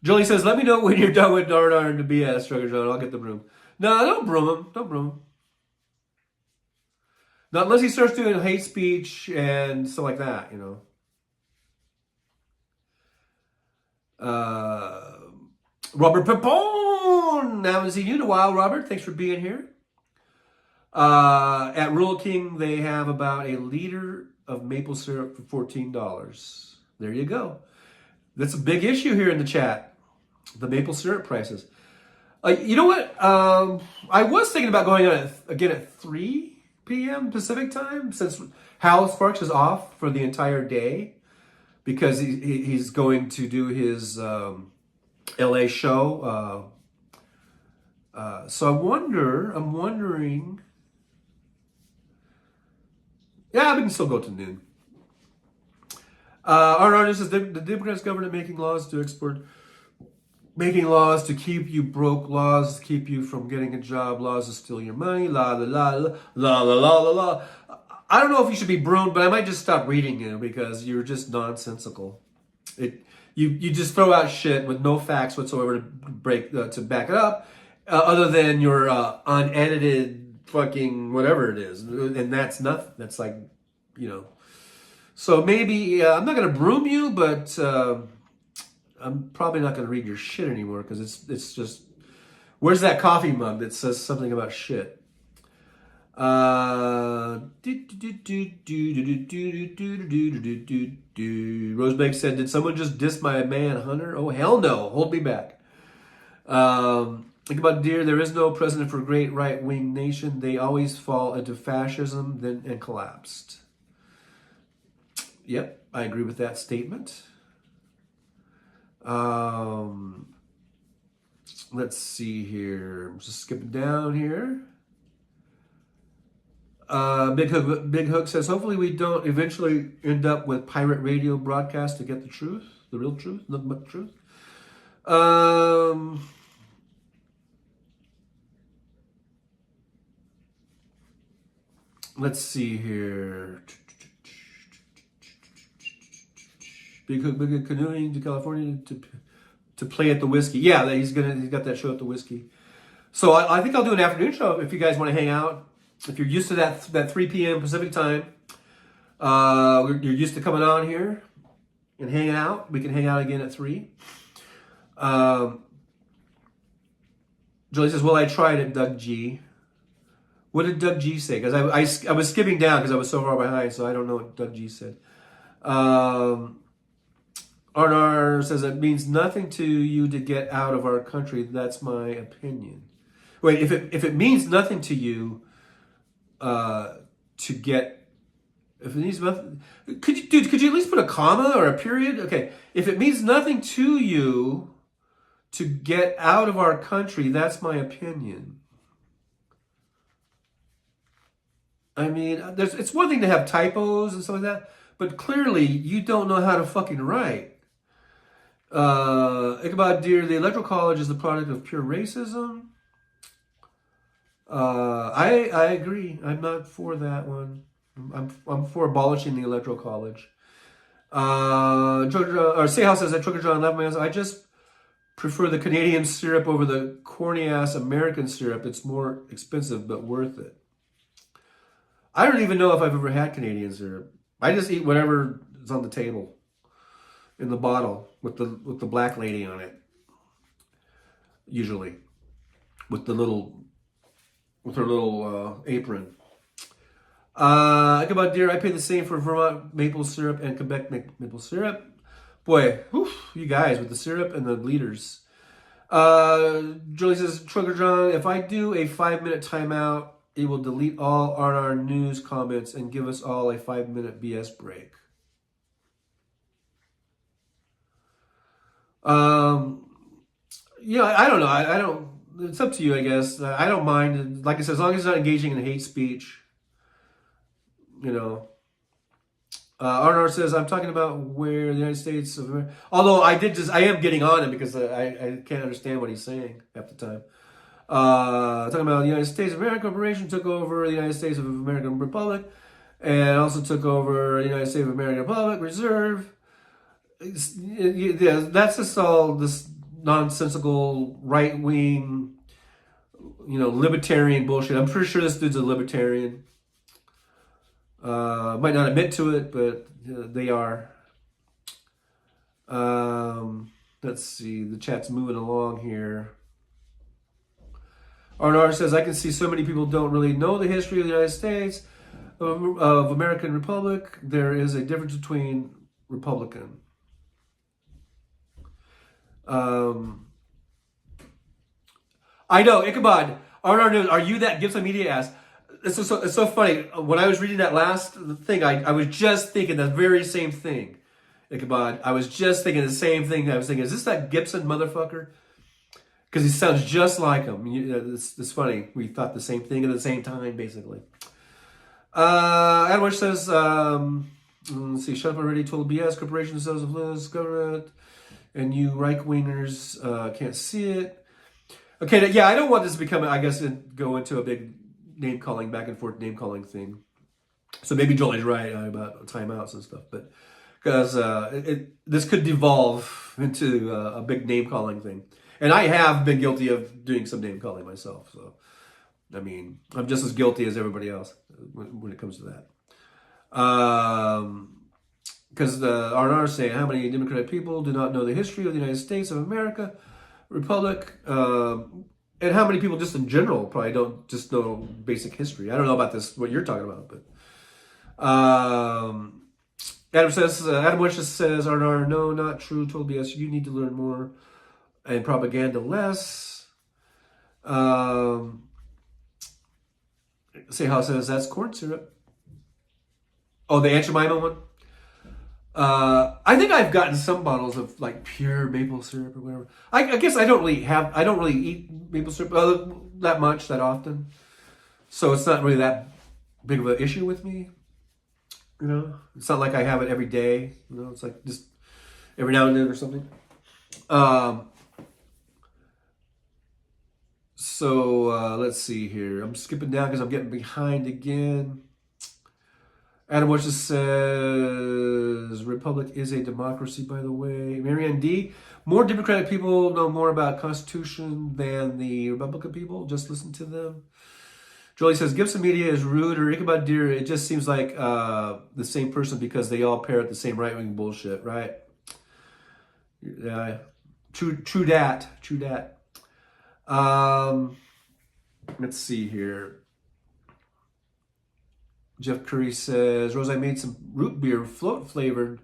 Julie says, let me know when you're done with darn and the BS, Trucker John. I'll get the broom. No, don't broom him. Don't broom him. Not unless he starts doing hate speech and stuff like that, you know. Robert Pepone. Haven't seen you in a while, Robert. Thanks for being here. At Rural King, they have about a liter of maple syrup for $14. There you go. That's a big issue here in the chat. The maple syrup prices. You know what? I was thinking about going on again at 3 p.m. Pacific time, since Hal Sparks is off for the entire day because he's going to do his LA show. So I'm wondering. Yeah, we can still go to noon. Our artist says the Democrats government making laws to keep you broke, laws to keep you from getting a job, laws to steal your money, la la la la la la la la. I don't know if you should be broomed, but I might just stop reading you because you're just nonsensical. You just throw out shit with no facts whatsoever to back it up, other than your unedited fucking whatever it is, and that's nothing. That's like, you know. So maybe I'm not gonna broom you, but I'm probably not gonna read your shit anymore because it's just, where's that coffee mug that says something about shit? Rosebag said, did someone just diss my man Hunter? Oh, hell no. Hold me back. Think about dear, there is no president for a great right-wing nation. They always fall into fascism and collapsed. Yep, I agree with that statement. Let's see here. I'm just skipping down here. Big Hook says, hopefully we don't eventually end up with pirate radio broadcasts to get the truth, the real truth, nothing but the truth. Let's see here. Big Hook canoeing to California to play at the Whiskey. Yeah, he's got that show at the Whiskey. So I think I'll do an afternoon show if you guys want to hang out. If you're used to that 3 p.m. Pacific time, you're used to coming on here and hanging out. We can hang out again at 3. Julie says, well, I tried it, Doug G. What did Doug G say? Because I was skipping down because I was so far behind, so I don't know what Doug G said. Arnar says, it means nothing to you to get out of our country. That's my opinion. Wait, if it means nothing to you to get, if it means nothing, could you at least put a comma or a period? Okay, if it means nothing to you to get out of our country, that's my opinion. I mean, it's one thing to have typos and stuff like that, but clearly you don't know how to fucking write. Ichabod Deer, the Electoral College is the product of pure racism. I agree. I'm not for that one. I'm for abolishing the Electoral College. Sayhouse says that Trucker John left my answer. I just prefer the Canadian syrup over the corny ass American syrup. It's more expensive but worth it. I don't even know if I've ever had Canadian syrup. I just eat whatever is on the table in the bottle with the black lady on it. Usually, with her little apron. About dear, I pay the same for Vermont maple syrup and Quebec maple syrup. Boy, whew, you guys with the syrup and the liters. Julie says, Trucker John, if I do a 5-minute timeout, it will delete all our news comments and give us all a 5-minute BS break. Yeah, I don't know. I don't. It's up to you, I guess. I don't mind. Like I said, as long as it's not engaging in hate speech, you know. Arnar says, I'm talking about where the United States of America. Although I am getting on him because I can't understand what he's saying half the time. Talking about the United States of America Corporation took over the United States of American Republic. and also took over the United States of American Republic Reserve. Yeah, that's just all this nonsensical right wing, libertarian bullshit. I'm pretty sure this dude's a libertarian. Might not admit to it, but they are. Let's see, the chat's moving along here. Arnar says, I can see so many people don't really know the history of the United States, of American Republic. There is a difference between Republican. I know, Ichabod. Arnar knows, are you that Gibson Media asked? It's so funny. When I was reading that last thing, I was just thinking the very same thing. Ichabod, I was just thinking the same thing. I was thinking, is this that Gibson motherfucker? Because he sounds just like him. It's funny. We thought the same thing at the same time, basically. Adam Wish says, let's see, shut up already, total BS, corporation themselves of Liz, government, and you right-wingers can't see it. Okay, yeah, I don't want this to become, I guess, go into a big name-calling, back-and-forth name-calling thing. So maybe Jolie's right about timeouts and stuff, but because this could devolve into a big name-calling thing. And I have been guilty of doing some name-calling myself, so, I mean, I'm just as guilty as everybody else when it comes to that. Because R&R is saying, how many Democratic people do not know the history of the United States of America, Republic, and how many people just in general probably don't just know basic history. I don't know about this, what you're talking about, but Adam Wishes says, R&R, no, not true, total BS. You need to learn more and propaganda less. Say how says that's corn syrup. Oh, the Aunt Jemima one. I think I've gotten some bottles of like pure maple syrup or whatever. I guess I don't really eat maple syrup that much, that often. So it's not really that big of an issue with me. It's not like I have it every day. It's like just every now and then or something. So let's see here. I'm skipping down because I'm getting behind again. Adam Bush says, Republic is a democracy, by the way. Marianne D, more Democratic people know more about Constitution than the Republican people. Just listen to them. Jolie says, Gibson Media is rude, or Ichabod Deer, it just seems like the same person because they all parrot the same right-wing bullshit, right? Yeah, true dat. Let's see here. Jeff Curry says, Rose, I made some root beer, float flavored.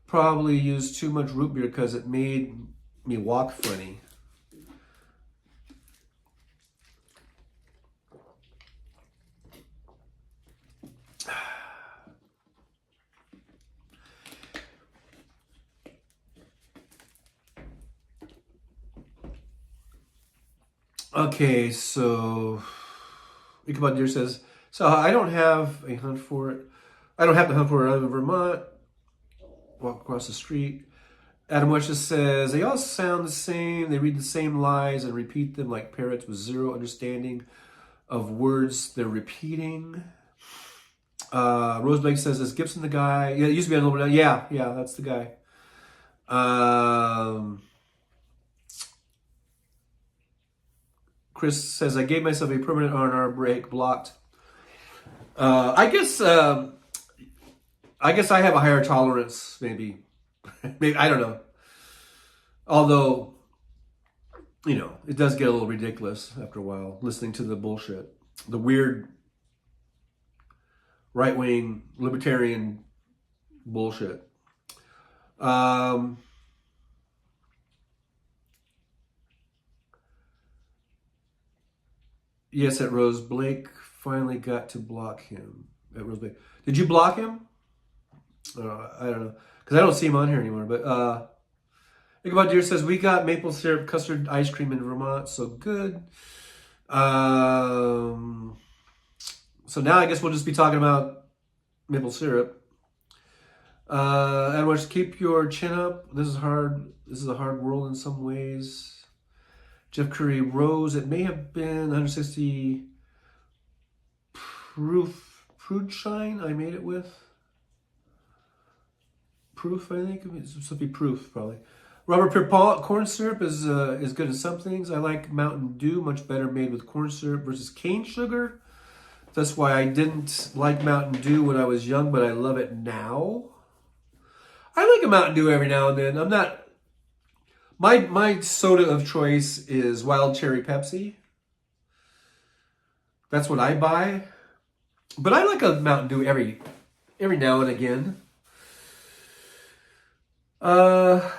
Probably used too much root beer because it made me walk funny. Okay, so Ichabod Deer says, so I don't have a hunt for it. I don't have to hunt for it. I live in Vermont. Walk across the street. Adam West just says, they all sound the same. They read the same lies and repeat them like parrots with zero understanding of words they're repeating. Rose Blake says, is Gibson the guy? Yeah, it used to be on a little bit. Yeah, that's the guy. Chris says, I gave myself a permanent R&R break, blocked. I guess I have a higher tolerance, maybe. Maybe, I don't know. Although, it does get a little ridiculous after a while, listening to the bullshit. The weird right-wing libertarian bullshit. Yes, at Rose Blake finally got to block him. At Rose Blake, did you block him? I don't know, because I don't see him on here anymore. But Ichabod Deer says, we got maple syrup custard ice cream in Vermont, so good. So now I guess we'll just be talking about maple syrup. Edwards, keep your chin up. This is hard. This is a hard world in some ways. Jeff Curry, Rose, it may have been 160 proof Prude Shine I made it with. Proof, I think. It's supposed to be Proof, probably. Robert Pierre corn syrup is good in some things. I like Mountain Dew, much better made with corn syrup versus cane sugar. That's why I didn't like Mountain Dew when I was young, but I love it now. I like a Mountain Dew every now and then. I'm not... My soda of choice is Wild Cherry Pepsi. That's what I buy. But I like a Mountain Dew every now and again.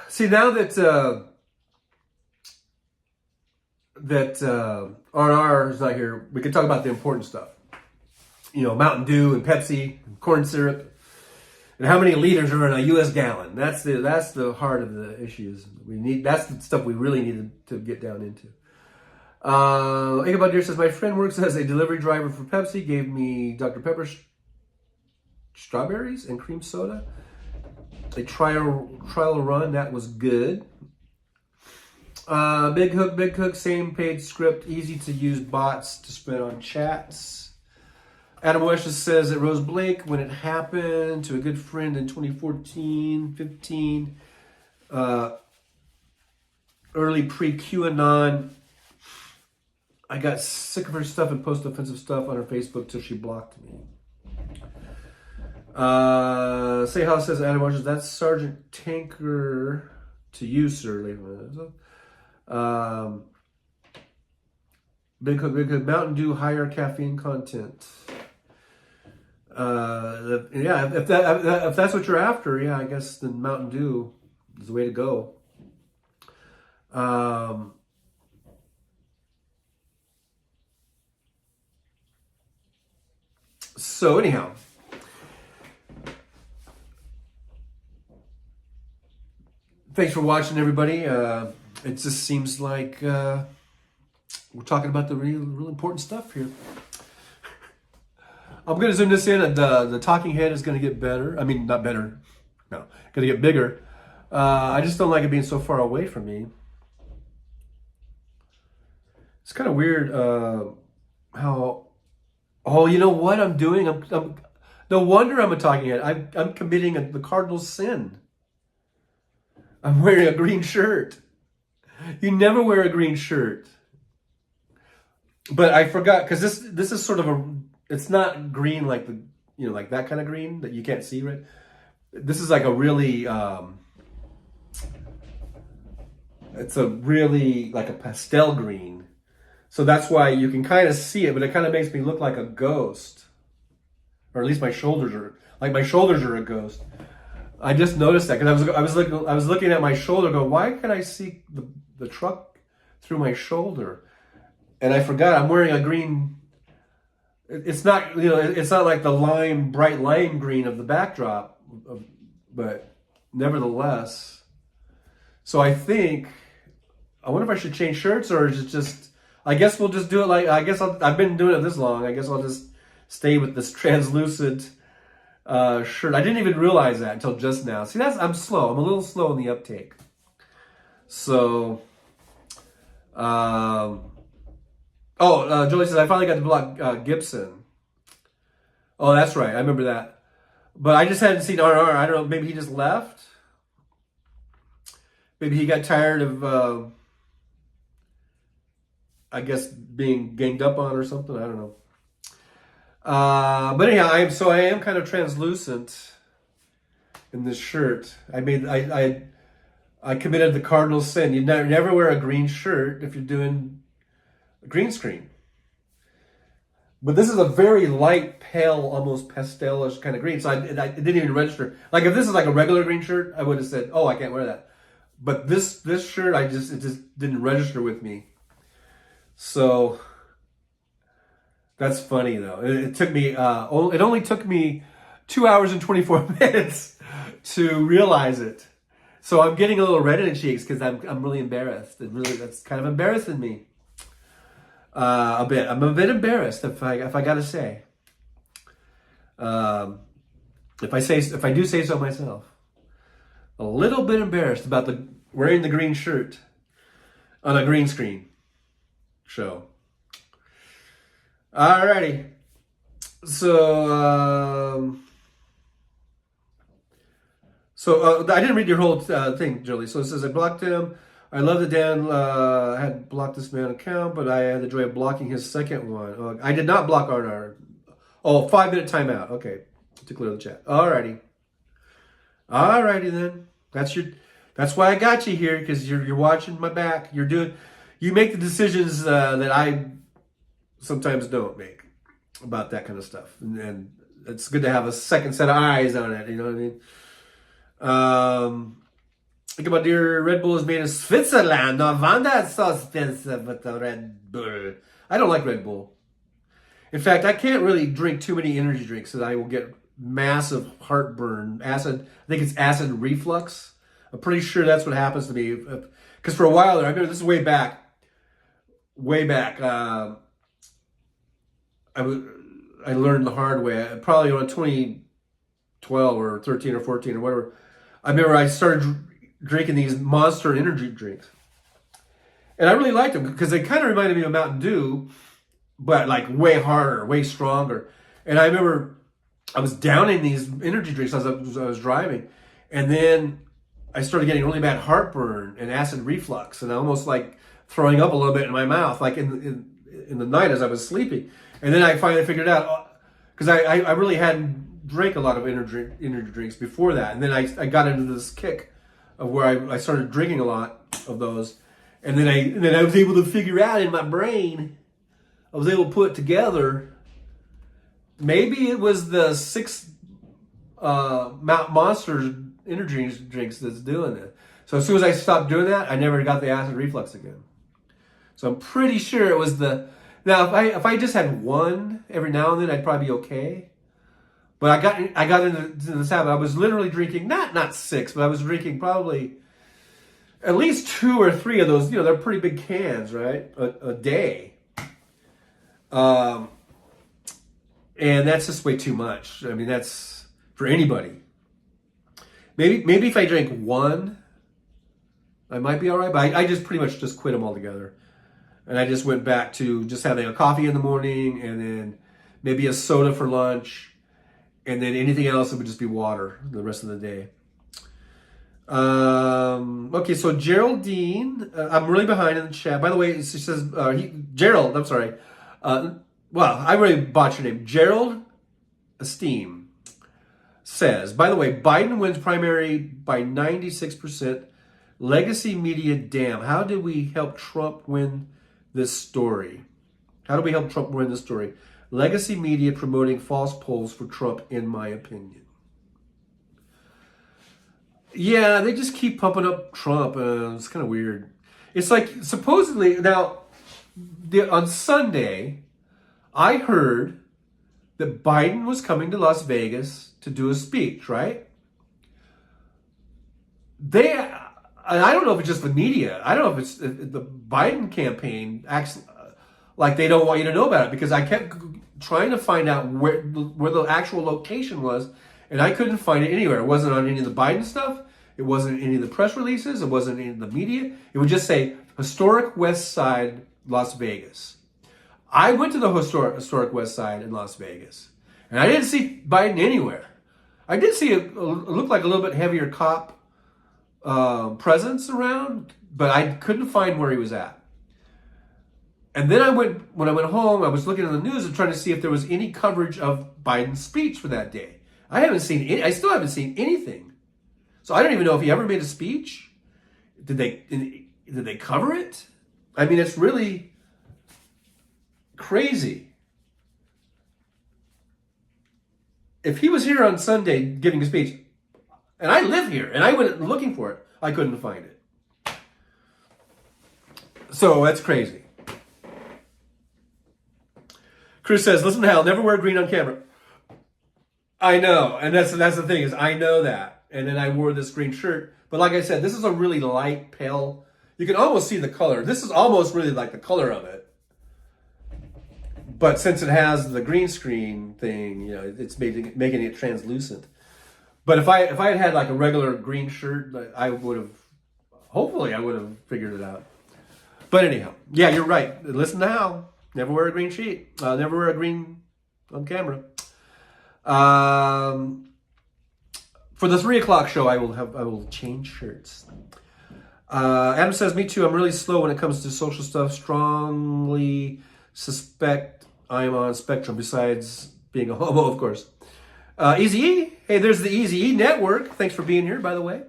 See, now that RR is not here, we can talk about the important stuff. You know, Mountain Dew and Pepsi, and corn syrup, and how many liters are in a U.S. gallon. That's the heart of the issues. That's the stuff we really need to get down into. Ichabod Deer says, my friend works as a delivery driver for Pepsi, gave me Dr. Pepper strawberries and cream soda. A trial run, that was good. Big Hook, same paid script, easy to use bots to spread on chats. Adam Wesh says that Rose Blake, when it happened to a good friend in 2014, 15, early pre-QAnon, I got sick of her stuff and post offensive stuff on her Facebook till she blocked me. Say how says Adam Wesh, that's Sergeant Tanker to you, sir. Big Hook, Mountain Dew, higher caffeine content. Yeah, if that's what you're after, yeah, I guess then Mountain Dew is the way to go. So anyhow, thanks for watching, everybody. It just seems like we're talking about the real important stuff here. I'm going to zoom this in, and the talking head is going to get better. I mean, not better. No, going to get bigger. I just don't like it being so far away from me. It's kind of weird how... Oh, you know what I'm doing? I'm no wonder I'm a talking head. I'm committing the cardinal sin. I'm wearing a green shirt. You never wear a green shirt. But I forgot, because this is sort of a... It's not green like the, you know, like that kind of green that you can't see, right? This is like a really, it's a really like a pastel green. So that's why you can kind of see it, but it kind of makes me look like a ghost. Or at least my shoulders are a ghost. I just noticed that because I was looking at my shoulder, going, why can I see the truck through my shoulder? And I forgot I'm wearing a green. It's not, you know, it's not like the bright lime green of the backdrop, but nevertheless. So I wonder if I should change shirts, or is it just, I guess we'll just do it like, I've been doing it this long. I guess I'll just stay with this translucent shirt. I didn't even realize that until just now. See, I'm slow. I'm a little slow in the uptake. So, Julie says, I finally got to block Gibson. Oh, that's right. I remember that. But I just hadn't seen RR. I don't know. Maybe he just left. Maybe he got tired of, I guess, being ganged up on or something. I don't know. But anyhow, I am kind of translucent in this shirt. I committed the cardinal sin. You never wear a green shirt if you're doing green screen. But this is a very light, pale, almost pastelish kind of green. So I didn't even register. Like if this is like a regular green shirt, I would have said, oh, I can't wear that. But this shirt, it just didn't register with me. So that's funny though. It took me, it only took me 2 hours and 24 minutes to realize it. So I'm getting a little red in the cheeks because I'm really embarrassed. That's kind of embarrassing me. A bit. I'm a bit embarrassed if I gotta say. If I do say so myself. A little bit embarrassed about wearing the green shirt on a green screen show. Alrighty. So, I didn't read your whole thing, Julie. So it says, I blocked him. I love that Dan had blocked this man account, but I had the joy of blocking his second one. I did not block Arnar. Oh, 5-minute timeout. Okay, to clear the chat. Alrighty then. That's why I got you here, because you're watching my back. You make the decisions that I sometimes don't make about that kind of stuff, and it's good to have a second set of eyes on it. You know what I mean? Think about dear Red Bull is made in Switzerland. No wonder it's so expensive with the Red Bull. I don't like Red Bull. In fact, I can't really drink too many energy drinks that I will get massive heartburn, acid. I think it's acid reflux. I'm pretty sure that's what happens to me. Because for a while there, I remember this is way back. I learned the hard way. Probably around 2012 or 13 or 14 or whatever. I remember I started drinking these Monster energy drinks. And I really liked them because they kind of reminded me of Mountain Dew, but like way harder, way stronger. And I remember I was downing these energy drinks as I was driving. And then I started getting really bad heartburn and acid reflux, and almost like throwing up a little bit in my mouth, like in the night as I was sleeping. And then I finally figured out, because I really hadn't drank a lot of energy drinks before that. And then I got into this kick of where I started drinking a lot of those. And then I was able to figure out in my brain, I was able to put together, maybe it was the 6 Monster energy drinks that's doing it. So as soon as I stopped doing that, I never got the acid reflux again. So I'm pretty sure it was the... Now, if I just had one every now and then, I'd probably be okay. But I got into this habit. I was literally drinking, not 6, but I was drinking probably at least 2 or 3 of those. They're pretty big cans, right? A day. And that's just way too much. I mean, that's for anybody. Maybe if I drank one, I might be all right. But I just pretty much just quit them altogether. And I just went back to just having a coffee in the morning, and then maybe a soda for lunch, and then anything else, it would just be water the rest of the day. Okay, so Geraldine, I'm really behind in the chat. By the way, she says, Gerald, I'm sorry. Well, I really botched your name. Gerald Esteem says, by the way, Biden wins primary by 96%. Legacy media, damn. How did we help Trump win this story? How do we help Trump win this story? Legacy media promoting false polls for Trump, in my opinion. Yeah, they just keep pumping up Trump. It's kind of weird. It's like, supposedly, now, on Sunday, I heard that Biden was coming to Las Vegas to do a speech, right? I don't know if it's just the media. I don't know if it's the Biden campaign acts like they don't want you to know about it, because I kept trying to find out where the actual location was, and I couldn't find it anywhere. It wasn't on any of the Biden stuff. It wasn't in any of the press releases. It wasn't in the media. It would just say Historic West Side, Las Vegas. I went to the historic West Side in Las Vegas, and I didn't see Biden anywhere. I did see it looked like a little bit heavier cop presence around, but I couldn't find where he was at. And then when I went home, I was looking at the news and trying to see if there was any coverage of Biden's speech for that day. I still haven't seen anything. So I don't even know if he ever made a speech. Did they cover it? I mean, it's really crazy. If he was here on Sunday giving a speech, and I live here, and I went looking for it, I couldn't find it. So that's crazy. Chris says, listen to Hal, never wear green on camera. I know, and that's the thing, is I know that. And then I wore this green shirt. But like I said, this is a really light, pale, you can almost see the color. This is almost really like the color of it. But since it has the green screen thing, it's making it translucent. But if I had had like a regular green shirt, I would have figured it out. But anyhow, yeah, you're right. Listen to Hal. Never wear a green sheet. Never wear a green on camera. For the 3 o'clock show, I will change shirts. Adam says, me too. I'm really slow when it comes to social stuff. Strongly suspect I'm on spectrum, besides being a homo, of course. Easy E. Hey, there's the Easy E Network. Thanks for being here, by the way.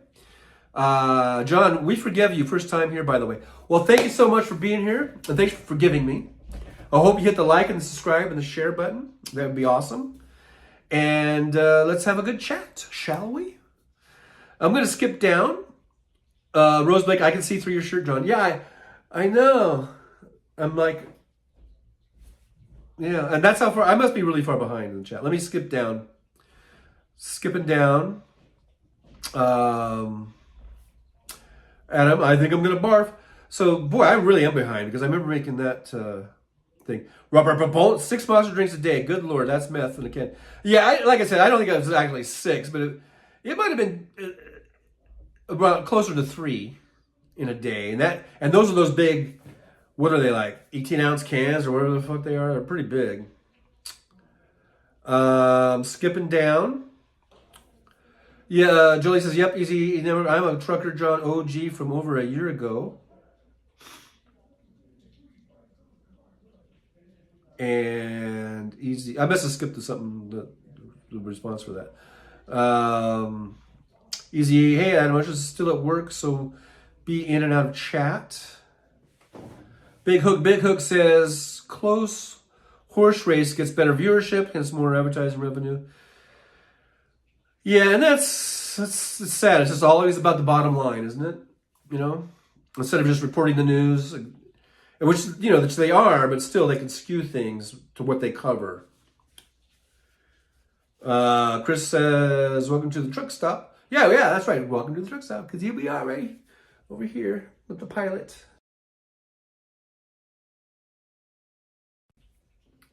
John, we forgive you. First time here, by the way. Well, thank you so much for being here, and thanks for forgiving me. I hope you hit the like and the subscribe and the share button. That would be awesome. And let's have a good chat, shall we? I'm going to skip down. Rose Blake, I can see through your shirt, John. Yeah, I know. I'm like, yeah, and that's how far, I must be really far behind in the chat. Let me skip down. Skipping down. Adam, I think I'm going to barf. So, boy, I really am behind because I remember making that thing. Robert, 6 monster drinks a day. Good Lord, that's meth in a can. Yeah, like I said, I don't think it was actually 6, but it might have been about closer to 3 in a day. And those are those big, what are they like, 18-ounce cans or whatever the fuck they are? They're pretty big. Skipping down. Yeah, Jolie says, yep, easy. I'm a Trucker John OG from over a year ago. And easy. I must have skipped to something, the response for that. Easy. Hey, Adam, I'm just still at work, so be in and out of chat. Big Hook says, close horse race gets better viewership, hence more advertising revenue. Yeah, and that's sad. It's just always about the bottom line, isn't it? You know, instead of just reporting the news, which, you know, which they are, but still they can skew things to what they cover. Chris says, welcome to the truck stop. Yeah, that's right. Welcome to the truck stop, because here we are, right over here with the pilot.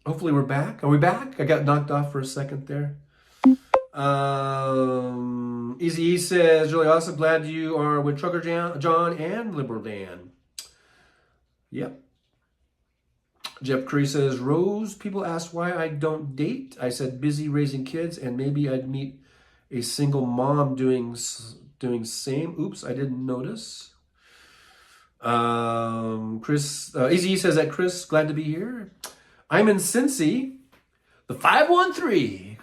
Hopefully we're back. Are we back? I got knocked off for a second there. Easy E says, really awesome. Glad you are with Trucker John and Liberal Dan. Yep. Jeff Curry says, Rose, people asked why I don't date. I said busy raising kids, and maybe I'd meet a single mom doing same. Oops, I didn't notice. Easy E says that Chris, glad to be here. I'm in Cincy, the 513.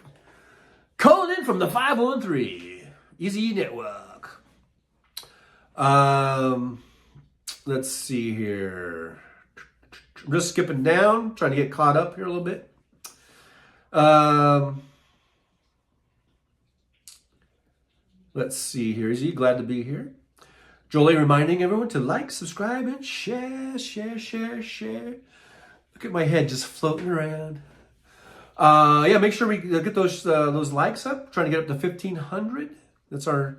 Calling in from the 513. Easy E Network. Let's see here. I'm just skipping down, trying to get caught up here a little bit. Let's see here. Is he glad to be here? Jolie reminding everyone to like, subscribe, and share. Look at my head just floating around. Yeah, make sure we get those likes up. Trying to get up to 1,500. That's our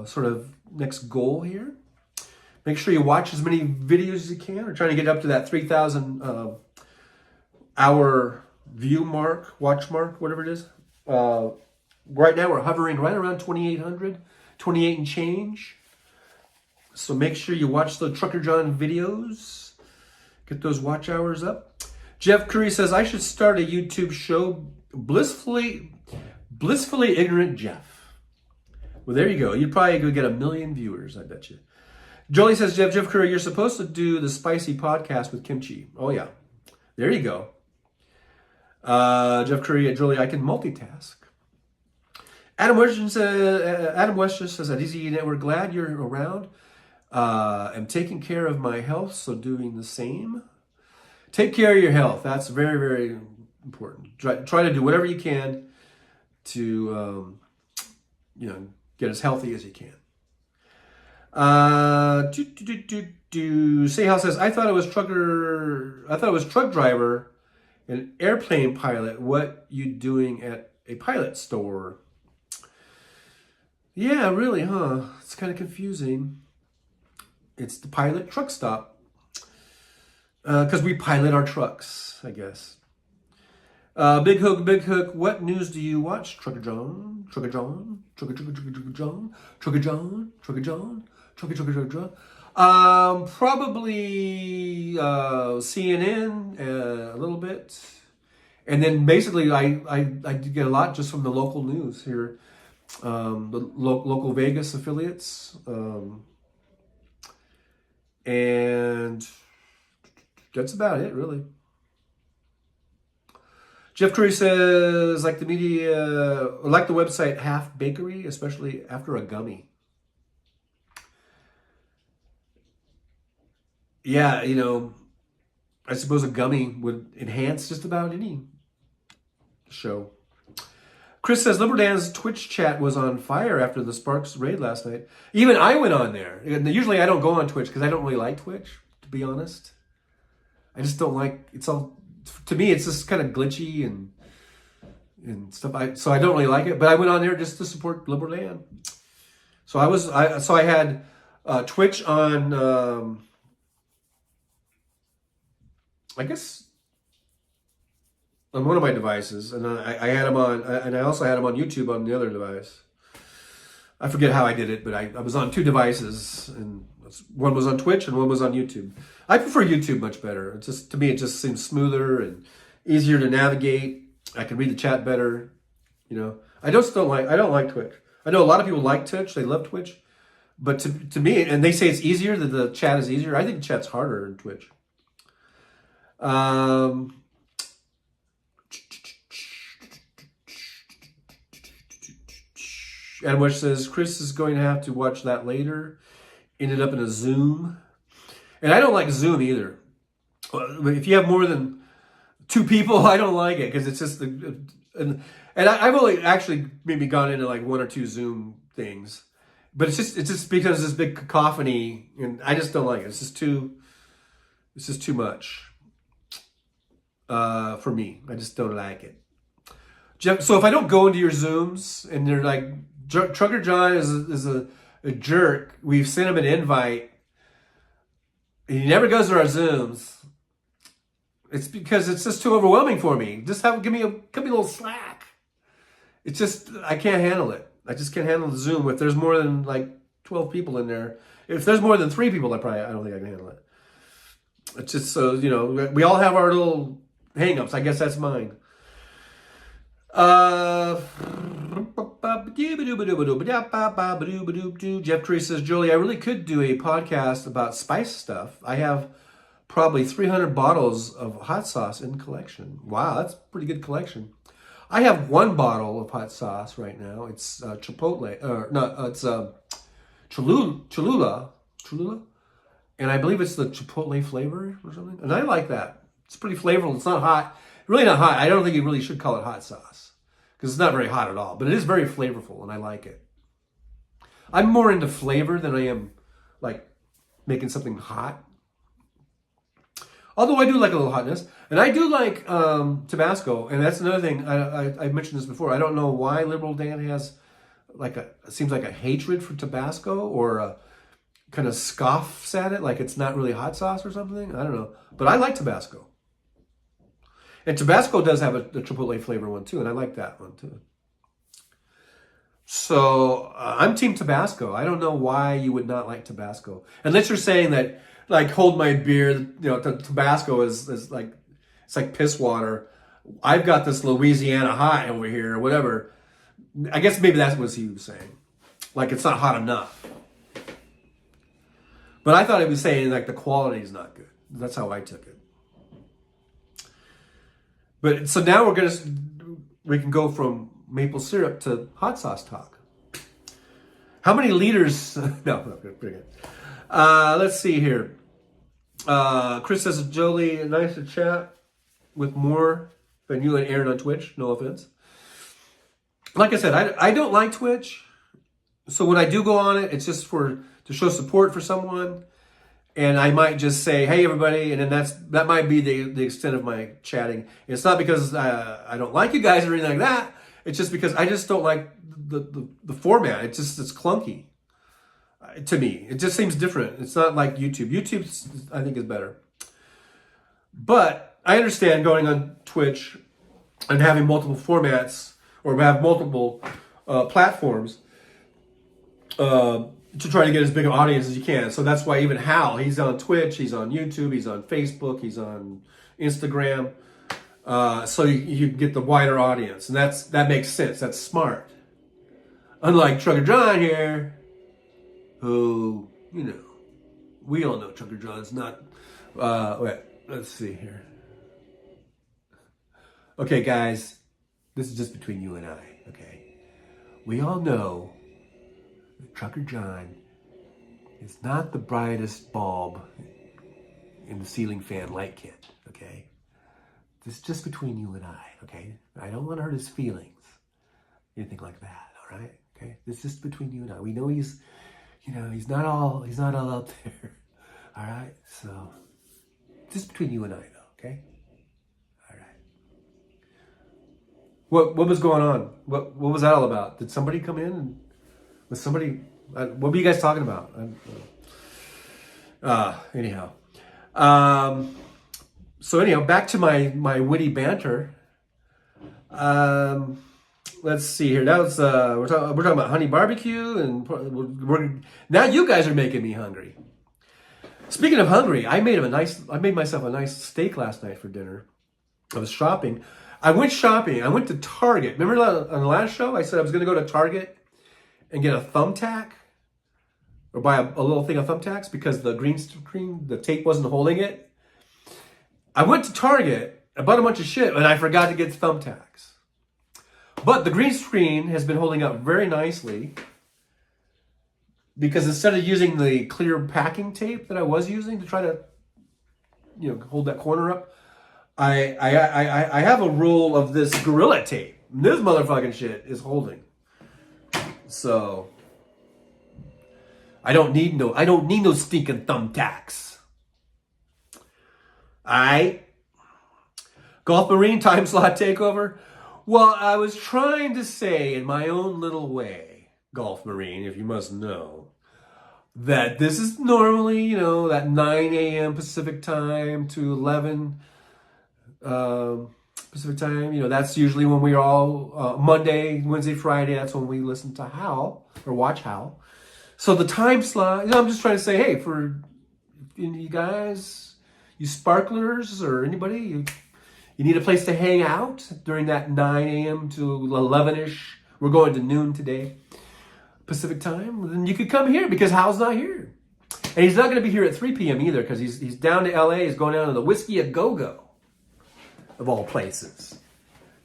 sort of next goal here. Make sure you watch as many videos as you can. We're trying to get up to that 3,000 hour view mark, watch mark, whatever it is. Right now we're hovering right around 2,800, 28 and change. So make sure you watch the Trucker John videos. Get those watch hours up. Jeff Curry says, I should start a YouTube show, Blissfully Ignorant Jeff. Well, there you go. You'd probably go get 1 million viewers, I bet you. Jolie says, Jeff Curry, you're supposed to do the spicy podcast with kimchi. Oh, yeah. There you go. Jeff Curry, Jolie, I can multitask. Adam Western says that Easy Network, glad you're around. I'm taking care of my health, so doing the same. Take care of your health. That's very, very important. Try to do whatever you can to, get as healthy as you can. Say how says, I thought it was truck driver and airplane pilot. What you doing at a pilot store? Yeah, really, huh? It's kind of confusing. It's the pilot truck stop. Because we pilot our trucks, I guess. Big Hook, what news do you watch? Trucker John. Probably CNN, a little bit. And then basically I get a lot just from the local news here, the local Vegas affiliates, and that's about it, really. Jeff Curry says, like the media, like the website Half Bakery, especially after a gummy. Yeah, I suppose a gummy would enhance just about any show. Chris says, Liberal Dan's Twitch chat was on fire after the Sparks raid last night. Even I went on there. Usually I don't go on Twitch because I don't really like Twitch, to be honest. I just don't like, it's all, to me, it's just kind of glitchy and stuff. So I don't really like it, but I went on there just to support Liberal Dan. So I had Twitch on, I guess, on one of my devices, and I had them on, and I also had them on YouTube on the other device. I forget how I did it, but I was on 2 devices, and one was on Twitch and one was on YouTube. I prefer YouTube much better. It's just, to me, it just seems smoother and easier to navigate. I can read the chat better. I don't like Twitch. I know a lot of people like Twitch. They love Twitch, but to me, and they say it's easier, that the chat is easier. I think the chat's harder in Twitch. Adam West says, Chris is going to have to watch that later. Ended up in a Zoom. And I don't like Zoom either. If you have more than 2 people, I don't like it because it's just and I've only actually maybe gone into like 1 or 2 Zoom things. But it's just because this big cacophony, and I just don't like it. It's just too much for me. I just don't like it. Jeff, so if I don't go into your Zooms and they're like, Trucker John is a jerk, we've sent him an invite, he never goes to our Zooms, it's because it's just too overwhelming for me. Just give me a little slack. It's just, I can't handle it. I just can't handle the Zoom if there's more than like 12 people in there. If there's more than 3 people, I don't think I can handle it. It's just so, we all have our little hang-ups. I guess that's mine. Jeff Tree says, Jolie, I really could do a podcast about spice stuff. I have probably 300 bottles of hot sauce in collection. Wow, that's a pretty good collection. I have 1 bottle of hot sauce right now. It's Chipotle, it's Cholula, and I believe it's the Chipotle flavor or something. And I like that. It's pretty flavorful. It's not hot. Really not hot. I don't think you really should call it hot sauce because it's not very hot at all. But it is very flavorful, and I like it. I'm more into flavor than I am like making something hot. Although I do like a little hotness. And I do like Tabasco. And that's another thing. I mentioned this before. I don't know why Liberal Dan has seems like a hatred for Tabasco, or a kind of scoffs at it like it's not really hot sauce or something. I don't know. But I like Tabasco. And Tabasco does have the Chipotle flavor one too. And I like that one too. So I'm Team Tabasco. I don't know why you would not like Tabasco. Unless you're saying that, like, hold my beer, Tabasco is like, it's like piss water. I've got this Louisiana hot over here or whatever. I guess maybe that's what he was saying. Like, it's not hot enough. But I thought he was saying, like, the quality is not good. That's how I took it. But so now we can go from maple syrup to hot sauce talk. How many liters? No, pretty good. Let's see here. Chris says, Jolie, nice to chat with more than you and Aaron on Twitch. No offense. Like I said, I don't like Twitch. So when I do go on it, it's just to show support for someone. And I might just say, hey, everybody. And then that might be the extent of my chatting. It's not because I don't like you guys or anything like that. It's just because I just don't like the format. It's clunky. To me, it just seems different. It's not like YouTube. YouTube, I think, is better. But I understand going on Twitch and having multiple formats or have multiple platforms to try to get as big an audience as you can. So that's why even Hal, he's on Twitch, he's on YouTube, he's on Facebook, he's on Instagram. So you get the wider audience, and that makes sense. That's smart. Unlike Trucker John here, who, we all know Trucker John's not. Wait, let's see here. Okay, guys, this is just between you and I. Okay, we all know that Trucker John is not the brightest bulb in the ceiling fan light kit. Okay. This is just between you and I, okay? I don't want to hurt his feelings, anything like that, all right? Okay, this is just between you and I. We know he's not all out there, all right? So, just between you and I, though, okay? All right. What was going on? What was that all about? Did somebody come in and was somebody? What were you guys talking about? Anyhow. So anyhow, back to my witty banter. Let's see here. That was we're talking about honey barbecue, and now you guys are making me hungry. Speaking of hungry, I made myself a nice steak last night for dinner. I was shopping. I went shopping. I went to Target. Remember on the last show I said I was going to go to Target and get a thumbtack, or buy a little thing of thumbtacks because the green screen, the tape wasn't holding it. I went to Target, I bought a bunch of shit, and I forgot to get thumbtacks. But the green screen has been holding up very nicely because instead of using the clear packing tape that I was using to try to, hold that corner up, I have a roll of this Gorilla tape. This motherfucking shit is holding. So I don't need no stinking thumbtacks. Golf Marine time slot takeover. Well, I was trying to say in my own little way, Golf Marine, if you must know, that this is normally, that 9 a.m. Pacific time to 11 Pacific time. That's usually when we all, Monday, Wednesday, Friday, that's when we listen to Hal or watch Hal. So the time slot, I'm just trying to say, hey, for you guys, you sparklers or anybody, you need a place to hang out during that 9 a.m. to 11-ish. We're going to noon today, Pacific time. Then you could come here because Hal's not here. And he's not going to be here at 3 p.m. either because he's down to L.A. He's going down to the Whiskey A Go-Go, of all places,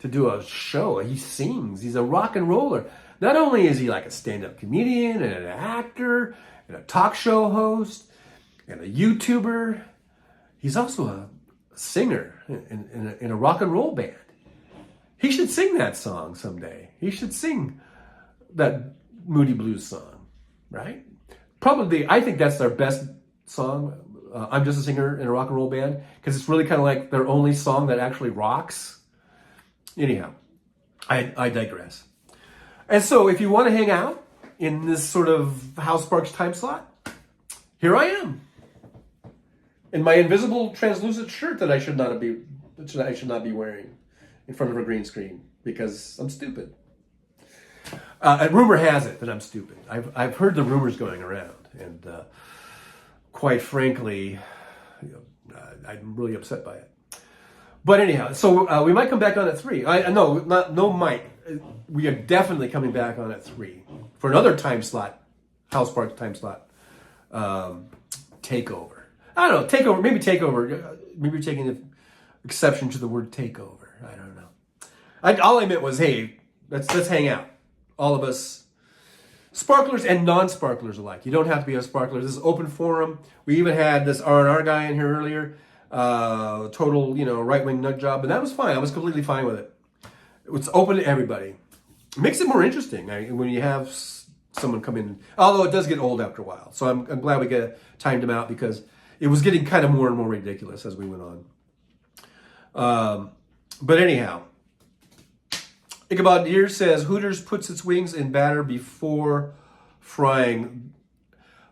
to do a show. He sings. He's a rock and roller. Not only is he like a stand-up comedian and an actor and a talk show host and a YouTuber, he's also a singer in a rock and roll band. He should sing that song someday. He should sing that Moody Blues song, right? Probably, I think that's their best song. I'm Just a Singer in a Rock and Roll Band, because it's really kind of like their only song that actually rocks. Anyhow, I digress. And so if you want to hang out in this sort of House Sparks time slot, here I am. In my invisible translucent shirt that I should not be wearing in front of a green screen because I'm stupid. And rumor has it that I'm stupid. I've heard the rumors going around, and quite frankly, I'm really upset by it. But anyhow, so we might come back on at 3. No might. We are definitely coming back on at 3 for another time slot, House Park time slot takeover. I don't know, takeover. Maybe takeover. Maybe you're taking exception to the word takeover. I don't know. All I meant was, hey, let's hang out, all of us, sparklers and non-sparklers alike. You don't have to be a sparkler. This is open forum. We even had this R&R guy in here earlier. Total, right-wing nut job, and that was fine. I was completely fine with it. It's open to everybody. It makes it more interesting when you have someone come in. Although it does get old after a while, so I'm glad we timed him out because it was getting kind of more and more ridiculous as we went on. But anyhow, Ichabod Deer says Hooters puts its wings in batter before frying.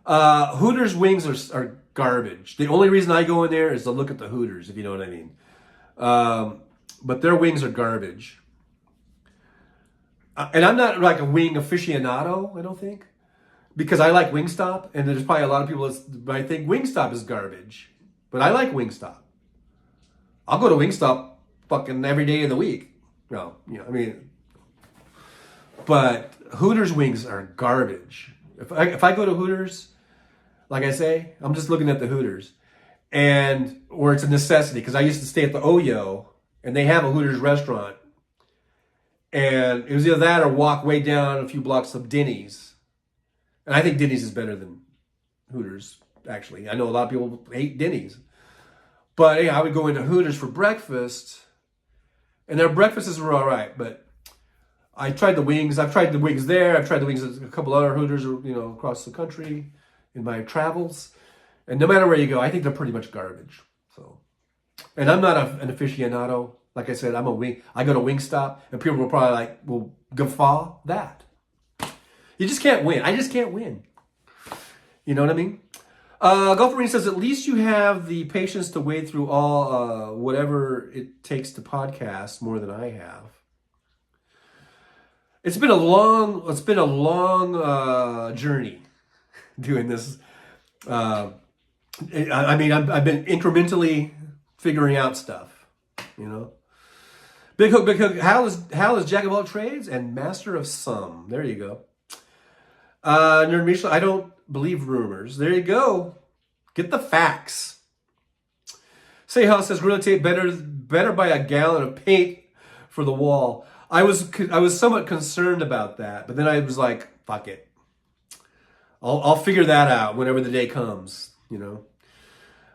Hooters wings are garbage. The only reason I go in there is to look at the Hooters, if you know what I mean. But their wings are garbage. And I'm not like a wing aficionado, I don't think. Because I like Wingstop, and there's probably a lot of people that might think Wingstop is garbage. But I like Wingstop. I'll go to Wingstop fucking every day of the week. No, I mean, but Hooters wings are garbage. If I go to Hooters, like I say, I'm just looking at the Hooters, or it's a necessity because I used to stay at the Oyo, and they have a Hooters restaurant, and it was either that or walk way down a few blocks of Denny's, and I think Denny's is better than Hooters. Actually, I know a lot of people hate Denny's, but yeah, I would go into Hooters for breakfast, and their breakfasts were all right, but I tried the wings. I've tried the wings there. I've tried the wings at a couple other Hooters, across the country in my travels. And no matter where you go, I think they're pretty much garbage. So, and I'm not an aficionado. Like I said, I go to Wingstop, and people will guffaw that. You just can't win. I just can't win. You know what I mean? Golf Marine says, at least you have the patience to wade through all whatever it takes to podcast more than I have. It's been a long journey doing this. I've been incrementally figuring out stuff, Big Hook. Hal is Jack of all trades and master of some. There you go. Nerd Misha, I don't believe rumors. There you go. Get the facts. Say Hal says gorilla tape better buy a gallon of paint for the wall. I was somewhat concerned about that, but then I was like, fuck it. I'll figure that out whenever the day comes,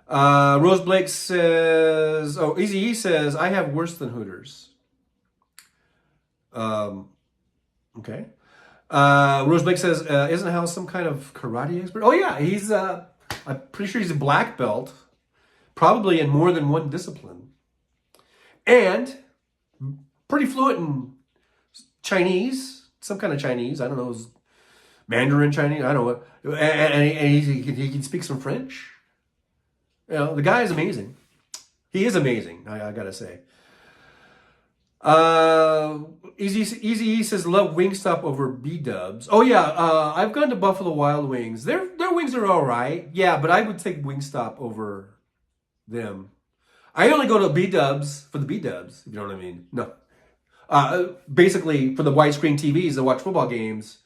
Rose Blake says, Easy E says, I have worse than Hooters. Okay. Rose Blake says, isn't Hal some kind of karate expert? Oh yeah, he's, I'm pretty sure he's a black belt, probably in more than one discipline. And pretty fluent in Chinese, some kind of Chinese. I don't know, Mandarin Chinese. I don't know what. And he can speak some French. The guy is amazing. He is amazing. I gotta say. Easy says love Wingstop over B-Dubs. Oh yeah, I've gone to Buffalo Wild Wings. Their wings are all right. Yeah, but I would take Wingstop over them. I only go to B-Dubs for the B-Dubs, if you know what I mean. No. Basically for the widescreen TVs to watch football games,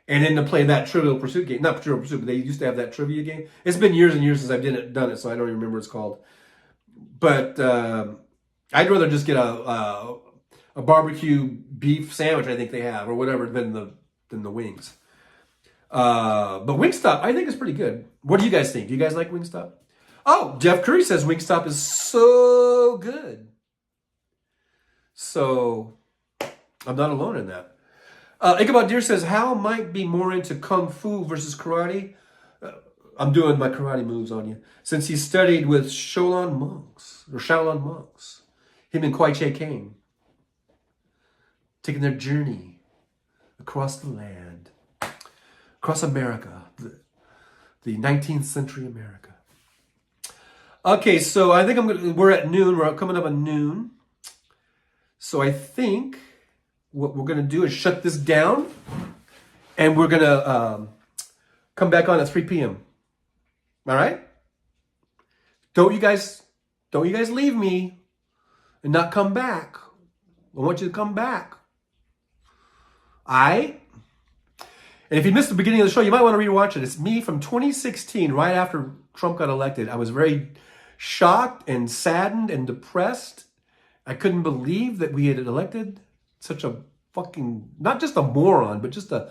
and then to play that Trivial Pursuit game. Not Trivial Pursuit, but they used to have that trivia game. It's been years and years since I've done it, so I don't even remember what it's called. But I'd rather just get a barbecue beef sandwich, I think they have, or whatever, than the wings. But Wingstop, I think is pretty good. What do you guys think? Do you guys like Wingstop? Oh, Jeff Curry says Wingstop is so good. So I'm not alone in that. Ichabod Deer says, Hal might be more into Kung Fu versus karate. I'm doing my karate moves on you. Since he studied with Shaolin monks. Him and Kwai Che Kane. Taking their journey across the land. Across America. The 19th century America. Okay, so I think we're at noon. We're coming up on noon. So I think what we're going to do is shut this down, and we're going to come back on at 3 p.m. All right? Don't you guys leave me and not come back. I want you to come back. All right? And if you missed the beginning of the show, you might want to rewatch it. It's me from 2016, right after Trump got elected. I was very shocked and saddened and depressed. I couldn't believe that we had elected such a fucking, not just a moron, but just a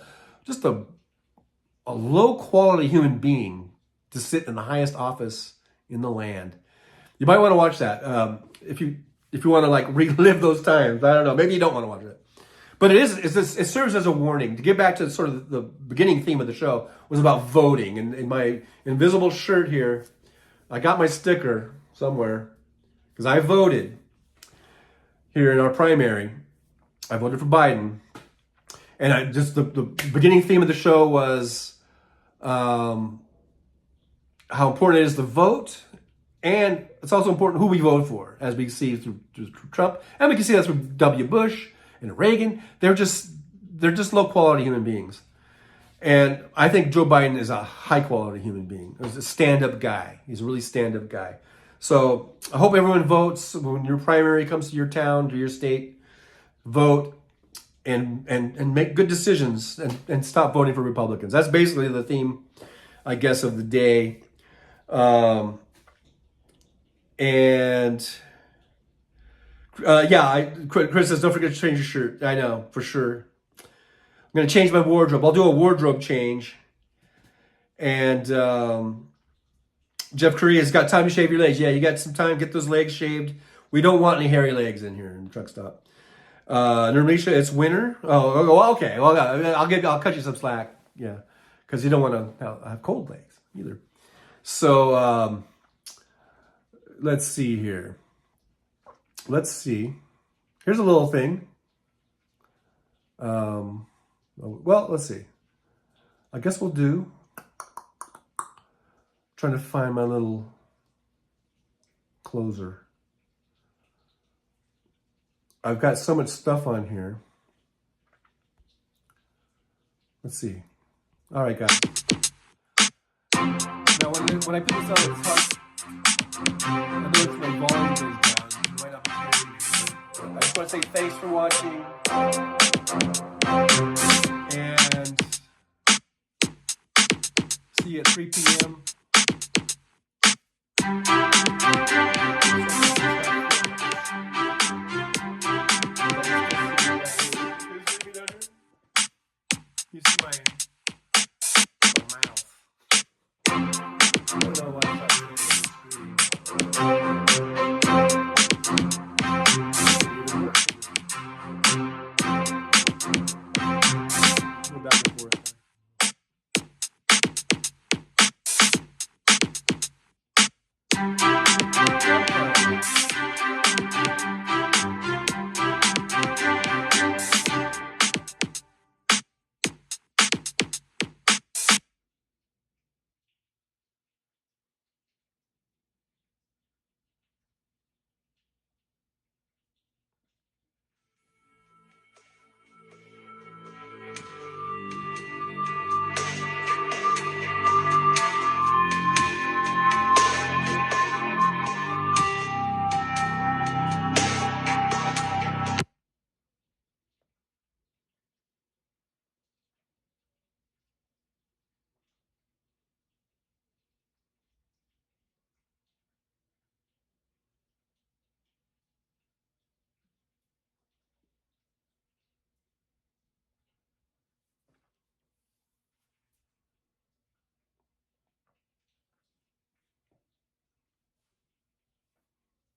low quality human being to sit in the highest office in the land. You might want to watch that if you want to like relive those times. I don't know. Maybe you don't want to watch it, but it serves as a warning. To get back to sort of the beginning theme of the show was about voting, and in my invisible shirt here, I got my sticker somewhere because I voted here in our primary. I voted for Biden. And the beginning theme of the show was how important it is to vote. And it's also important who we vote for, as we see through Trump. And we can see that through W. Bush and Reagan. They're just low quality human beings. And I think Joe Biden is a high quality human being. He's a stand-up guy. He's a really stand-up guy. So I hope everyone votes when your primary comes to your town, to your state. Vote and make good decisions and stop voting for Republicans. That's basically the theme, I guess, of the day. And Chris says, don't forget to change your shirt. I know, for sure. I'm going to change my wardrobe. I'll do a wardrobe change. And Jeff Curry has got time to shave your legs. Yeah, you got some time. Get those legs shaved. We don't want any hairy legs in here in the truck stop. Nermisha, it's winter. Oh, okay. Well, I'll cut you some slack. Yeah, because you don't want to have cold legs either. So let's see here. Let's see. Here's a little thing. Well, let's see. I guess we'll do. Trying to find my little closer. I've got so much stuff on here. Let's see. All right, guys. Now, when I put this on, it's hard. I notice my volume goes down. You might not be hearing me. I just want to say thanks for watching. And see you at 3 p.m. You see my mouth. I don't know why I'm not doing this. Go back and forth.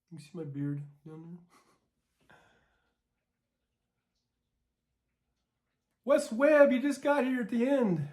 You see my beard down there? Wes Webb, you just got here at the end.